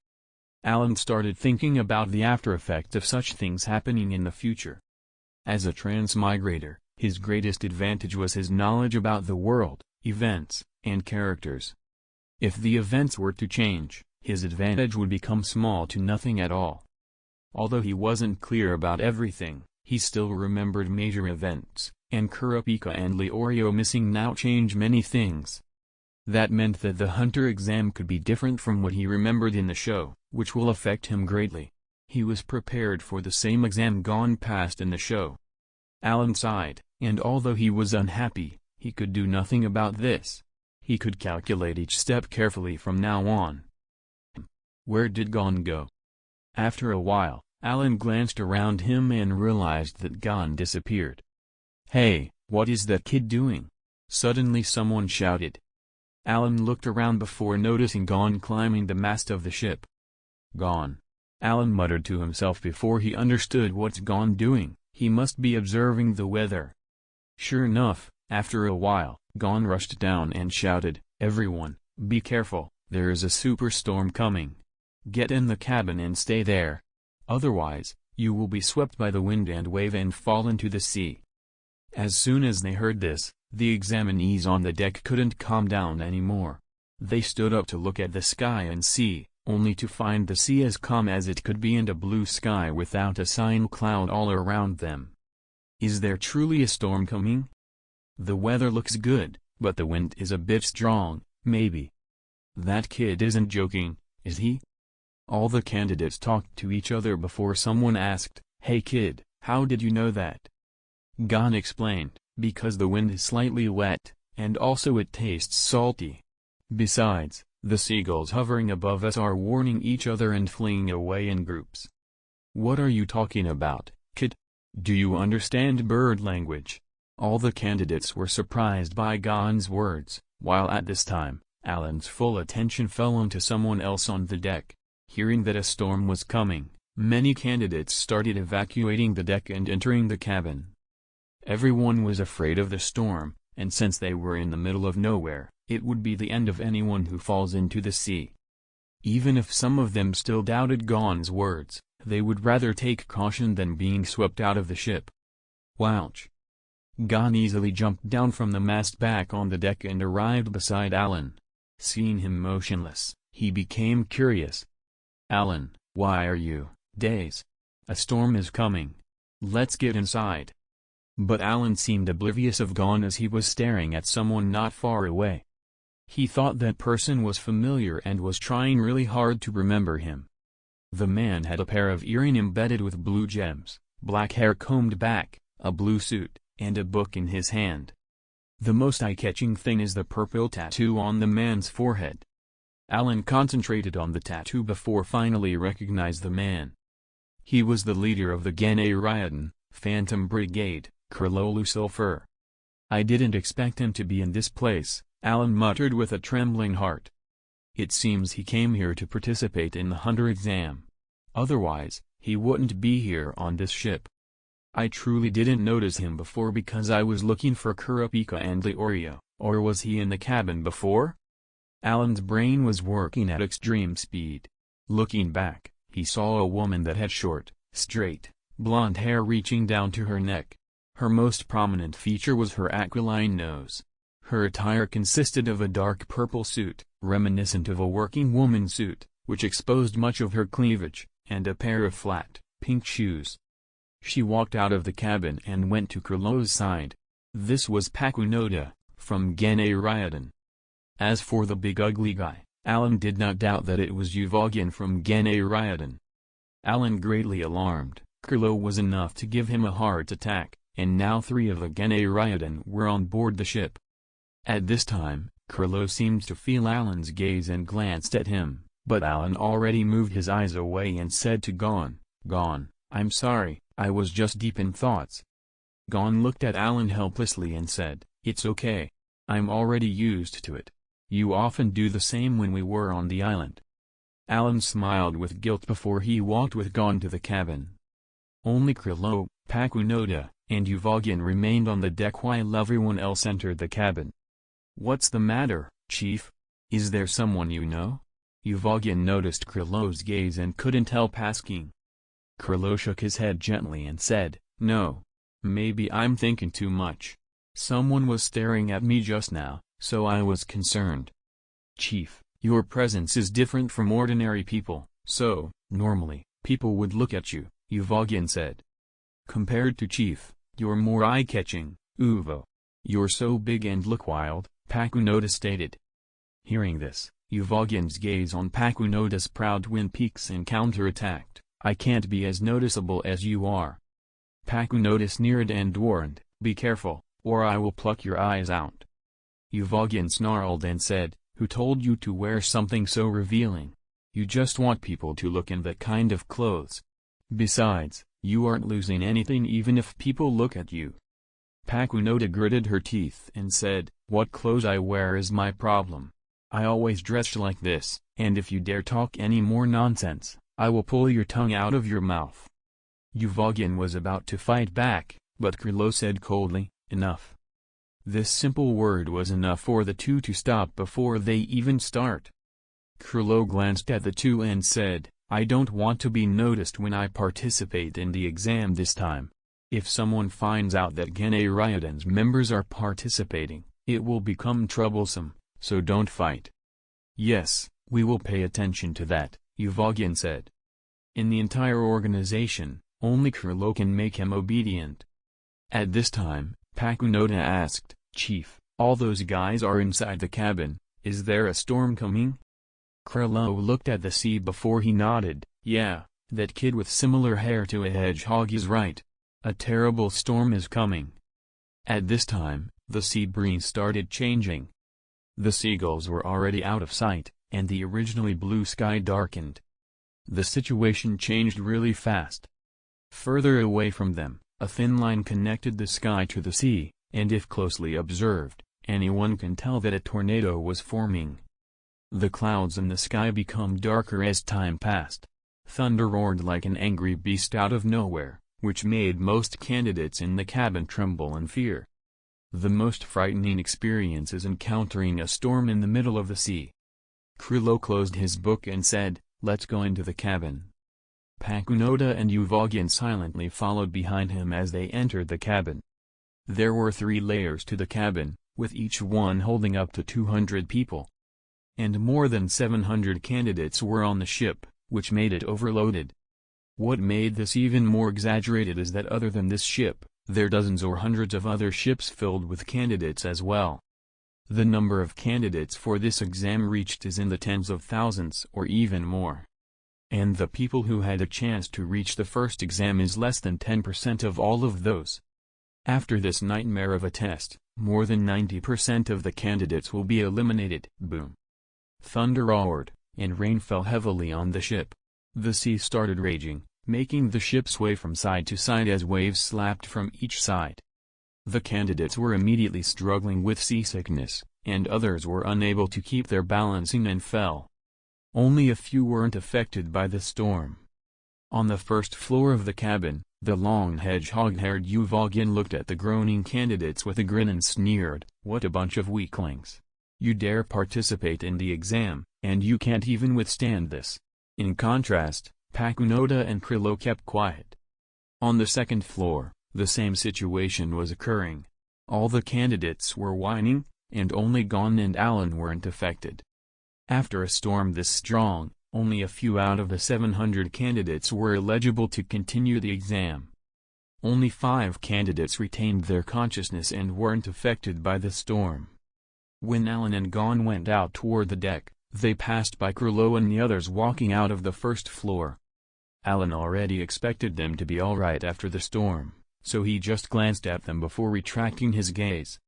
Allan started thinking about the after-effects of such things happening in the future. As a transmigrator, his greatest advantage was his knowledge about the world, events, and characters. If the events were to change, his advantage would become small to nothing at all. Although he wasn't clear about everything, he still remembered major events, and Kurapika and Leorio missing now changed many things. That meant that the hunter exam could be different from what he remembered in the show, which will affect him greatly. He was prepared for the same exam Gon passed in the show. Allan sighed, and although he was unhappy, he could do nothing about this. He could calculate each step carefully from now on. Where did Gon go? After a while, Allan glanced around him and realized that Gon disappeared. "Hey, what is that kid doing?" Suddenly someone shouted. Allan looked around before noticing Gon climbing the mast of the ship. "Gon." Allan muttered to himself before he understood what's Gon doing. He must be observing the weather. Sure enough, after a while, Gon rushed down and shouted, "Everyone, be careful, there is a superstorm coming. Get in the cabin and stay there. Otherwise, you will be swept by the wind and wave and fall into the sea." As soon as they heard this, the examinees on the deck couldn't calm down anymore. They stood up to look at the sky and sea, only to find the sea as calm as it could be and a blue sky without a single cloud all around them. Is there truly a storm coming? The weather looks good, but the wind is a bit strong, maybe. That kid isn't joking, is he? All the candidates talked to each other before someone asked, "Hey kid, how did you know that?" Gon explained, "Because the wind is slightly wet, and also it tastes salty. Besides, the seagulls hovering above us are warning each other and fleeing away in groups." "What are you talking about, kid? Do you understand bird language?" All the candidates were surprised by Gon's words, while at this time, Allan's full attention fell onto someone else on the deck. Hearing that a storm was coming, many candidates started evacuating the deck and entering the cabin. Everyone was afraid of the storm, and since they were in the middle of nowhere, it would be the end of anyone who falls into the sea. Even if some of them still doubted Gon's words, they would rather take caution than being swept out of the ship. Wouch! Gon easily jumped down from the mast back on the deck and arrived beside Allan. Seeing him motionless, he became curious. "Allan, why are you, daze? A storm is coming. Let's get inside." But Allan seemed oblivious of Gon as he was staring at someone not far away. He thought that person was familiar and was trying really hard to remember him. The man had a pair of earrings embedded with blue gems, black hair combed back, a blue suit, and a book in his hand. The most eye-catching thing is the purple tattoo on the man's forehead. Allan concentrated on the tattoo before finally recognized the man. He was the leader of the Gene Phantom Brigade, Krololu Sulfur. "I didn't expect him to be in this place," Allan muttered with a trembling heart. "It seems he came here to participate in the Hunter exam. Otherwise, he wouldn't be here on this ship. I truly didn't notice him before because I was looking for Kurapika and Leorio, or was he in the cabin before?" Allan's brain was working at extreme speed. Looking back, he saw a woman that had short, straight, blonde hair reaching down to her neck. Her most prominent feature was her aquiline nose. Her attire consisted of a dark purple suit, reminiscent of a working woman's suit, which exposed much of her cleavage, and a pair of flat, pink shoes. She walked out of the cabin and went to Kurlo's side. This was Pakunoda, from Gene. As for the big ugly guy, Allan did not doubt that it was Uvogin from Gene. Allan greatly alarmed. Kurlo was enough to give him a heart attack, and now 3 of the Gene were on board the ship. At this time, Kurlo seemed to feel Allan's gaze and glanced at him, but Allan already moved his eyes away and said to Gon, "I'm sorry, I was just deep in thoughts." Gon looked at Allan helplessly and said, "It's okay. I'm already used to it. You often do the same when we were on the island." Allan smiled with guilt before he walked with Gon to the cabin. Only Kurlo, Pakunoda, and Uvogin remained on the deck while everyone else entered the cabin. "What's the matter, Chief? Is there someone you know?" Uvogin noticed Kurlo's gaze and couldn't help asking. Kurlo shook his head gently and said, "No. Maybe I'm thinking too much. Someone was staring at me just now, so I was concerned." "Chief, your presence is different from ordinary people, so, normally, people would look at you," Uvogin said. "Compared to Chief, you're more eye-catching, Uvo. You're so big and look wild," Pakunoda stated. Hearing this, Uvogin's gaze on Pakunoda's proud twin peaks and counter-attacked, "I can't be as noticeable as you are." Pakunoda sneered and warned, "Be careful, or I will pluck your eyes out." Uvogin snarled and said, "Who told you to wear something so revealing? You just want people to look in that kind of clothes. Besides, you aren't losing anything even if people look at you." Pakunoda gritted her teeth and said, "What clothes I wear is my problem. I always dress like this, and if you dare talk any more nonsense, I will pull your tongue out of your mouth." Uvogin was about to fight back, but Kurlo said coldly, "Enough." This simple word was enough for the two to stop before they even start. Kurlo glanced at the two and said, "I don't want to be noticed when I participate in the exam this time. If someone finds out that Gane Ryodan's members are participating, it will become troublesome, so don't fight. Yes, we will pay attention to that, Uvogin said. In the entire organization, only Krilo can make him obedient. At this time, Pakunoda asked, Chief, all those guys are inside the cabin, is there a storm coming? Krilo looked at the sea before he nodded. Yeah, that kid with similar hair to a hedgehog is right. A terrible storm is coming. At this time, the sea breeze started changing. The seagulls were already out of sight, and the originally blue sky darkened. The situation changed really fast. Further away from them, a thin line connected the sky to the sea, and if closely observed, anyone can tell that a tornado was forming. The clouds in the sky became darker as time passed. Thunder roared like an angry beast out of nowhere, which made most candidates in the cabin tremble in fear. The most frightening experience is encountering a storm in the middle of the sea. Krilo closed his book and said, Let's go into the cabin. Pakunoda and Uvogin silently followed behind him as they entered the cabin. There were 3 layers to the cabin, with each one holding up to 200 people. And more than 700 candidates were on the ship, which made it overloaded. What made this even more exaggerated is that other than this ship, there are dozens or hundreds of other ships filled with candidates as well. The number of candidates for this exam reached is in the tens of thousands or even more. And the people who had a chance to reach the first exam is less than 10% of all of those. After this nightmare of a test, more than 90% of the candidates will be eliminated. Boom. Thunder roared, and rain fell heavily on the ship. The sea started raging, making the ship sway from side to side as waves slapped from each side. The candidates were immediately struggling with seasickness, and others were unable to keep their balancing and fell. Only a few weren't affected by the storm. On the first floor of the cabin, the long hedgehog-haired Uvogin looked at the groaning candidates with a grin and sneered, What a bunch of weaklings. You dare participate in the exam, and you can't even withstand this. In contrast, Pakunoda and Krilo kept quiet. On the second floor, the same situation was occurring. All the candidates were whining, and only Gon and Allan weren't affected. After a storm this strong, only a few out of the 700 candidates were eligible to continue the exam. Only 5 candidates retained their consciousness and weren't affected by the storm. When Allan and Gon went out toward the deck, they passed by Krilo and the others walking out of the first floor. Allan already expected them to be alright after the storm, so he just glanced at them before retracting his gaze.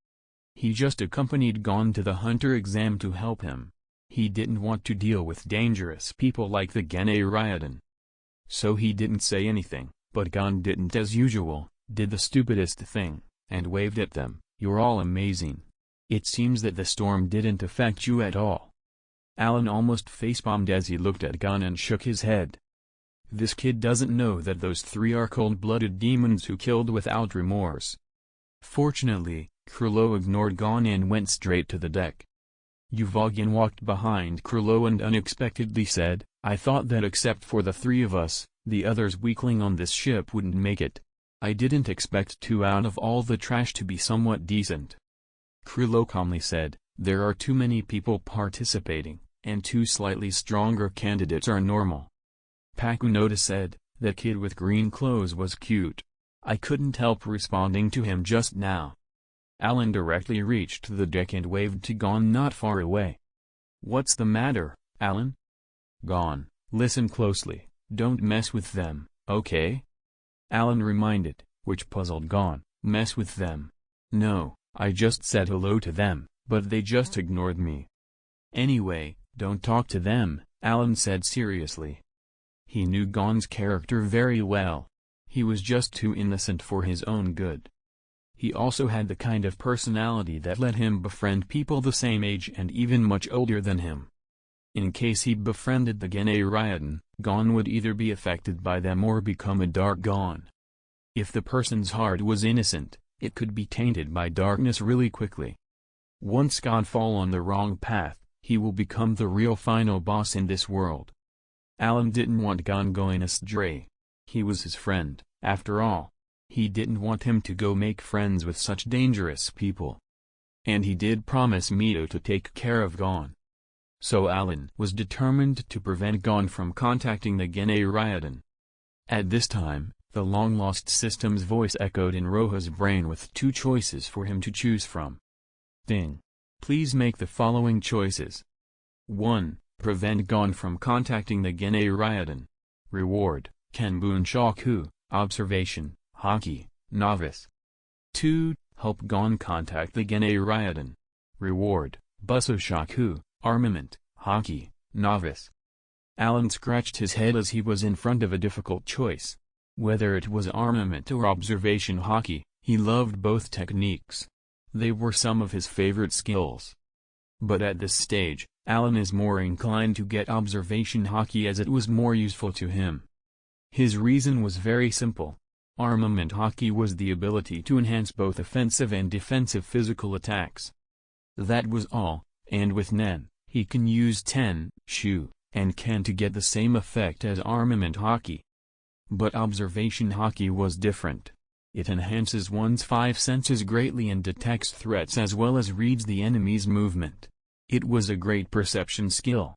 He just accompanied Gon to the hunter exam to help him. He didn't want to deal with dangerous people like the Gane Ryodan. So he didn't say anything, but Gon didn't as usual, did the stupidest thing, and waved at them, You're all amazing. It seems that the storm didn't affect you at all. Allan almost facepalmed as he looked at Gon and shook his head. This kid doesn't know that those 3 are cold-blooded demons who killed without remorse. Fortunately, Krilo ignored Gon and went straight to the deck. Uvogin walked behind Krilo and unexpectedly said, I thought that except for the 3 of us, the others weakling on this ship wouldn't make it. I didn't expect 2 out of all the trash to be somewhat decent. Krilo calmly said, There are too many people participating, and 2 slightly stronger candidates are normal. Pakunoda said, That kid with green clothes was cute. I couldn't help responding to him just now. Allan directly reached the deck and waved to Gon not far away. What's the matter, Allan? Gon, listen closely, don't mess with them, okay? Allan reminded, which puzzled Gon, mess with them? No, I just said hello to them, but they just ignored me. Anyway, don't talk to them, Allan said seriously. He knew Gon's character very well. He was just too innocent for his own good. He also had the kind of personality that let him befriend people the same age and even much older than him. In case he befriended the Gane Ryodan, Gon would either be affected by them or become a dark Gon. If the person's heart was innocent, it could be tainted by darkness really quickly. Once Gon fall on the wrong path, he will become the real final boss in this world. Allan didn't want Gon going astray. He was his friend, after all. He didn't want him to go make friends with such dangerous people. And he did promise Mito to take care of Gon. So Allan was determined to prevent Gon from contacting the Gene Ryodan. At this time, the long-lost system's voice echoed in Roha's brain with two choices for him to choose from. Ding. Please make the following choices. 1. Prevent Gon from contacting the Gene Ryodan. Reward, Kenbun Shaku, Observation, Haki, Novice. 2. Help Gon contact the Gene Ryodan. Reward, Buso Shaku, Armament, Haki, Novice. Allan scratched his head as he was in front of a difficult choice. Whether it was armament or observation Haki, he loved both techniques. They were some of his favorite skills. But at this stage, Allan is more inclined to get observation Haki as it was more useful to him. His reason was very simple. Armament Haki was the ability to enhance both offensive and defensive physical attacks. That was all, and with Nen, he can use Ten, Shu, and Ken to get the same effect as armament Haki. But observation Haki was different. It enhances one's 5 senses greatly and detects threats as well as reads the enemy's movement. It was a great perception skill.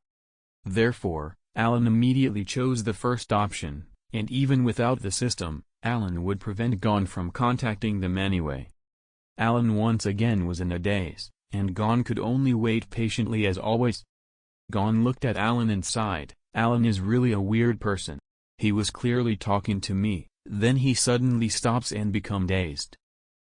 Therefore, Allan immediately chose the first option, and even without the system, Allan would prevent Gon from contacting them anyway. Allan once again was in a daze, and Gon could only wait patiently as always. Gon looked at Allan and sighed. Allan is really a weird person. He was clearly talking to me, then he suddenly stops and become dazed.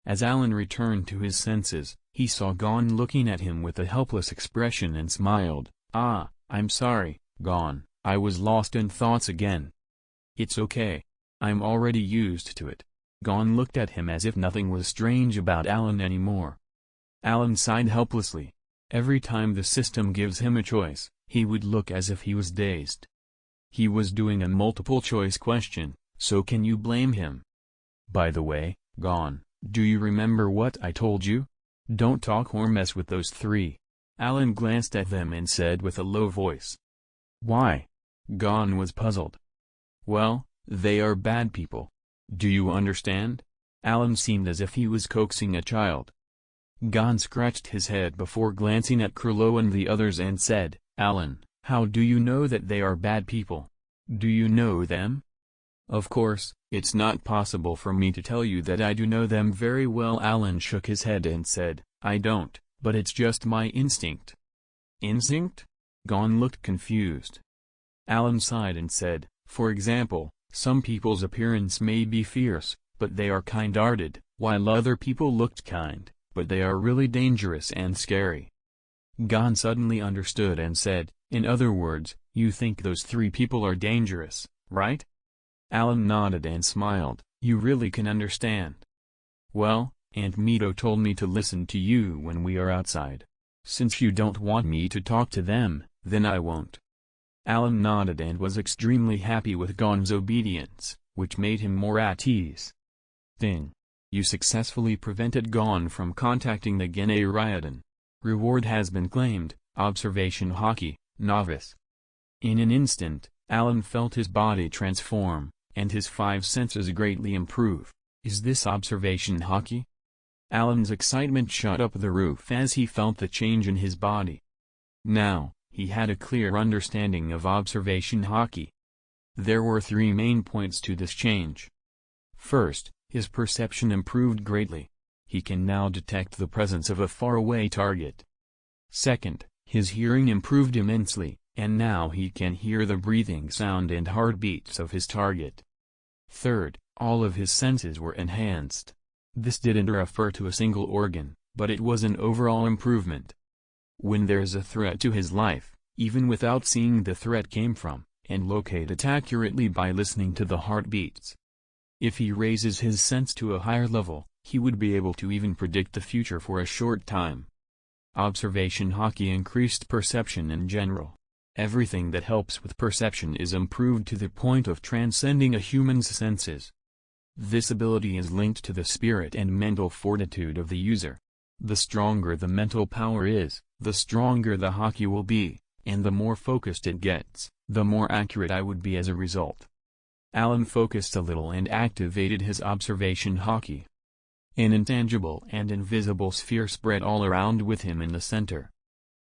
As Allan returned to his senses, he saw Gon looking at him with a helpless expression and smiled. "Ah, I'm sorry, Gon, I was lost in thoughts again." "It's okay. I'm already used to it." Gon looked at him as if nothing was strange about Allan anymore. Allan sighed helplessly. Every time the system gives him a choice, he would look as if he was dazed. He was doing a multiple-choice question, so can you blame him? By the way, Gon, do you remember what I told you? Don't talk or mess with those 3. Allan glanced at them and said with a low voice. Why? Gon was puzzled. Well, they are bad people. Do you understand? Allan seemed as if he was coaxing a child. Gon scratched his head before glancing at Krilo and the others and said, Allan, how do you know that they are bad people? Do you know them? Of course, it's not possible for me to tell you that I do know them very well. Allan shook his head and said, I don't, but it's just my instinct. Instinct? Gon looked confused. Allan sighed and said, for example, some people's appearance may be fierce, but they are kind-hearted, while other people looked kind, but they are really dangerous and scary. Gon suddenly understood and said, in other words, you think those 3 people are dangerous, right? Allan nodded and smiled, you really can understand. Well, Aunt Mito told me to listen to you when we are outside. Since you don't want me to talk to them, then I won't. Allan nodded and was extremely happy with Gon's obedience, which made him more at ease. Thing. You successfully prevented Gon from contacting the Gene Ryodan. Reward has been claimed, observation Haki, novice. In an instant, Allan felt his body transform, and his 5 senses greatly improve. Is this observation Haki? Allan's excitement shot up the roof as he felt the change in his body. Now, he had a clear understanding of observation Haki. There were 3 main points to this change. First, his perception improved greatly. He can now detect the presence of a faraway target. Second, his hearing improved immensely, and now he can hear the breathing sound and heartbeats of his target. Third, all of his senses were enhanced. This didn't refer to a single organ, but it was an overall improvement. When there's a threat to his life, even without seeing the threat came from, and locate it accurately by listening to the heartbeats. If he raises his sense to a higher level, he would be able to even predict the future for a short time. Observation Haki increased perception in general. Everything that helps with perception is improved to the point of transcending a human's senses. This ability is linked to the spirit and mental fortitude of the user. The stronger the mental power is, the stronger the Haki will be, and the more focused it gets, the more accurate I would be as a result. Allan focused a little and activated his observation hockey. An intangible and invisible sphere spread all around with him in the center.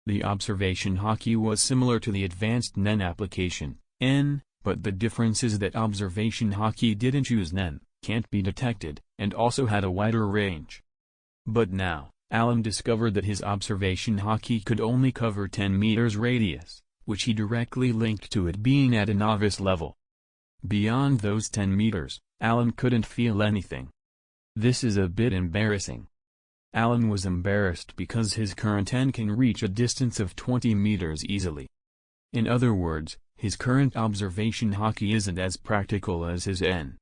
The observation hockey was similar to the advanced NEN application, N, but the difference is that observation hockey didn't use NEN, can't be detected, and also had a wider range. But now, Allan discovered that his observation hockey could only cover 10 meters radius, which he directly linked to it being at a novice level. Beyond those 10 meters, Allan couldn't feel anything. This is a bit embarrassing. Allan was embarrassed because his current N can reach a distance of 20 meters easily. In other words, his current observation hockey isn't as practical as his N.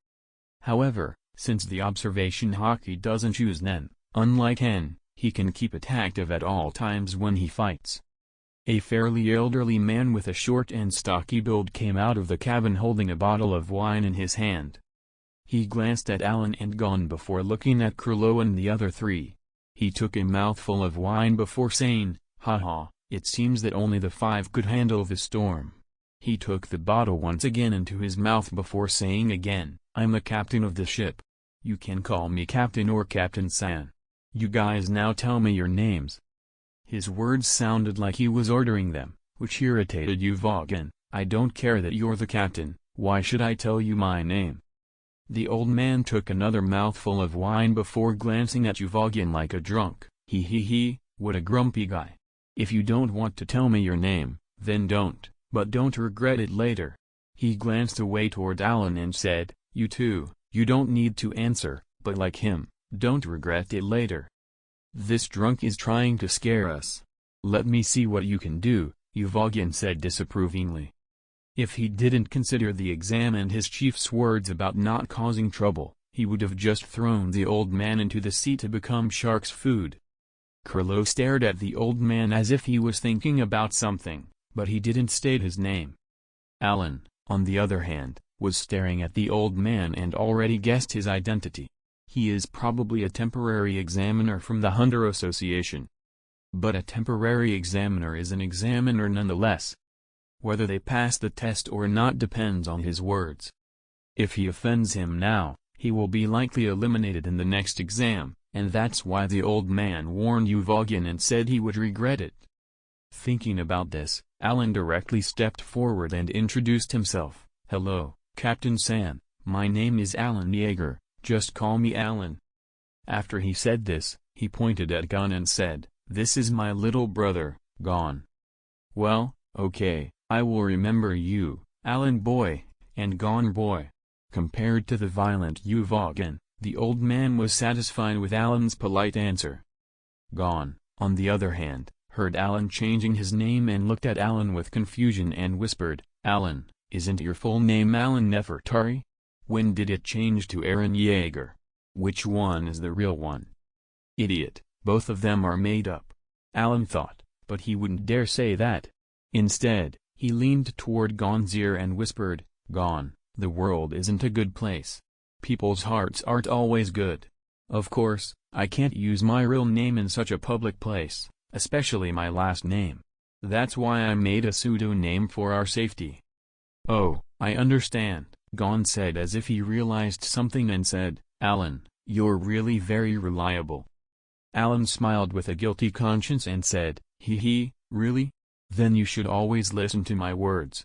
However, since the observation hockey doesn't use NEN, unlike N, he can keep it active at all times when he fights. A fairly elderly man with a short and stocky build came out of the cabin holding a bottle of wine in his hand. He glanced at Allan and Gon before looking at Krilo and the other three. He took a mouthful of wine before saying, "Haha, it seems that only the 5 could handle the storm." He took the bottle once again into his mouth before saying again, "I'm the captain of the ship. You can call me Captain or Captain San. You guys now tell me your names." His words sounded like he was ordering them, which irritated Uvogin. "I don't care that you're the captain, why should I tell you my name?" The old man took another mouthful of wine before glancing at Uvogin like a drunk. He, what a grumpy guy. "If you don't want to tell me your name, then don't, but don't regret it later." He glanced away toward Allan and said, "You too, you don't need to answer, but like him, don't regret it later. This drunk is trying to scare us. Let me see what you can do," Uvogin said disapprovingly. If he didn't consider the exam and his chief's words about not causing trouble, he would have just thrown the old man into the sea to become shark's food. Krilo stared at the old man as if he was thinking about something, but he didn't state his name. Allan, on the other hand, was staring at the old man and already guessed his identity. He is probably a temporary examiner from the Hunter Association. But a temporary examiner is an examiner nonetheless. Whether they pass the test or not depends on his words. If he offends him now, he will be likely eliminated in the next exam, and that's why the old man warned Uvogin and said he would regret it. Thinking about this, Allan directly stepped forward and introduced himself. "Hello, Captain San, my name is Allan Yeager, just call me Allan." After he said this, he pointed at Gon and said, "This is my little brother, Gon." "Well, okay, I will remember you, Allan boy, and Gon boy." Compared to the violent Uvogin, the old man was satisfied with Allan's polite answer. Gon, on the other hand, heard Allan changing his name and looked at Allan with confusion and whispered, "Allan, isn't your full name Allan Nefertari? When did it change to Aaron Yeager? Which one is the real one?" "Idiot, both of them are made up," Allan thought, but he wouldn't dare say that. Instead, he leaned toward Gon's ear and whispered, "Gon, the world isn't a good place. People's hearts aren't always good. Of course, I can't use my real name in such a public place, especially my last name. That's why I made a pseudo-name for our safety." "Oh, I understand," Gon said as if he realized something and said, "Allan, you're really very reliable." Allan smiled with a guilty conscience and said, Really? Then you should always listen to my words."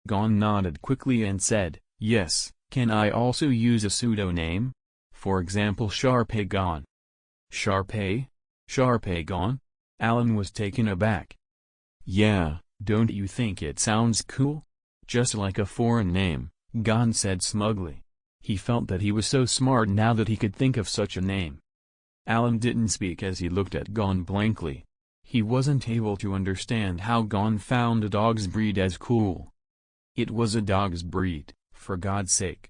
Gon nodded quickly and said, "Yes, can I also use a pseudo-name? For example Sharpay Gon." "Sharpay? Sharpay Gon?" Allan was taken aback. "Yeah, don't you think it sounds cool? Just like a foreign name," Gon said smugly. He felt that he was so smart now that he could think of such a name. Allan didn't speak as he looked at Gon blankly. He wasn't able to understand how Gon found a dog's breed as cool. It was a dog's breed, for God's sake.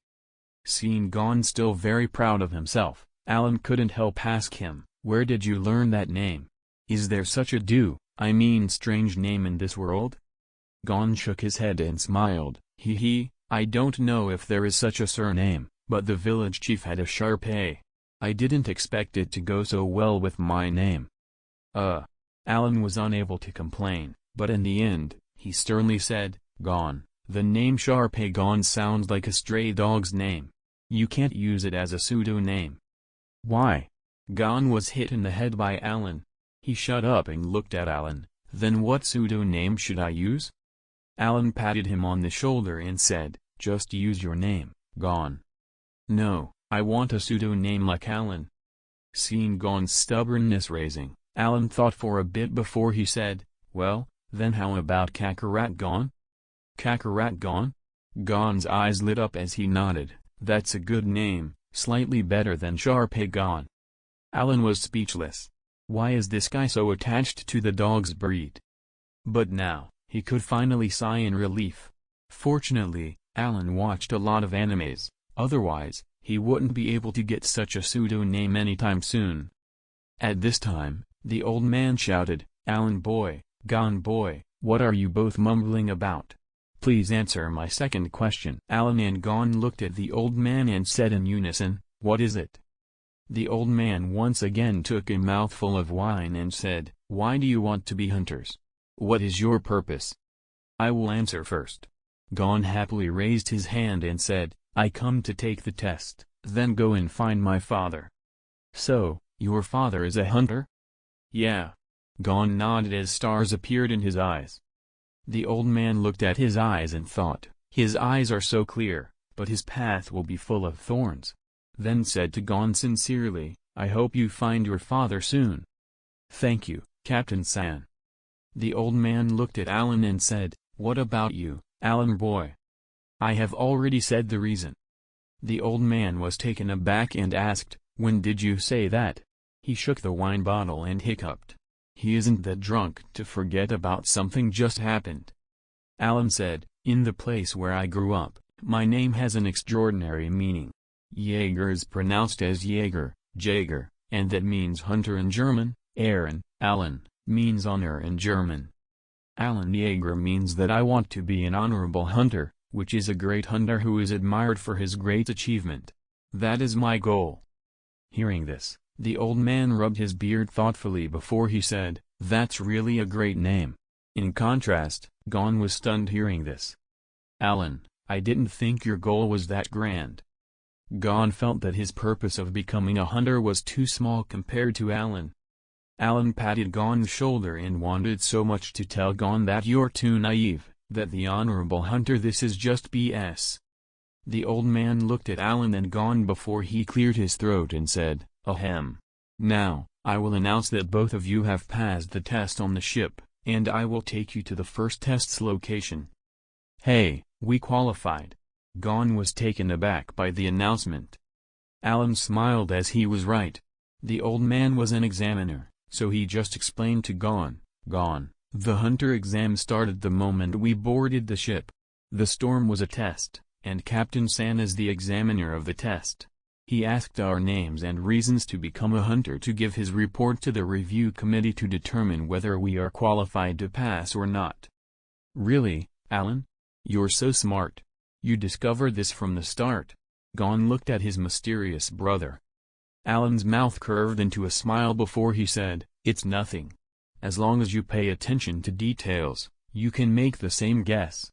Seeing Gon still very proud of himself, Allan couldn't help ask him, "Where did you learn that name? Is there such a strange name in this world?" Gon shook his head and smiled, I don't know if there is such a surname, but the village chief had a Sharpay. I didn't expect it to go so well with my name." Allan was unable to complain, but in the end, he sternly said, "Gon, The name Sharpagon sounds like a stray dog's name. You can't use it as a pseudonym. Why? Gon was hit in the head by Allan. He shut up and looked at Allan. Then what pseudonym should I use? Allan patted him on the shoulder and said, just use your name, Gon. No, I want a pseudonym like Allan. Seeing Gon's stubbornness raising, Allan thought for a bit before he said, well, then how about Kakarot-gon? Kakarot-gon? Gon's eyes lit up as he nodded. That's a good name, slightly better than Sharpagon. Allan was speechless. Why is this guy so attached to the dog's breed? But now, he could finally sigh in relief. Fortunately, Allan watched a lot of animes, otherwise, he wouldn't be able to get such a pseudonym anytime soon. At this time, the old man shouted, Allan boy, Gon boy, what are you both mumbling about? Please answer my second question. Allan and Gon looked at the old man and said in unison, what is it? The old man once again took a mouthful of wine and said, why do you want to be hunters? What is your purpose? I will answer first. Gon happily raised his hand and said, I come to take the test, then go and find my father. So, your father is a hunter? Yeah. Gon nodded as stars appeared in his eyes. The old man looked at his eyes and thought, his eyes are so clear, but his path will be full of thorns. Then said to Gon sincerely, I hope you find your father soon. Thank you, Captain San. The old man looked at Allan and said, what about you, Allan boy? I have already said the reason. The old man was taken aback and asked, when did you say that? He shook the wine bottle and hiccuped. He isn't that drunk to forget about something just happened. Allan said, in the place where I grew up, my name has an extraordinary meaning. Jaeger is pronounced as Jaeger, Jaeger, and that means hunter in German. Aaron, Allan, means honor in German. Allan Jaeger means that I want to be an honorable hunter, which is a great hunter who is admired for his great achievement. That is my goal. Hearing this, the old man rubbed his beard thoughtfully before he said, that's really a great name. In contrast, Gon was stunned hearing this. Allan, I didn't think your goal was that grand. Gon felt that his purpose of becoming a hunter was too small compared to Allan. Allan patted Gon's shoulder and wanted so much to tell Gon that you're too naive, that the honorable hunter this is just BS. The old man looked at Allan and Gon before he cleared his throat and said, ahem. Now, I will announce that both of you have passed the test on the ship, and I will take you to the first test's location. Hey, we qualified. Gon was taken aback by the announcement. Allan smiled as he was right. The old man was an examiner, so he just explained to Gon, the hunter exam started the moment we boarded the ship. The storm was a test, and Captain San is the examiner of the test. He asked our names and reasons to become a hunter to give his report to the review committee to determine whether we are qualified to pass or not. Really, Allan? You're so smart. You discovered this from the start. Gon looked at his mysterious brother. Allan's mouth curved into a smile before he said, it's nothing. As long as you pay attention to details, you can make the same guess.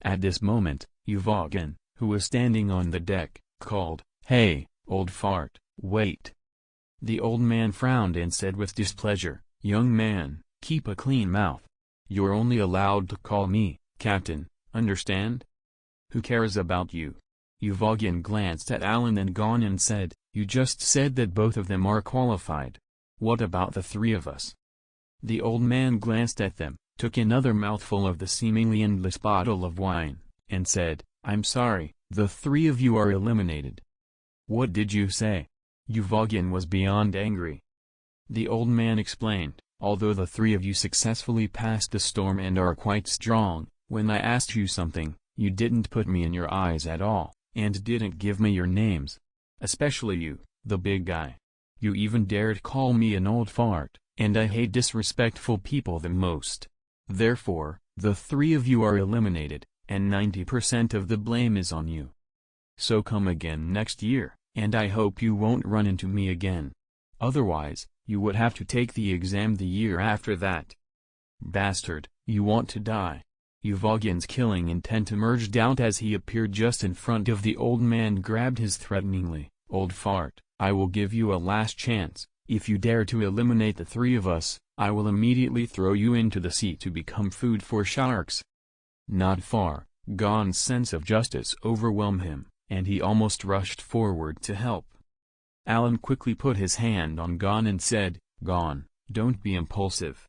At this moment, Uvogin, who was standing on the deck, called, hey, old fart, wait. The old man frowned and said with displeasure, young man, keep a clean mouth. You're only allowed to call me, Captain, understand? Who cares about you? Uvogin glanced at Allan and Gon and said, you just said that both of them are qualified. What about the three of us? The old man glanced at them, took another mouthful of the seemingly endless bottle of wine, and said, I'm sorry, the three of you are eliminated. What did you say? Uvogin was beyond angry. The old man explained, although the three of you successfully passed the storm and are quite strong, when I asked you something, you didn't put me in your eyes at all, and didn't give me your names. Especially you, the big guy. You even dared call me an old fart, and I hate disrespectful people the most. Therefore, the three of you are eliminated, and 90% of the blame is on you. So come again next year, and I hope you won't run into me again. Otherwise, you would have to take the exam the year after that. Bastard, you want to die. Yuvalgin's killing intent emerged out as he appeared just in front of the old man, grabbed his threateningly. "Old fart, I will give you a last chance. If you dare to eliminate the three of us, I will immediately throw you into the sea to become food for sharks." Not far, Gon's sense of justice overwhelmed him, and he almost rushed forward to help. Allan quickly put his hand on Gon and said, "Gon, don't be impulsive."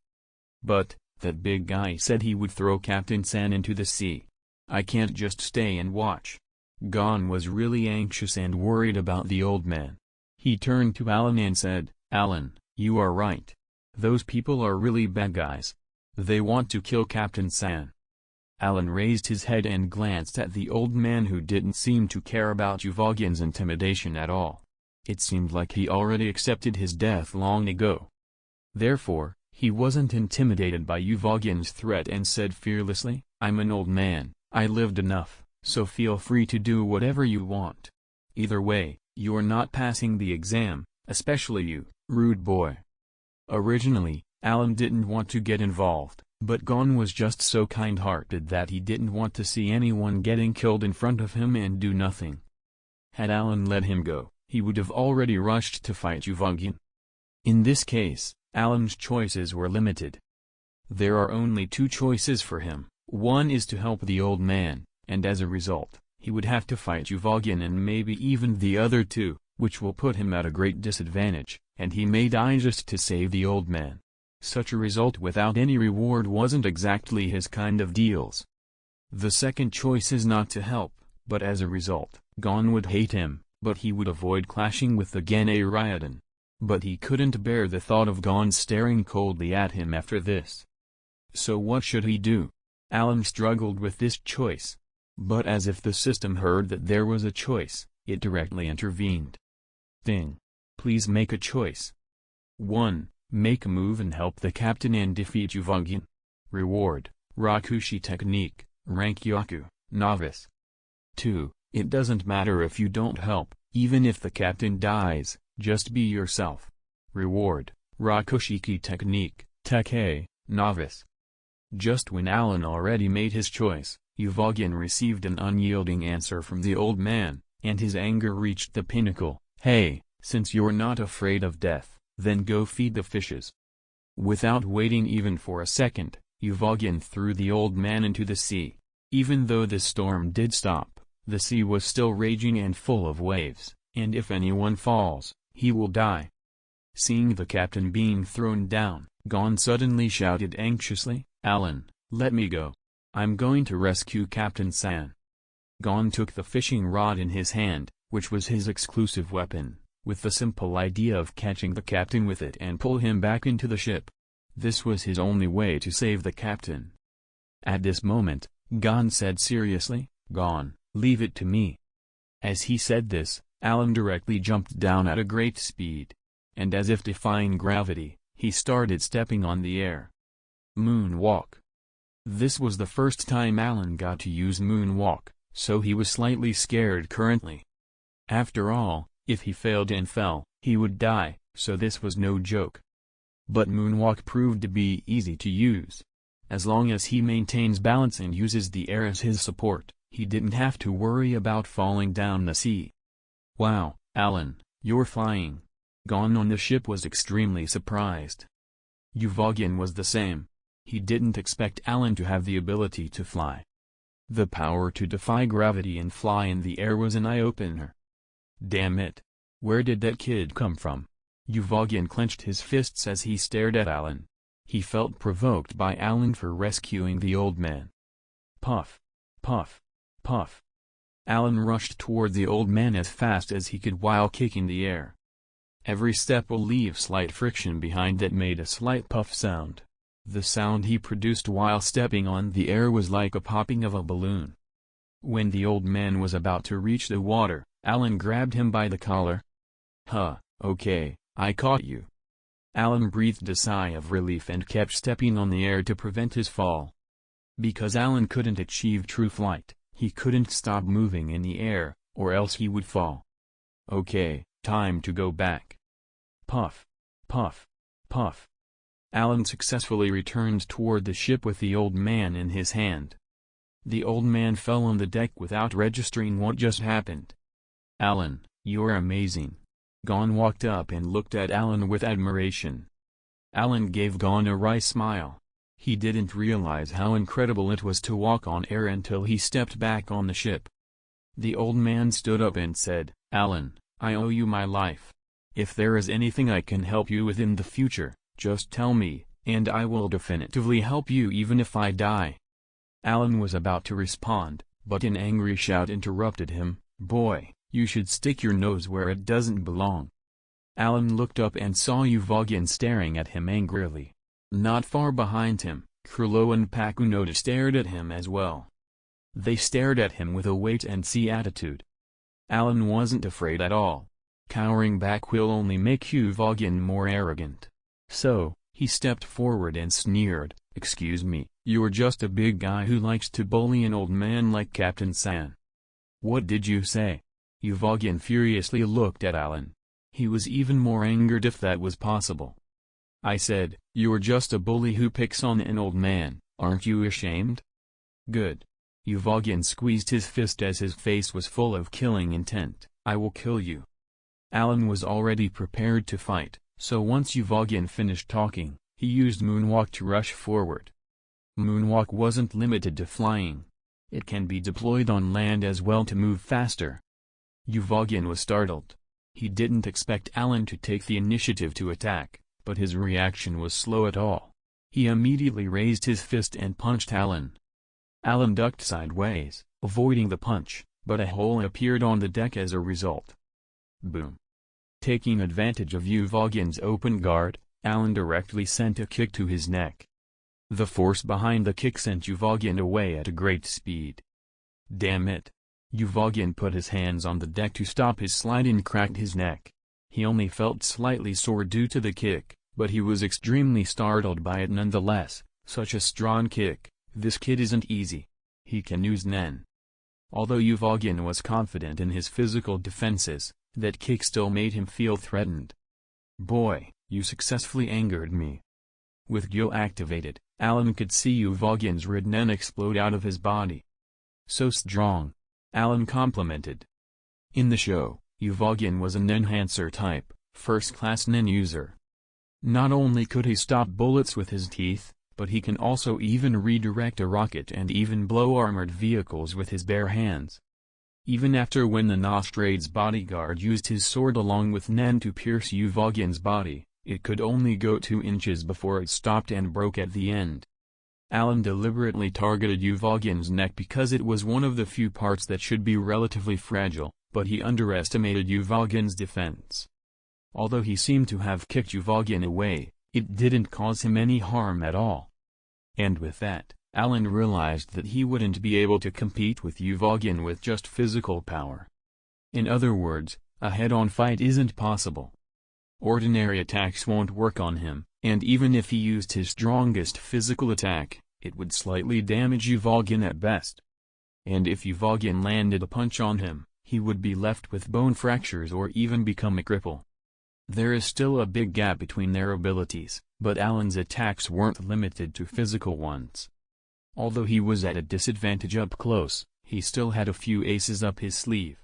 "But, that big guy said he would throw Captain San into the sea. I can't just stay and watch." Gon was really anxious and worried about the old man. He turned to Allan and said, "Allan, you are right. Those people are really bad guys. They want to kill Captain San." Allan raised his head and glanced at the old man, who didn't seem to care about Yuvalgin's intimidation at all. It seemed like he already accepted his death long ago. Therefore, he wasn't intimidated by Yuvalgin's threat and said fearlessly, "I'm an old man, I lived enough, so feel free to do whatever you want. Either way, you're not passing the exam, especially you, rude boy." Originally, Allan didn't want to get involved, but Gon was just so kind-hearted that he didn't want to see anyone getting killed in front of him and do nothing. Had Allan let him go, he would have already rushed to fight Yuvalgin. In this case, Allan's choices were limited. There are only two choices for him. One is to help the old man, and as a result, he would have to fight Yuvalgin and maybe even the other two, which will put him at a great disadvantage, and he may die just to save the old man. Such a result without any reward wasn't exactly his kind of deals. The second choice is not to help, but as a result, Gon would hate him, but he would avoid clashing with the Gene Ryodan. But he couldn't bear the thought of Gon staring coldly at him after this. So what should he do? Allan struggled with this choice. But as if the system heard that there was a choice, it directly intervened. "Thing. Please make a choice. 1. Make a move and help the captain and defeat Yuvalgin. Reward, Rakushi technique, rank Yaku, novice. 2. It doesn't matter if you don't help, even if the captain dies, just be yourself. Reward, Rakushiki technique, Tech A, novice." Just when Allan already made his choice, Yuvalgin received an unyielding answer from the old man, and his anger reached the pinnacle. "Hey, since you're not afraid of death, then go feed the fishes." Without waiting even for a second, Yuvalgin threw the old man into the sea. Even though the storm did stop, the sea was still raging and full of waves, and if anyone falls, he will die. Seeing the captain being thrown down, Gon suddenly shouted anxiously, "Allan, let me go. I'm going to rescue Captain San." Gon took the fishing rod in his hand, which was his exclusive weapon, with the simple idea of catching the captain with it and pull him back into the ship. This was his only way to save the captain. At this moment, Gon said seriously, "Gon, leave it to me." As he said this, Allan directly jumped down at a great speed. And as if defying gravity, he started stepping on the air. Moonwalk. This was the first time Allan got to use moonwalk, so he was slightly scared currently. After all, if he failed and fell, he would die, so this was no joke. But moonwalk proved to be easy to use. As long as he maintains balance and uses the air as his support, he didn't have to worry about falling down the sea. "Wow, Allan, you're flying." Gon on the ship was extremely surprised. Yuvalgin was the same. He didn't expect Allan to have the ability to fly. The power to defy gravity and fly in the air was an eye-opener. Damn it! Where did that kid come from? Yuvalgin clenched his fists as he stared at Allan. He felt provoked by Allan for rescuing the old man. Puff! Puff! Puff! Allan rushed toward the old man as fast as he could while kicking the air. Every step will leave slight friction behind that made a slight puff sound. The sound he produced while stepping on the air was like a popping of a balloon. When the old man was about to reach the water, Allan grabbed him by the collar. "Huh, okay, I caught you." Allan breathed a sigh of relief and kept stepping on the air to prevent his fall. Because Allan couldn't achieve true flight, he couldn't stop moving in the air, or else he would fall. "Okay, time to go back." Puff! Puff! Puff! Allan successfully returned toward the ship with the old man in his hand. The old man fell on the deck without registering what just happened. "Allan, you're amazing." Gon walked up and looked at Allan with admiration. Allan gave Gon a wry smile. He didn't realize how incredible it was to walk on air until he stepped back on the ship. The old man stood up and said, "Allan, I owe you my life. If there is anything I can help you with in the future, just tell me, and I will definitively help you even if I die." Allan was about to respond, but an angry shout interrupted him. "Boy, you should stick your nose where it doesn't belong." Allan looked up and saw Uvogin staring at him angrily. Not far behind him, Krilo and Pakunoda stared at him as well. They stared at him with a wait-and-see attitude. Allan wasn't afraid at all. Cowering back will only make Uvogin more arrogant. So, he stepped forward and sneered, "Excuse me, you're just a big guy who likes to bully an old man like Captain San." "What did you say?" Uvogin furiously looked at Allan. He was even more angered if that was possible. "I said, you're just a bully who picks on an old man, aren't you ashamed?" "Good." Uvogin squeezed his fist as his face was full of killing intent. "I will kill you." Allan was already prepared to fight, so once Uvogin finished talking, he used Moonwalk to rush forward. Moonwalk wasn't limited to flying. It can be deployed on land as well to move faster. Uvogin was startled. He didn't expect Allan to take the initiative to attack, but his reaction was slow at all. He immediately raised his fist and punched Allan. Allan ducked sideways, avoiding the punch, but a hole appeared on the deck as a result. Boom. Taking advantage of Uvogin's open guard, Allan directly sent a kick to his neck. The force behind the kick sent Uvogin away at a great speed. "Damn it." Uvogin put his hands on the deck to stop his slide and cracked his neck. He only felt slightly sore due to the kick, but he was extremely startled by it nonetheless. Such a strong kick, this kid isn't easy. He can use Nen. Although Uvogin was confident in his physical defenses, that kick still made him feel threatened. "Boy, you successfully angered me." With Gyo activated, Allan could see Uvogin's red Nen explode out of his body. "So strong," Allan complimented. In the show, Uvogin was an enhancer type, first-class Nen user. Not only could he stop bullets with his teeth, but he can also even redirect a rocket and even blow armored vehicles with his bare hands. Even after when the Nostrade's bodyguard used his sword along with Nen to pierce Uvogin's body, it could only go 2 inches before it stopped and broke at the end. Allan deliberately targeted Uvogin's neck because it was one of the few parts that should be relatively fragile, but he underestimated Uvogin's defense. Although he seemed to have kicked Uvogin away, it didn't cause him any harm at all. And with that, Allan realized that he wouldn't be able to compete with Uvogin with just physical power. In other words, a head-on fight isn't possible. Ordinary attacks won't work on him, and even if he used his strongest physical attack, it would slightly damage Uvogin at best. And if Uvogin landed a punch on him, he would be left with bone fractures or even become a cripple. There is still a big gap between their abilities, but Allan's attacks weren't limited to physical ones. Although he was at a disadvantage up close, he still had a few aces up his sleeve.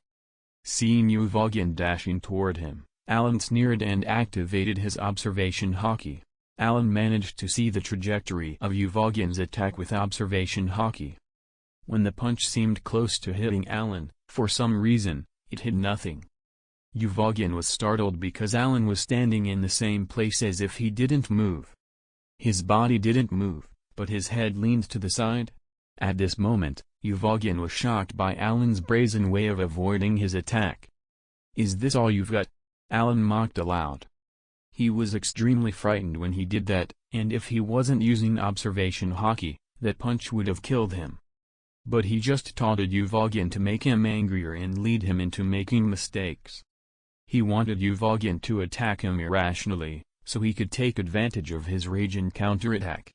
Seeing Uvogin dashing toward him, Allan sneered and activated his observation hockey. Allan managed to see the trajectory of Uvogin's attack with observation hockey. When the punch seemed close to hitting Allan, for some reason, it hit nothing. Uvogin was startled because Allan was standing in the same place as if he didn't move. His body didn't move, but his head leaned to the side. At this moment, Uvogin was shocked by Allan's brazen way of avoiding his attack. "Is this all you've got?" Allan mocked aloud. He was extremely frightened when he did that, and if he wasn't using observation hockey, that punch would have killed him. But he just taunted Uvogin to make him angrier and lead him into making mistakes. He wanted Uvogin to attack him irrationally, so he could take advantage of his rage and counterattack.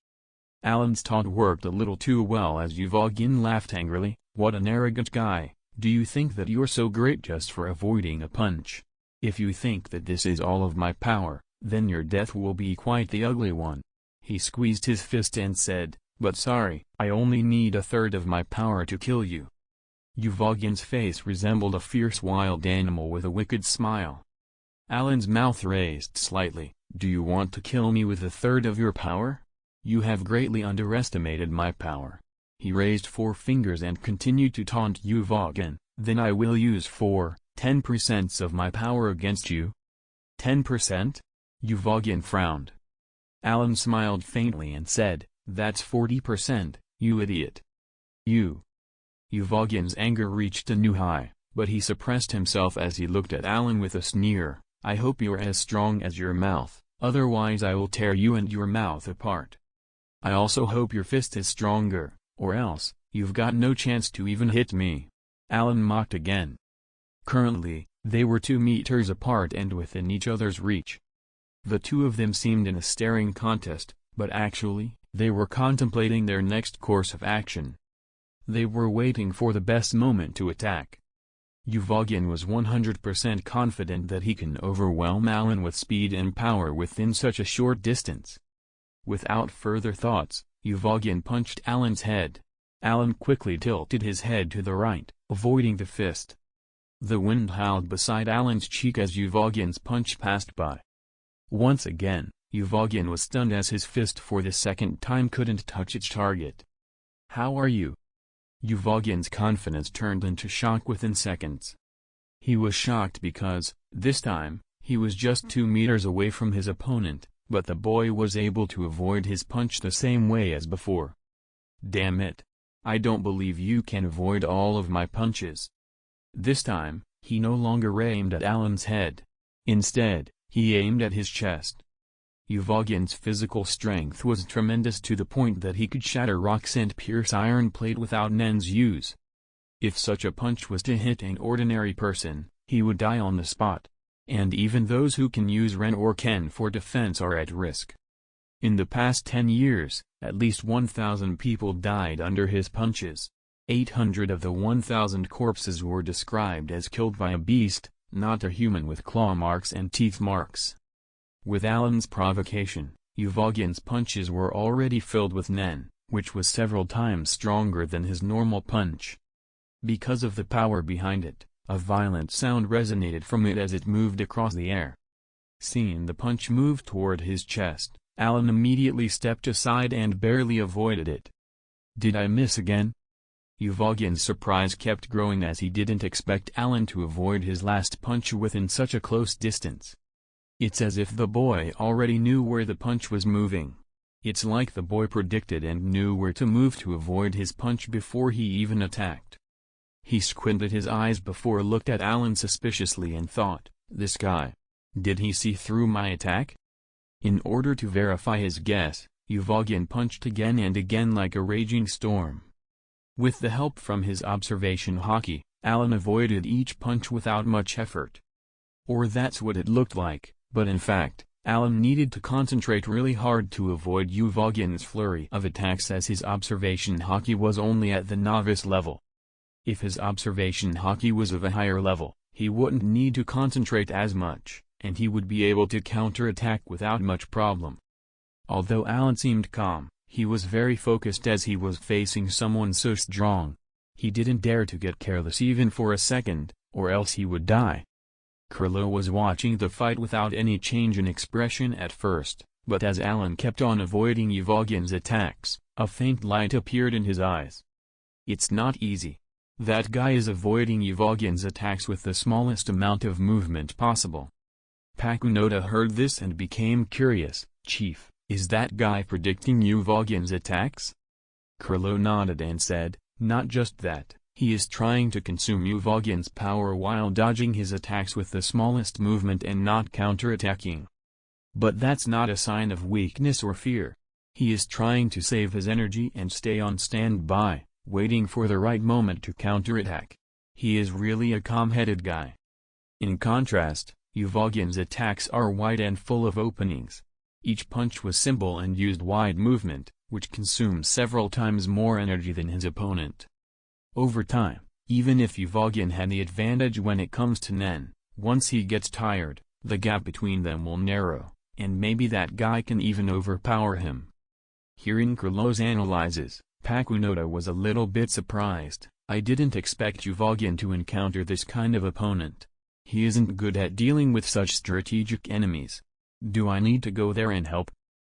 Allan's taunt worked a little too well as Uvogin laughed angrily. "What an arrogant guy, do you think that you're so great just for avoiding a punch? If you think that this is all of my power, then your death will be quite the ugly one." He squeezed his fist and said, But sorry, I only need a third of my power to kill you. Yuvagin's face resembled a fierce wild animal with a wicked smile. Allan's mouth raised slightly. Do you want to kill me with a third of your power? You have greatly underestimated my power. He raised 4 fingers and continued to taunt Yuvagin. Then I will use 10% of my power against you. 10%? Yuvagin frowned. Allan smiled faintly and said, that's 40%, you idiot. Yuvagin's anger reached a new high, but he suppressed himself as he looked at Allan with a sneer. I hope you're as strong as your mouth, otherwise I will tear you and your mouth apart. I also hope your fist is stronger, or else, you've got no chance to even hit me. Allan mocked again. Currently, they were 2 meters apart and within each other's reach. The two of them seemed in a staring contest, but actually, they were contemplating their next course of action. They were waiting for the best moment to attack. Yuvagin was 100% confident that he can overwhelm Allan with speed and power within such a short distance. Without further thoughts, Yuvagin punched Allan's head. Allan quickly tilted his head to the right, avoiding the fist. The wind howled beside Allan's cheek as Yuvagin's punch passed by. Once again, Yuvagin was stunned as his fist for the second time couldn't touch its target. How are you? Yuvagin's confidence turned into shock within seconds. He was shocked because, this time, he was just 2 meters away from his opponent, but the boy was able to avoid his punch the same way as before. Damn it. I don't believe you can avoid all of my punches. This time, he no longer aimed at Allan's head. Instead, he aimed at his chest. Yuvagin's physical strength was tremendous to the point that he could shatter rocks and pierce iron plate without Nen's use. If such a punch was to hit an ordinary person, he would die on the spot. And even those who can use Ren or Ken for defense are at risk. In the past 10 years, at least 1,000 people died under his punches. 800 of the 1,000 corpses were described as killed by a beast, not a human with claw marks and teeth marks. With Allan's provocation, Yuvagin's punches were already filled with Nen, which was several times stronger than his normal punch. Because of the power behind it, a violent sound resonated from it as it moved across the air. Seeing the punch move toward his chest, Allan immediately stepped aside and barely avoided it. Did I miss again? Yuvagin's surprise kept growing as he didn't expect Allan to avoid his last punch within such a close distance. It's as if the boy already knew where the punch was moving. It's like the boy predicted and knew where to move to avoid his punch before he even attacked. He squinted his eyes before looked at Allan suspiciously and thought, this guy. Did he see through my attack? In order to verify his guess, Yuvagin punched again and again like a raging storm. With the help from his observation hockey, Allan avoided each punch without much effort. Or that's what it looked like, but in fact, Allan needed to concentrate really hard to avoid Yuvagin's flurry of attacks as his observation hockey was only at the novice level. If his observation hockey was of a higher level, he wouldn't need to concentrate as much, and he would be able to counterattack without much problem. Although Allan seemed calm, he was very focused as he was facing someone so strong. He didn't dare to get careless even for a second, or else he would die. Kurlo was watching the fight without any change in expression at first, but as Allan kept on avoiding Yuvagin's attacks, a faint light appeared in his eyes. It's not easy. That guy is avoiding Yuvagin's attacks with the smallest amount of movement possible. Pakunoda heard this and became curious. Chief, is that guy predicting Yuvagin's attacks? Kurlo nodded and said, not just that, he is trying to consume Yuvagin's power while dodging his attacks with the smallest movement and not counterattacking. But that's not a sign of weakness or fear. He is trying to save his energy and stay on standby, waiting for the right moment to counterattack. He is really a calm-headed guy. In contrast, Yuvagin's attacks are wide and full of openings. Each punch was simple and used wide movement, which consumes several times more energy than his opponent. Over time, even if Yuvagin had the advantage when it comes to Nen, once he gets tired, the gap between them will narrow, and maybe that guy can even overpower him. Hearing Kurlo's analyses, Pakunoda was a little bit surprised. I didn't expect Uvogin to encounter this kind of opponent. He isn't good at dealing with such strategic enemies. Do I need to go there and help?